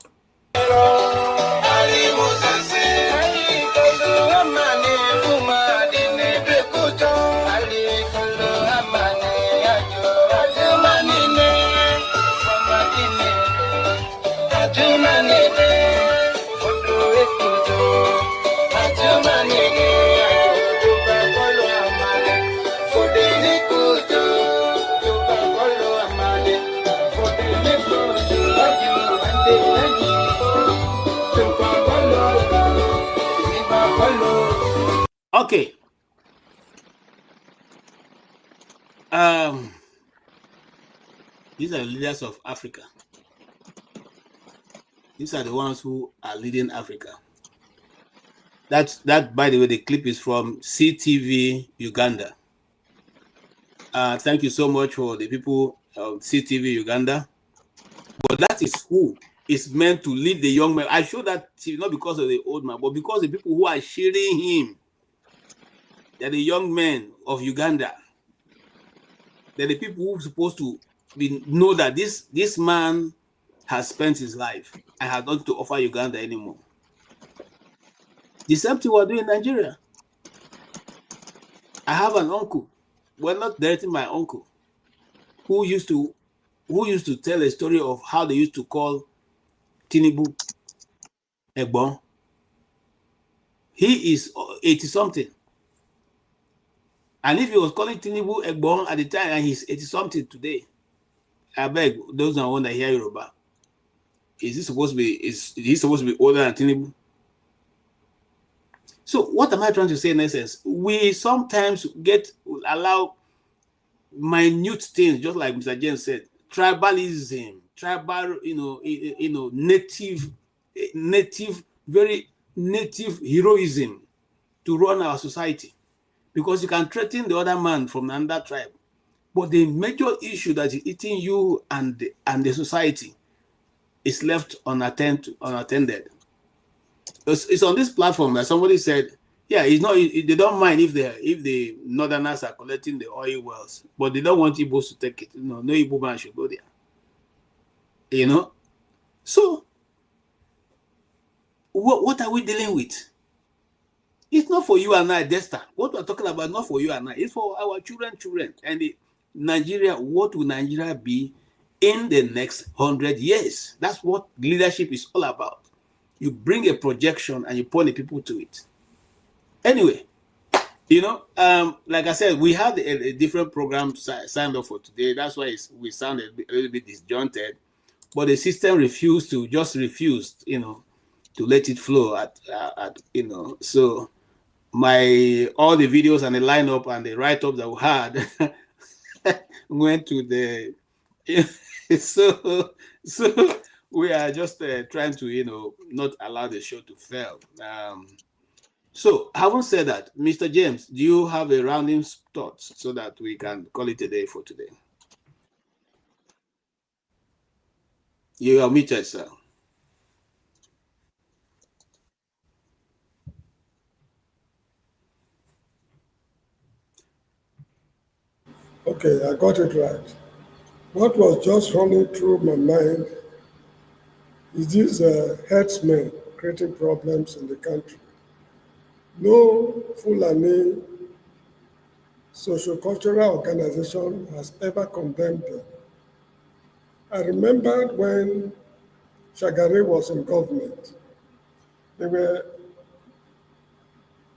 Okay. These are the leaders of Africa. These are the ones who are leading Africa. That, by the way, the clip is from CTV Uganda. Thank you so much for the people of CTV Uganda. But that is who is meant to lead the young man. I show that not because of the old man, but because the people who are cheering him. They're the young men of Uganda. They're the people who are supposed to know that this man has spent his life and has not to offer Uganda anymore. The same thing we're doing in Nigeria. I have an uncle, well, not directly my uncle, who used to tell a story of how they used to call Tinubu Egbon. He is 80-something. And if he was calling Tinubu Egbon at the time and he's 80-something today, I beg those that want to hear Yoruba, is he supposed to be older than Tinubu? So what am I trying to say in essence? We sometimes allow minute things, just like Mr. James said, tribalism, very native heroism to run our society. Because you can threaten the other man from another tribe. But the major issue that is eating you and the society is left unattended. It's on this platform that somebody said, yeah, they don't mind if the northerners are collecting the oil wells, but they don't want Igbos to take it. No Igbo man should go there. So what are we dealing with? It's not for you and I, Desta. What we're talking about, not for you and I. It's for our children. And Nigeria, what will Nigeria be in the next 100 years? That's what leadership is all about. You bring a projection and you point the people to it. Anyway, like I said, we have a different program signed up for today. That's why we sound a little bit disjointed. But the system refused to let it flow So all the videos and the lineup and the write-up that we had went to the so we are just trying to not allow the show to fail. So, having said that, Mr. James, do you have a rounding thoughts so that we can call it a day for today? You are muted, sir. Okay, I got it right. What was just running through my mind is these herdsmen creating problems in the country. No Fulani socio-cultural organization has ever condemned them. I remembered when Shagari was in government, there were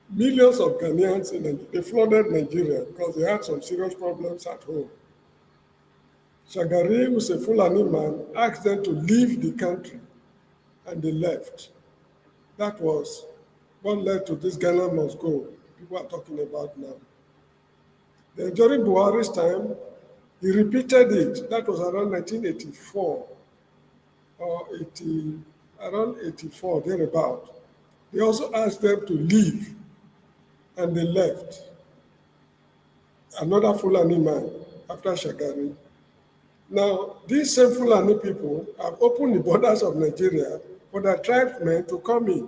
millions of Ghanaians they flooded Nigeria because they had some serious problems at home. Shagari, who's a Fulani man, asked them to leave the country, and they left. That was what led to this Ghana must go people are talking about now. Then during Buhari's time, he repeated it. That was around 1984 or 80, around 84, thereabout. They also asked them to leave, and they left. Another Fulani man after Shagari. Now, these same Fulani people have opened the borders of Nigeria for their tribesmen to come in.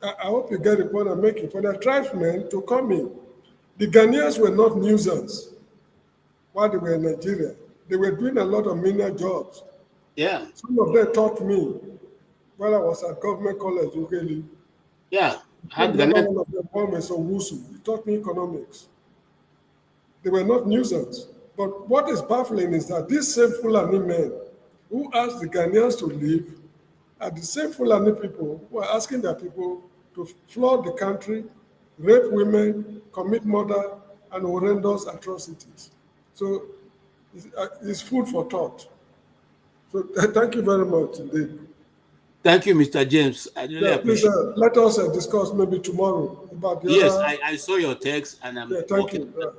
I hope you get the point I'm making. For their tribesmen to come in. The Ghanaians were not nuisance while they were in Nigeria. They were doing a lot of menial jobs. Yeah. Some of them taught me while I was at government college, Ugeli. Yeah. One of them, he taught me economics. They were not nuisance. But what is baffling is that these same Fulani men who asked the Ghanaians to leave are the same Fulani people who are asking their people to flood the country, rape women, commit murder, and horrendous atrocities. So it's food for thought. So thank you very much indeed. Thank you, Mr. James. I really appreciate it. Let us discuss maybe tomorrow about the Yes, other... I saw your text and I'm working on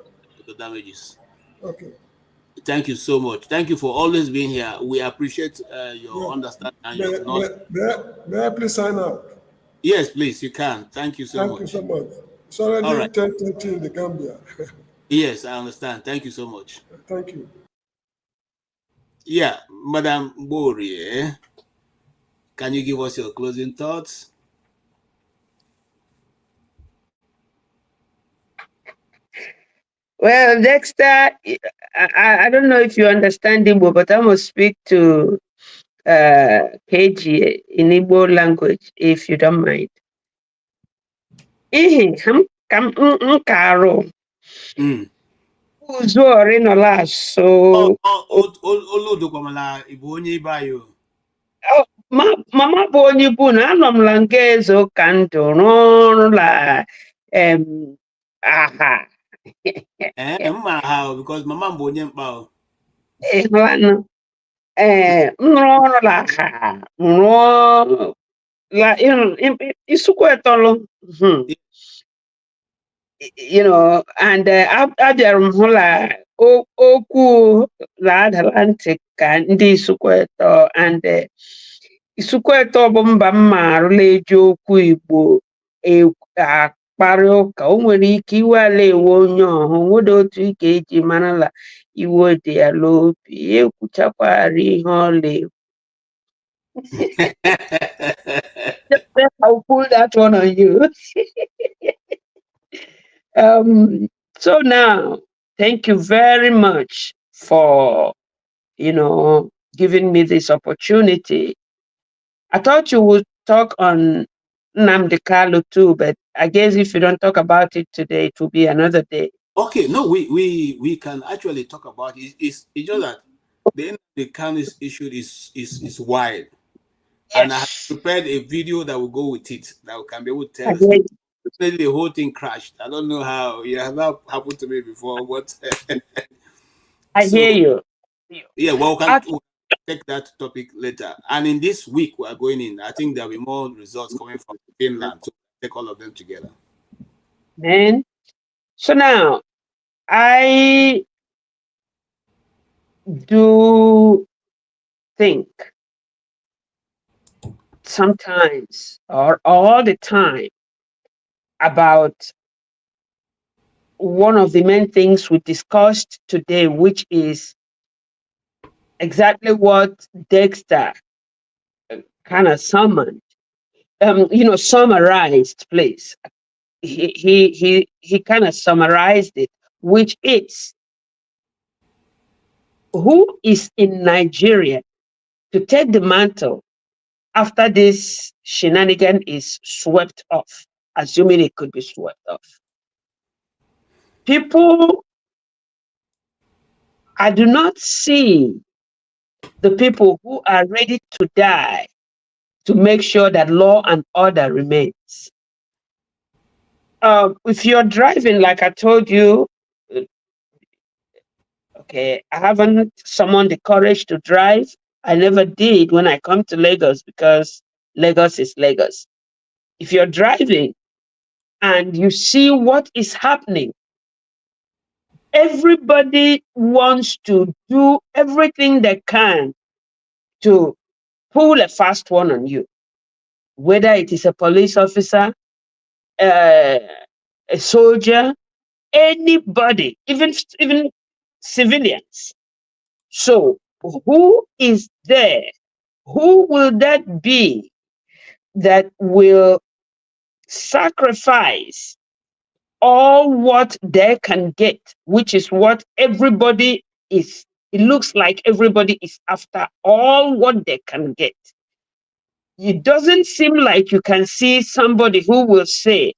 the damages. Okay. Thank you so much. Thank you for always being here. We appreciate your understanding and your knowledge. May I please sign out? Yes, please, you can. Thank you so much. Thank you so much. It's already 10:30 in the Gambia. Yes, I understand. Thank you so much. Thank you. Yeah, Madam Bori, can you give us your closing thoughts? Well, Dexter, I don't know if you understand Igbo, but I'm going to speak to KG in Igbo language, if you don't mind. Uzori no last, so mama bụ onye Igbo na anọ m la nga ezo ka ndụ rụọ ọrụ la aha because mama bụ onye mkpa ịhụlanụ m rụọ ọrụ la aha rụọ la isukwu etọlụ you know, and abịara m hụ la okwu la adala ntị ka ndị isukwu etọ and Isukweto bụ mba mma arụla eji okwu Igbo akparị ụka. O nwere ike iwe ala ewe onye ọhụ nwere otu ike eji mara la iwe dị ya n'obi ekwuchakwara ihe ọla ekwu. I'll pull that one on you. So now, thank you very much for, giving me this opportunity. I thought you would talk on Nnamdi Kanu too, but I guess if you don't talk about it today, it will be another day. Okay, no, we can actually talk about it. It's just that the Kanu issue is wide. Yes. And I have prepared a video that will go with it, that we can be able to tell us. The whole thing crashed. I don't know how. It has not happened to me before, but I hear you. Yeah, well, we'll take that topic later. And in this week, we are going in. I think there will be more results coming from Finland to take all of them together. Man. So now, I do think sometimes or all the time about one of the main things we discussed today, which is exactly what Dexter kind of summoned, summarized, please. He kind of summarized it, which is who is in Nigeria to take the mantle after this shenanigan is swept off, assuming it could be swept off. People, I do not see the people who are ready to die to make sure that law and order remains. If you're driving, like I told you, okay, I haven't summoned the courage to drive. I never did when I come to Lagos because Lagos is Lagos. If you're driving and you see what is happening, everybody wants to do everything they can to pull a fast one on you, whether it is a police officer, a soldier, anybody, even civilians. So who is there? Who will that be that will sacrifice all what they can get, which is what everybody is? It looks like everybody is after all what they can get. It doesn't seem like you can see somebody who will say,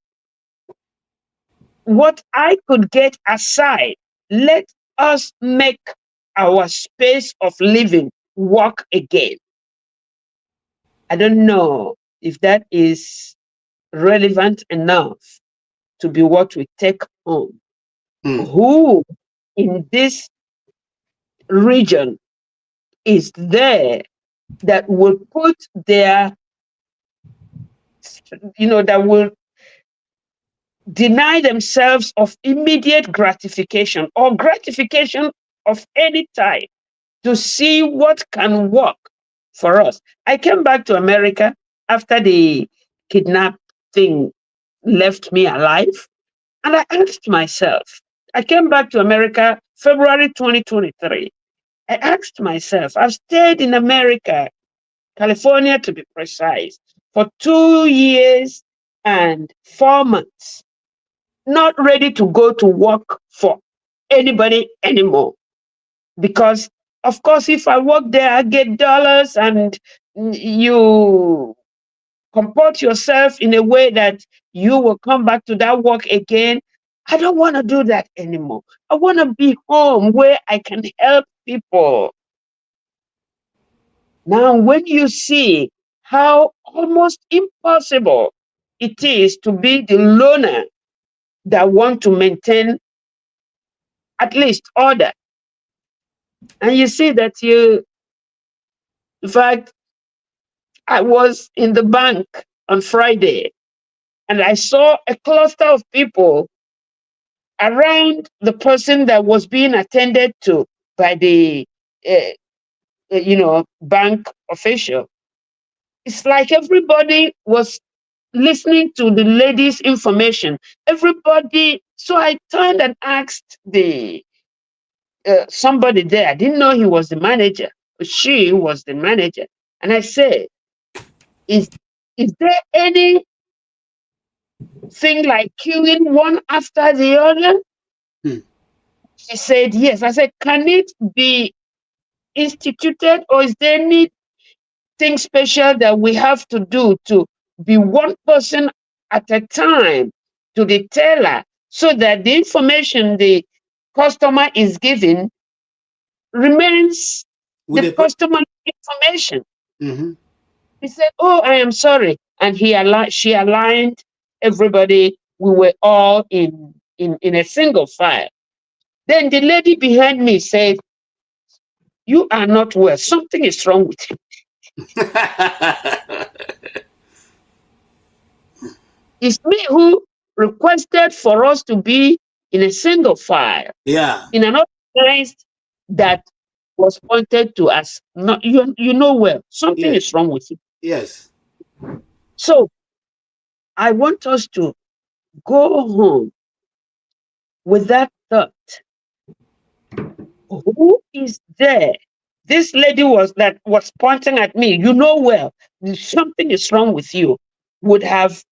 what I could get aside, let us make our space of living work again. I don't know if that is relevant enough to be what we take home. Who in this region is there that will put their, that will deny themselves of immediate gratification or gratification of any type to see what can work for us? I came back to America after the kidnap thing left me alive, and I asked myself, I came back to America February 2023. I asked myself, I've stayed in America, California to be precise, for 2 years and 4 months, not ready to go to work for anybody anymore. Because, of course, if I work there, I get dollars and you comport yourself in a way that you will come back to that work again. I don't want to do that anymore. I want to be home where I can help people. Now, when you see how almost impossible it is to be the loner that want to maintain at least order, and you see that in fact, I was in the bank on Friday and I saw a cluster of people around the person that was being attended to by the, bank official. It's like everybody was listening to the lady's information. Everybody. So I turned and asked somebody there. I didn't know he was the manager. She was the manager. And I said, is there anything like queuing one after the other? She said, yes. I said, can it be instituted, or is there anything special that we have to do to be one person at a time to the teller so that the information the customer is given remains the customer information? He said, oh, I am sorry. And she aligned everybody. We were all in a single file. Then the lady behind me said, you are not well. Something is wrong with you. It's me who requested for us to be in a single file. Yeah. In an organized that was pointed to as, not, you know well, something is wrong with you. Yes. So I want us to go home with that thought. Who is there? This lady was pointing at me. You know well, something is wrong with you. Would have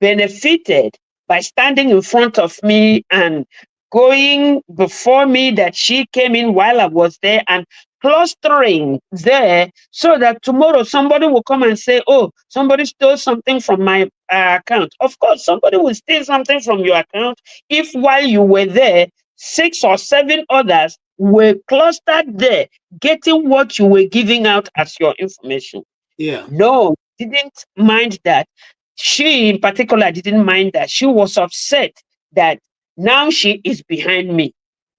benefited by standing in front of me and going before me, that she came in while I was there and clustering there, so that tomorrow somebody will come and say, oh, somebody stole something from my account. Of course, somebody will steal something from your account if while you were there, 6 or 7 others were clustered there, getting what you were giving out as your information. Yeah. No, didn't mind that. She in particular didn't mind that. She was upset that now she is behind me.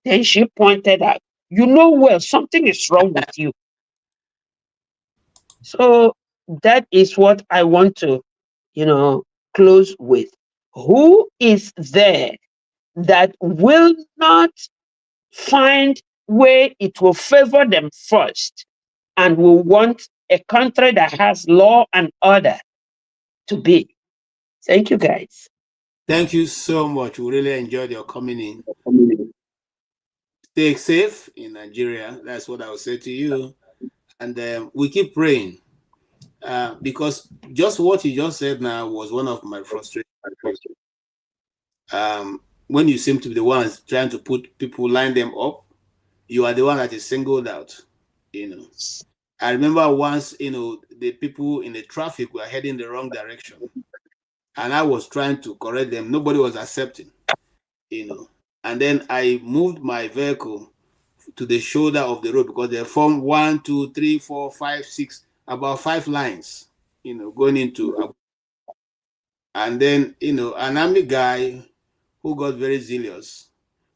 Then she pointed out, you know well, something is wrong with you. So that is what I want to, close with. Who is there that will not find where it will favor them first and will want a country that has law and order to be? Thank you, guys. Thank you so much. We really enjoyed your coming in. Stay safe in Nigeria. That's what I will say to you. And we keep praying. Because just what you just said now was one of my frustrations. When you seem to be the ones trying to put people, line them up, you are the one that is singled out. I remember once, the people in the traffic were heading the wrong direction, and I was trying to correct them. Nobody was accepting, and then I moved my vehicle to the shoulder of the road, because they formed 1, 2, 3, 4, 5, 6, about 5 lines, going into. And then, an army guy who got very zealous,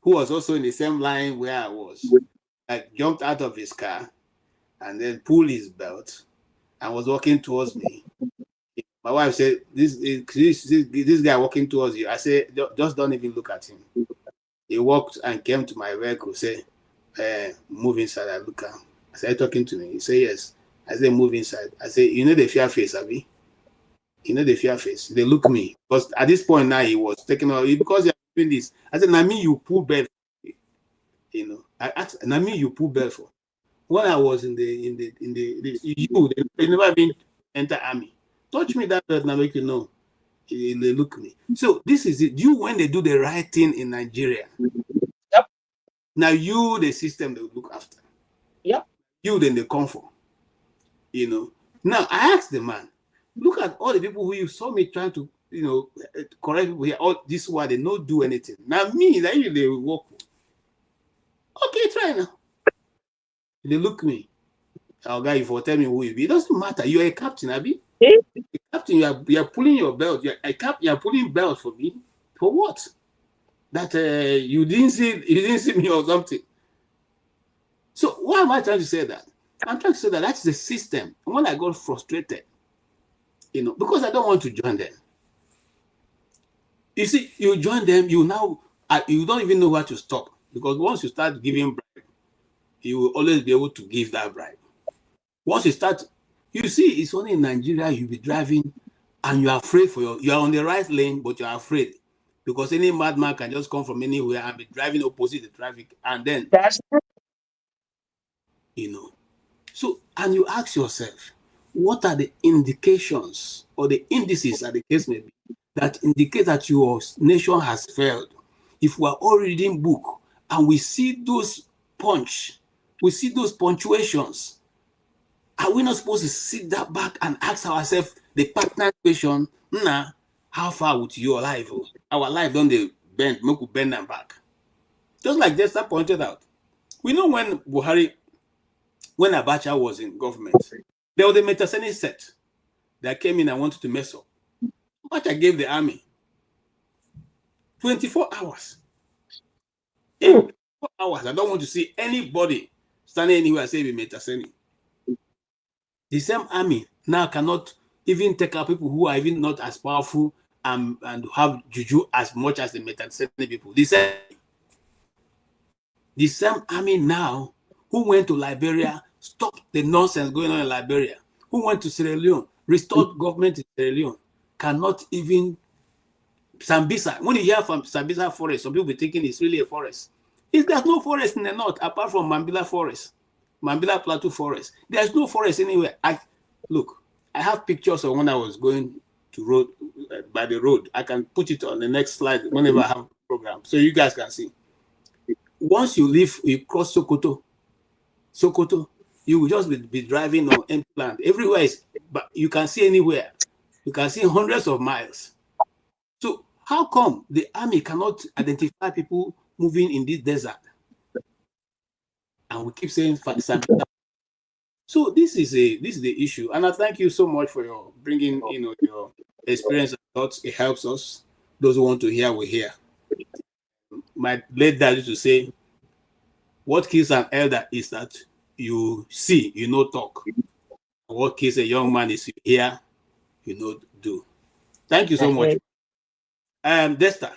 who was also in the same line where I was, like jumped out of his car and then pulled his belt and was walking towards me. My wife said, this guy walking towards you. I said, just don't even look at him. He walked and came to my vehicle, said, move inside. I look at him. I said, talking to me? He said, yes. I said, move inside. I said, you know the fear face, Abi? You know the fear face. They look me. Because at this point now, he was taking off. Because you're doing this. I said, Nami, you pull bell. I asked, Nami, you pull bell for. When I was in the they never even enter army. Touch me that belt, now make you know. They look me. So this is it. You, when they do the right thing in Nigeria, yep. Now you, the system, they will look after. Yep. You, then they come for. Now I asked the man, look at all the people who you saw me trying to, correct people here. All this while they not do anything. Now me, that you they walk. Okay, try now. They look me. Our guy, if you tell me who you be, it doesn't matter. You're a captain, Abi. A captain, you are pulling your belt. You are pulling belt for me. For what? That you didn't see me or something. So why am I trying to say that? I'm trying to say that that's the system. And when I got frustrated, because I don't want to join them. You see, you join them, you don't even know where to stop. Because once you start giving bribe, you will always be able to give that bribe. Once you start, you see, it's only in Nigeria you'll be driving and you're afraid you're on the right lane, but you're afraid. Because any madman can just come from anywhere and be driving opposite the traffic. And then, that's So, and you ask yourself, what are the indications or the indices, as the case may be, that indicate that your nation has failed? If we are all reading book and we see those punctuations, are we not supposed to sit that back and ask ourselves the partner question, how far would your life? Our life don't they bend, make we bend them back. Just like Jester pointed out. We know when Abacha was in government, there was a Metaseni set that came in and wanted to mess up. Abacha gave the army 24 hours. In 24 hours, I don't want to see anybody standing anywhere and say we Metaseni. The same army now cannot even take out people who are even not as powerful and have juju as much as the Metaseni people. The same army now who went to Liberia, stopped the nonsense going on in Liberia, who went to Sierra Leone, restored government in Sierra Leone, cannot even Sambisa. When you hear from Sambisa forest, some people be thinking it's really a forest. There's no forest in the north apart from Mambila forest, Mambila Plateau forest. There's no forest anywhere. Look, I have pictures of when I was going to road by the road. I can put it on the next slide whenever I have a program, so you guys can see. Once you leave, you cross Sokoto, you will just be driving on empty land. Everywhere is, but you can see anywhere. You can see hundreds of miles. So how come the army cannot identify people moving in this desert? And we keep saying so this is the issue. And I thank you so much for your bringing your experience and thoughts. It helps us. Those who want to hear will hear. My late dad used to say, what kills an elder is that you see, you know, talk. What kills a young man is you hear, you know, do. Thank you so much. Desta,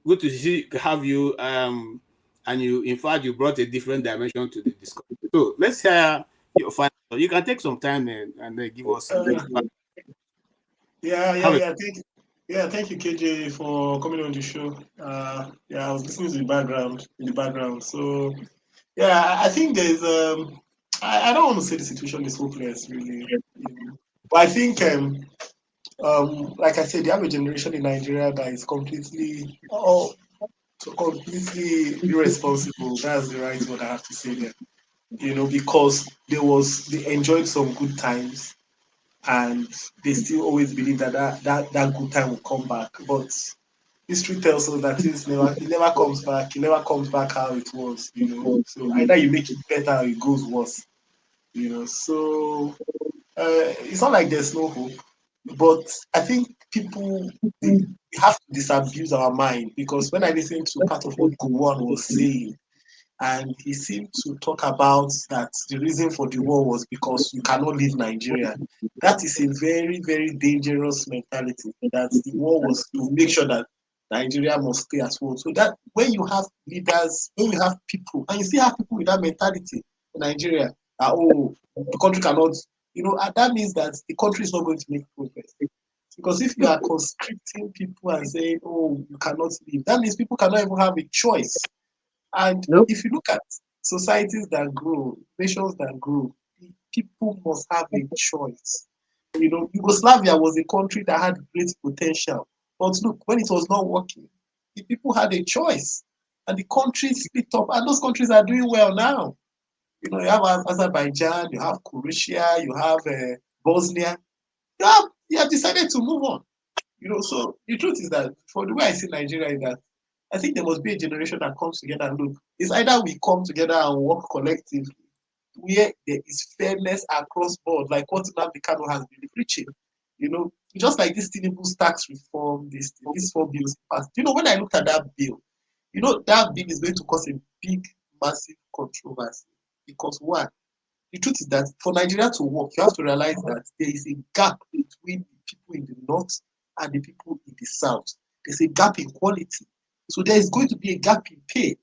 good to have you. And you, in fact, you brought a different dimension to the discussion. So let's hear your final. You can take some time and give us. Thank you, KJ, for coming on the show. I was listening to in the background. So I think there's I don't want to say the situation is hopeless, really. But I think like I said, you have a generation in Nigeria that is completely irresponsible. That's the right word I have to say there. Because they enjoyed some good times, and they still always believe that good time will come back. But history tells us that it never comes back. It never comes back how it was. So either you make it better or it goes worse. So it's not like there's no hope. But I think people we have to disabuse our mind, because when I listen to part of what Gowon was saying, and he seemed to talk about that the reason for the war was because you cannot leave Nigeria. That is a very, very dangerous mentality, that the war was to make sure that Nigeria must stay at home. So that when you have leaders, when you have people, and you still have people with that mentality in Nigeria, that, the country cannot, that means that the country is not going to make progress. Because if you are conscripting people and saying, you cannot leave, that means people cannot even have a choice. And if you look at societies that grow, nations that grow, people must have a choice. Yugoslavia was a country that had great potential. But look, when it was not working, the people had a choice. And the country split up. And those countries are doing well now. You have Azerbaijan, you have Croatia, you have Bosnia. You have decided to move on. So the truth is that, for the way I see Nigeria, is that I think there must be a generation that comes together and look. It's either we come together and work collectively, where there is fairness across board, like what Nnamdi Kanu has been preaching. Just like this Tinubu's tax reform, these 4 bills passed. When I looked at that bill, that bill is going to cause a big, massive controversy. Because one, the truth is that for Nigeria to work, you have to realize that there is a gap between the people in the north and the people in the south. There's a gap in quality. So there is going to be a gap in pay.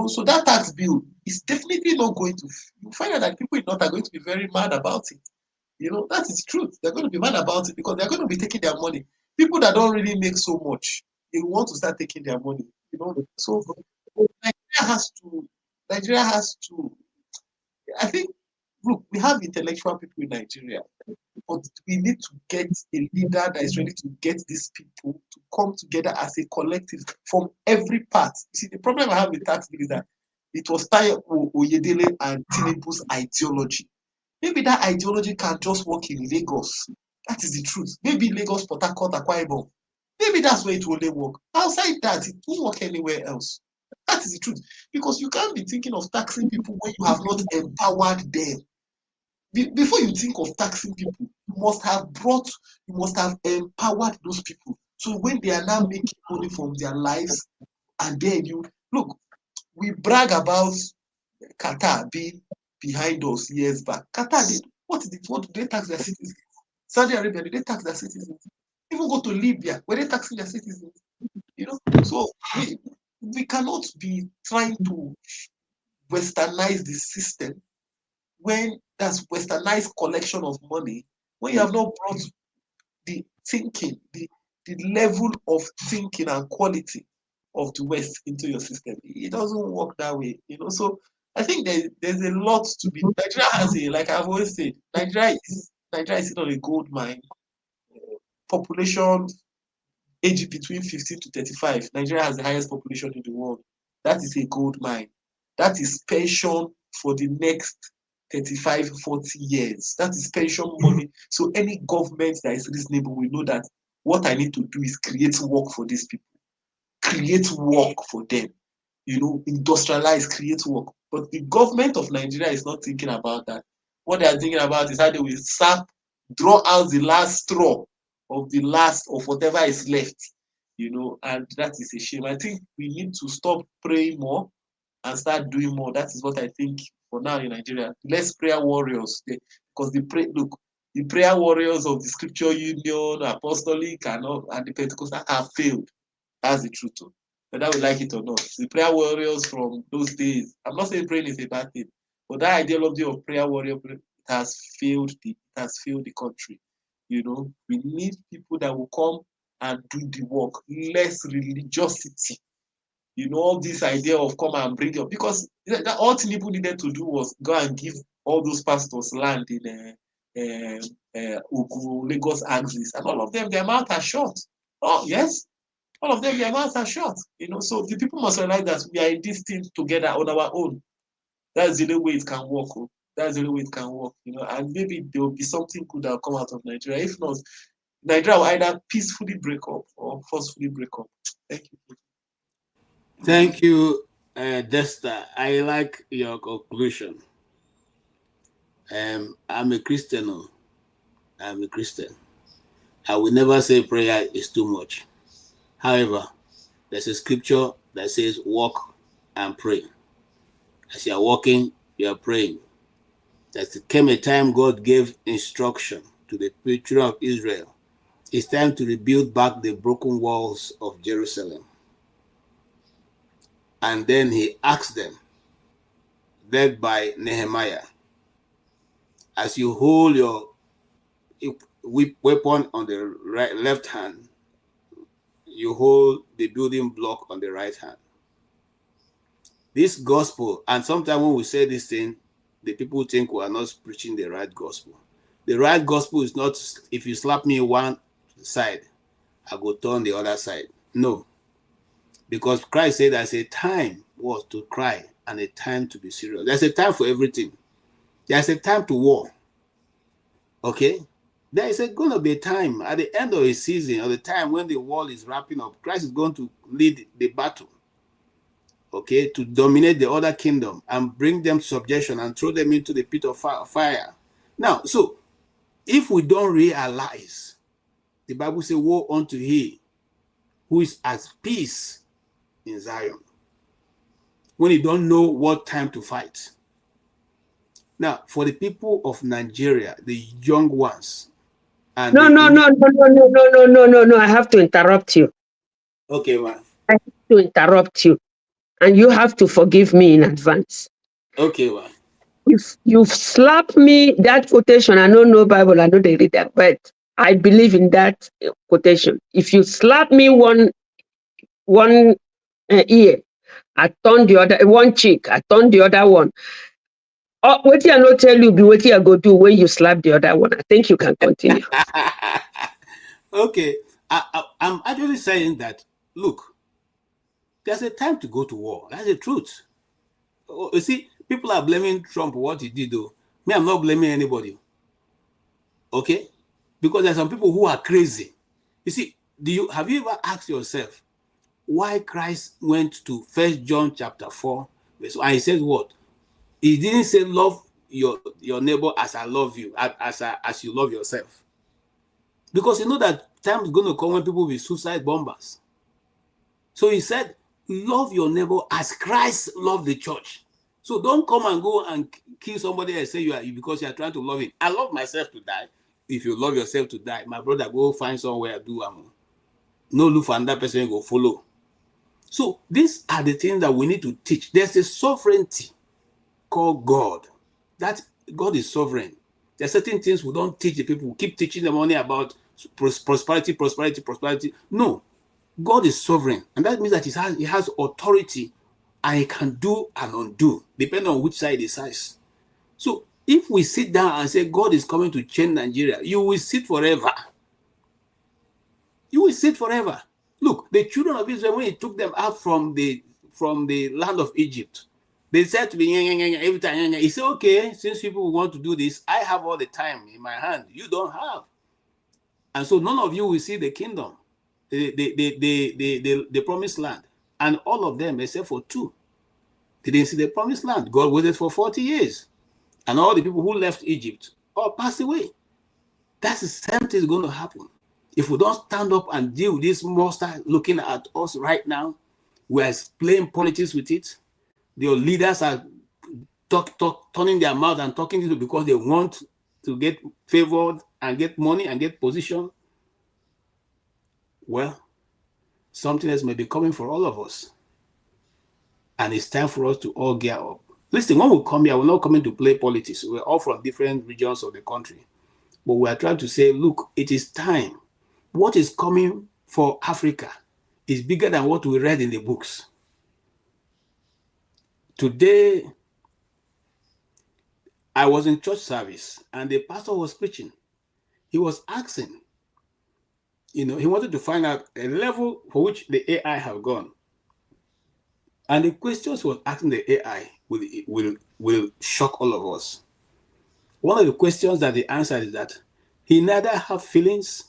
So that tax bill is definitely not going to, you find out that people in the north are going to be very mad about it. That is truth. They're going to be mad about it because they're going to be taking their money. People that don't really make so much, they want to start taking their money. So Nigeria has to, I think, look, we have intellectual people in Nigeria, but we need to get a leader that is ready to get these people to come together as a collective from every part. See, the problem I have with tax bill is that it was Tayo Oyedele and Tinubu's ideology. Maybe that ideology can just work in Lagos. That is the truth. Maybe Lagos, Port Harcourt, Akwa Ibom. Maybe that's where it will only work. Outside that, it won't work anywhere else. That is the truth. Because you can't be thinking of taxing people when you have not empowered them. Before you think of taxing people, you must have empowered those people. So when they are now making money from their lives, and then look, we brag about Qatar being behind us years back. Qatar, what do they tax their citizens? Saudi Arabia, did they tax their citizens? Even go to Libya, were they taxing their citizens? So we cannot be trying to westernize the system when that's westernized collection of money when you have not brought the thinking, the level of thinking and quality of the West into your system. It doesn't work that way, you know. So I think there's a lot to be. Nigeria has like I've always said, Nigeria is on a gold mine. Population age between 15 to 35. Nigeria has the highest population in the world. That is a gold mine. That is pension for the next 35, 40 years. That is pension money. So any government that is reasonable will know that what I need to do is create work for these people. Create work for them. You know, industrialize, create work. But the government of Nigeria is not thinking about that. What they are thinking about is how they will draw out the last straw of the last of whatever is left, you know, and that is a shame. I think we need to stop praying more and start doing more. That is what I think for now in Nigeria. Less prayer warriors, because the prayer warriors of the Scripture Union, Apostolic, and the Pentecostal have failed. That's the truth, too. Whether we like it or not. The prayer warriors from those days, I'm not saying praying is a bad thing, but that ideology of prayer warrior has failed the country. You know, we need people that will come and do the work. Less religiosity. You know, all this idea of come and bring up, because all Tinubu needed to do was go and give all those pastors land in Ogun, Lagos axis, and all of them, their mouths are shut. Oh yes, all of them, their mouths are shut. You know, so the people must realize that we are in this thing together on our own. That's the only way it can work. Oh. That's the only way it can work. You know, and maybe there will be something good that will come out of Nigeria. If not, Nigeria will either peacefully break up or forcefully break up. Thank you. Thank you, Desta. I like your conclusion. I'm a Christian. Oh. I'm a Christian. I will never say prayer is too much. However, there's a scripture that says walk and pray. As you are walking, you are praying. There came a time God gave instruction to the children of Israel. It's time to rebuild back the broken walls of Jerusalem. And then he asked them, led by Nehemiah, as you hold your weapon on the left hand, you hold the building block on the right hand. This gospel, and sometimes when we say this thing, the people think we are not preaching the right gospel. The right gospel is not, if you slap me one side, I go turn the other side. No. Because Christ said there's a time was to cry and a time to be serious. There's a time for everything. There's a time to war. Okay? There is going to be a time at the end of a season, or the time when the war is wrapping up, Christ is going to lead the battle. Okay, to dominate the other kingdom and bring them to subjection and throw them into the pit of fire. Now, so if we don't realize, the Bible says, woe unto he who is at peace in Zion, when you don't know what time to fight. Now, for the people of Nigeria, the young ones, and no, I have to interrupt you. Okay, man. I have to interrupt you. And you have to forgive me in advance. Okay, well. If you slap me, that quotation, I don't know Bible, I know they read that, but I believe in that quotation. If you slap me one ear, I turn the other, one cheek, I turn the other one. Oh, what I not tell you, be what I go do when you slap the other one. I think you can continue. Okay, I'm actually saying that, look, there's a time to go to war. That's the truth. You see, people are blaming Trump for what he did, though. Me, I'm not blaming anybody. Okay? Because there's some people who are crazy. You see, have you ever asked yourself why Christ went to 1 John chapter 4, and he said what? He didn't say love your neighbor as I love you, as you love yourself. Because you know that time is going to come when people will be suicide bombers. So he said, love your neighbor as Christ loved the church. So don't come and go and kill somebody and say because you are trying to love him. I love myself to die. If you love yourself to die, my brother, go find somewhere to do. No look for another person go follow. So these are the things that we need to teach. There's a sovereignty called God. That God is sovereign. There are certain things we don't teach the people. We keep teaching them only about prosperity, prosperity, prosperity. No, God is sovereign, and that means that he has authority, and he can do and undo, depending on which side he sides. So if we sit down and say God is coming to change Nigeria, you will sit forever. You will sit forever. Look, the children of Israel, when he took them out from the land of Egypt, they said to me, every time, he said, okay, since people want to do this, I have all the time in my hand. You don't have. And so none of you will see the kingdom, the promised land. And all of them, except for two, they didn't see the promised land. God waited for 40 years. And all the people who left Egypt all passed away. That's the same thing is going to happen. If we don't stand up and deal with this monster looking at us right now, we are playing politics with it. Your leaders are turning their mouth and talking to you because they want to get favored and get money and get position. Well, something else may be coming for all of us. And it's time for us to all gear up. Listen, when we come here, we're not coming to play politics. We're all from different regions of the country. But we are trying to say, look, it is time. What is coming for Africa is bigger than what we read in the books. Today, I was in church service and the pastor was preaching. He was asking, he wanted to find out a level for which the AI have gone. And the questions he was asking the AI will shock all of us. One of the questions that they answered is that he neither have feelings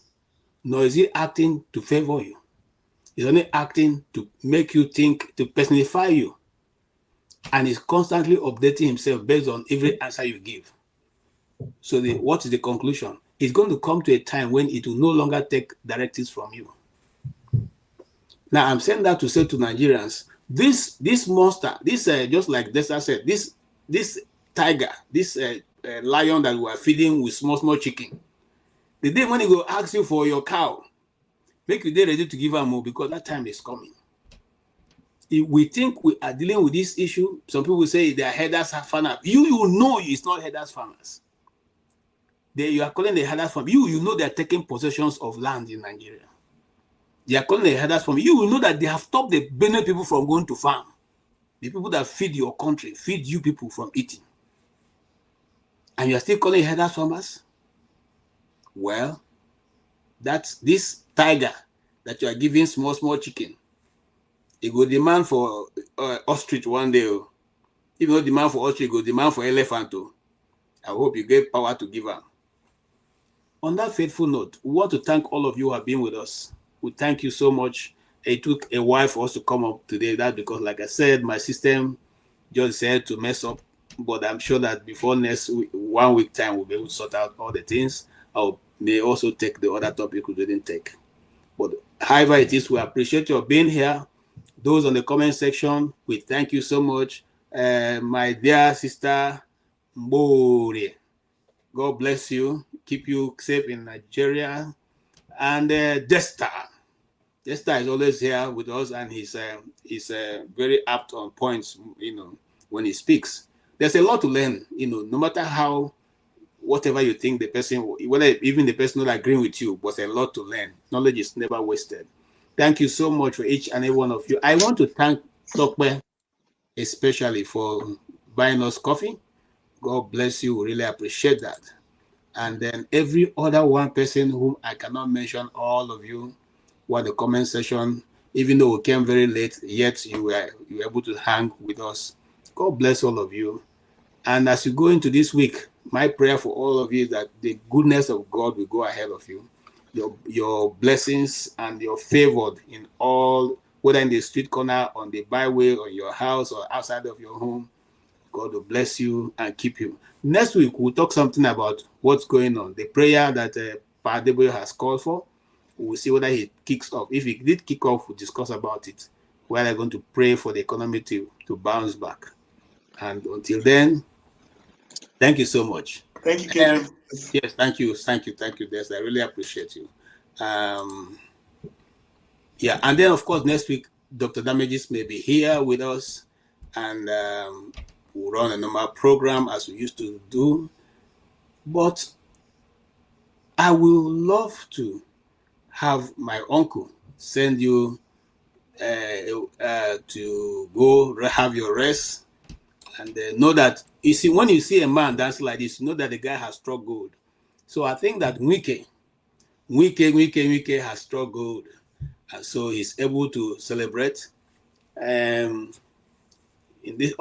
nor is he acting to favor you. He's only acting to make you think, to personify you. And he's constantly updating himself based on every answer you give. So what is the conclusion? It's going to come to a time when it will no longer take directives from you. Now, I'm saying that to say to Nigerians, this monster, this just like Desta said, this tiger, this lion that we are feeding with small chicken, the day when he will ask you for your cow, make you ready to give her more because that time is coming. If we think we are dealing with this issue, some people say they are herders farmers. You know it's not herders farmers. You are calling the herders farmers. You know they are taking possessions of land in Nigeria. They are calling the herders farmers. You will know that they have stopped the Benue people from going to farm. The people that feed your country, feed you people from eating. And you are still calling herders farmers? Well, that's this tiger that you are giving small chicken. It will demand for ostrich one day. If you don't demand for ostrich, it will demand for elephant. I hope you get power to give them. On that faithful note, we want to thank all of you who have been with us. We thank you so much. It took a while for us to come up today. That's because, like I said, my system just said to mess up. But I'm sure that before next week, 1 week time, we'll be able to sort out all the things. I may also take the other topic we didn't take. But however it is, we appreciate your being here. Those on the comment section, we thank you so much. My dear sister Mbori, God bless you. Keep you safe in Nigeria. And Desta is always here with us, and he's very apt on points, when he speaks. There's a lot to learn, no matter how, whatever you think the person, whether even the person not agreeing with you, but a lot to learn. Knowledge is never wasted. Thank you so much for each and every one of you. I want to thank Tokwe especially for buying us coffee. God bless you. We really appreciate that. And then every other one person whom I cannot mention, all of you were the comment section, even though we came very late, yet you were able to hang with us. God bless all of you. And as you go into this week, my prayer for all of you is that the goodness of God will go ahead of you. Your blessings and your favored in all, whether in the street corner, on the byway, or your house, or outside of your home. God will bless you and keep you. Next week, we'll talk something about what's going on. The prayer that Padebo has called for. We'll see whether he kicks off. If he did kick off, we'll discuss about it. We are going to pray for the economy to bounce back. And until then, thank you so much. Thank you, KJ. Yes, thank you, Des. I really appreciate you. Yeah, and then of course next week, Dr. Damages may be here with us, and we'll run a normal program as we used to do. But I will love to have my uncle send you to go have your rest, and know that, you see, when you see a man dance like this, you know that the guy has struck gold. So I think that Wike has struck gold, and so he's able to celebrate. On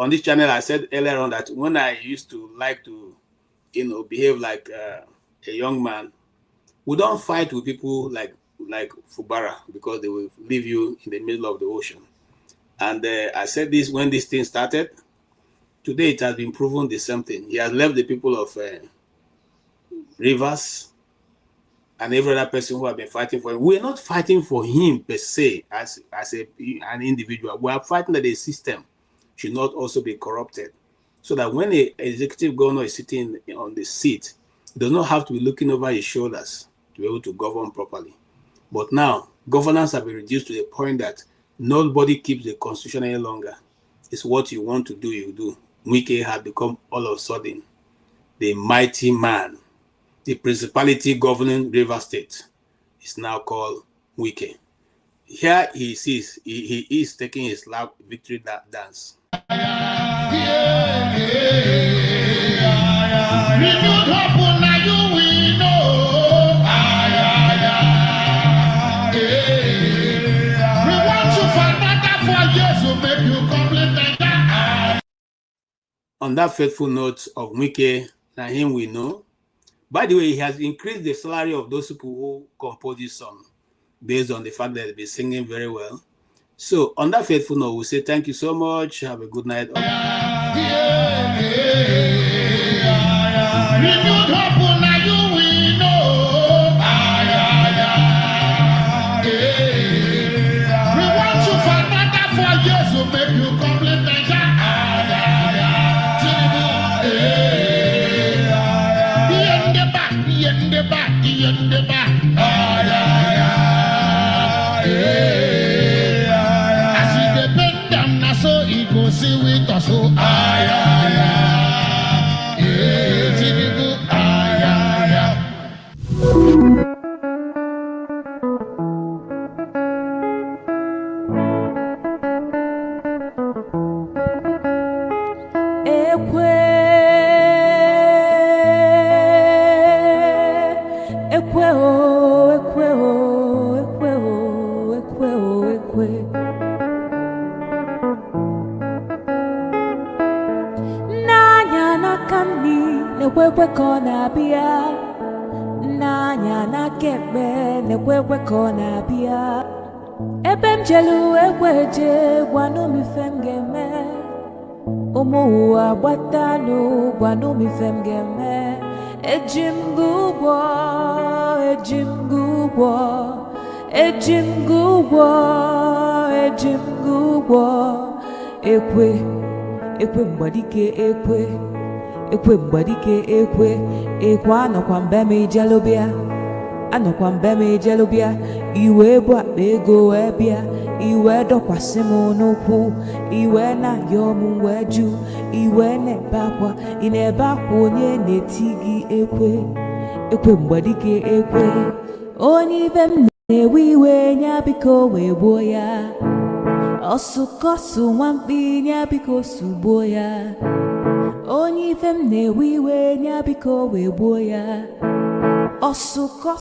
this channel, I said earlier on that when I used to like to, behave like a young man, we don't fight with people like Fubara, because they will leave you in the middle of the ocean. And I said this when this thing started. Today it has been proven the same thing. He has left the people of Rivers and every other person who have been fighting for him. We're not fighting for him per se as an individual. We are fighting that the system should not also be corrupted, so that when an executive governor is sitting on the seat, he does not have to be looking over his shoulders to be able to govern properly. But now, governance have been reduced to the point that nobody keeps the constitution any longer. It's what you want to do, you do. Wike had become all of a sudden the mighty man. The principality governing River State is now called Wike. Here he sees, he is taking his loud victory dance. On that faithful note of Wike, now him we know. By the way, he has increased the salary of those people who compose this song based on the fact that they've been singing very well. So on that faithful note, we say thank you so much. Have a good night. Ekwe mbadike ekwe anọkwa mbeme ijelubia iwe bụ akpa ego ebia iwe dọkwasị m n'ụkwụ iwe na-ayọ m wee jụ iwe na-ebe akwa ị na-ebe akwa onye na-eti gị ekwe mgbadike ekwe onye ibe m na-ewe iwe nya biko wee gbuo ya ọsụkọsụ nwamkpi nya biko sugbuo ya onye ife m na-ewe iwe nya biko wee gbuo ya ọsụkọ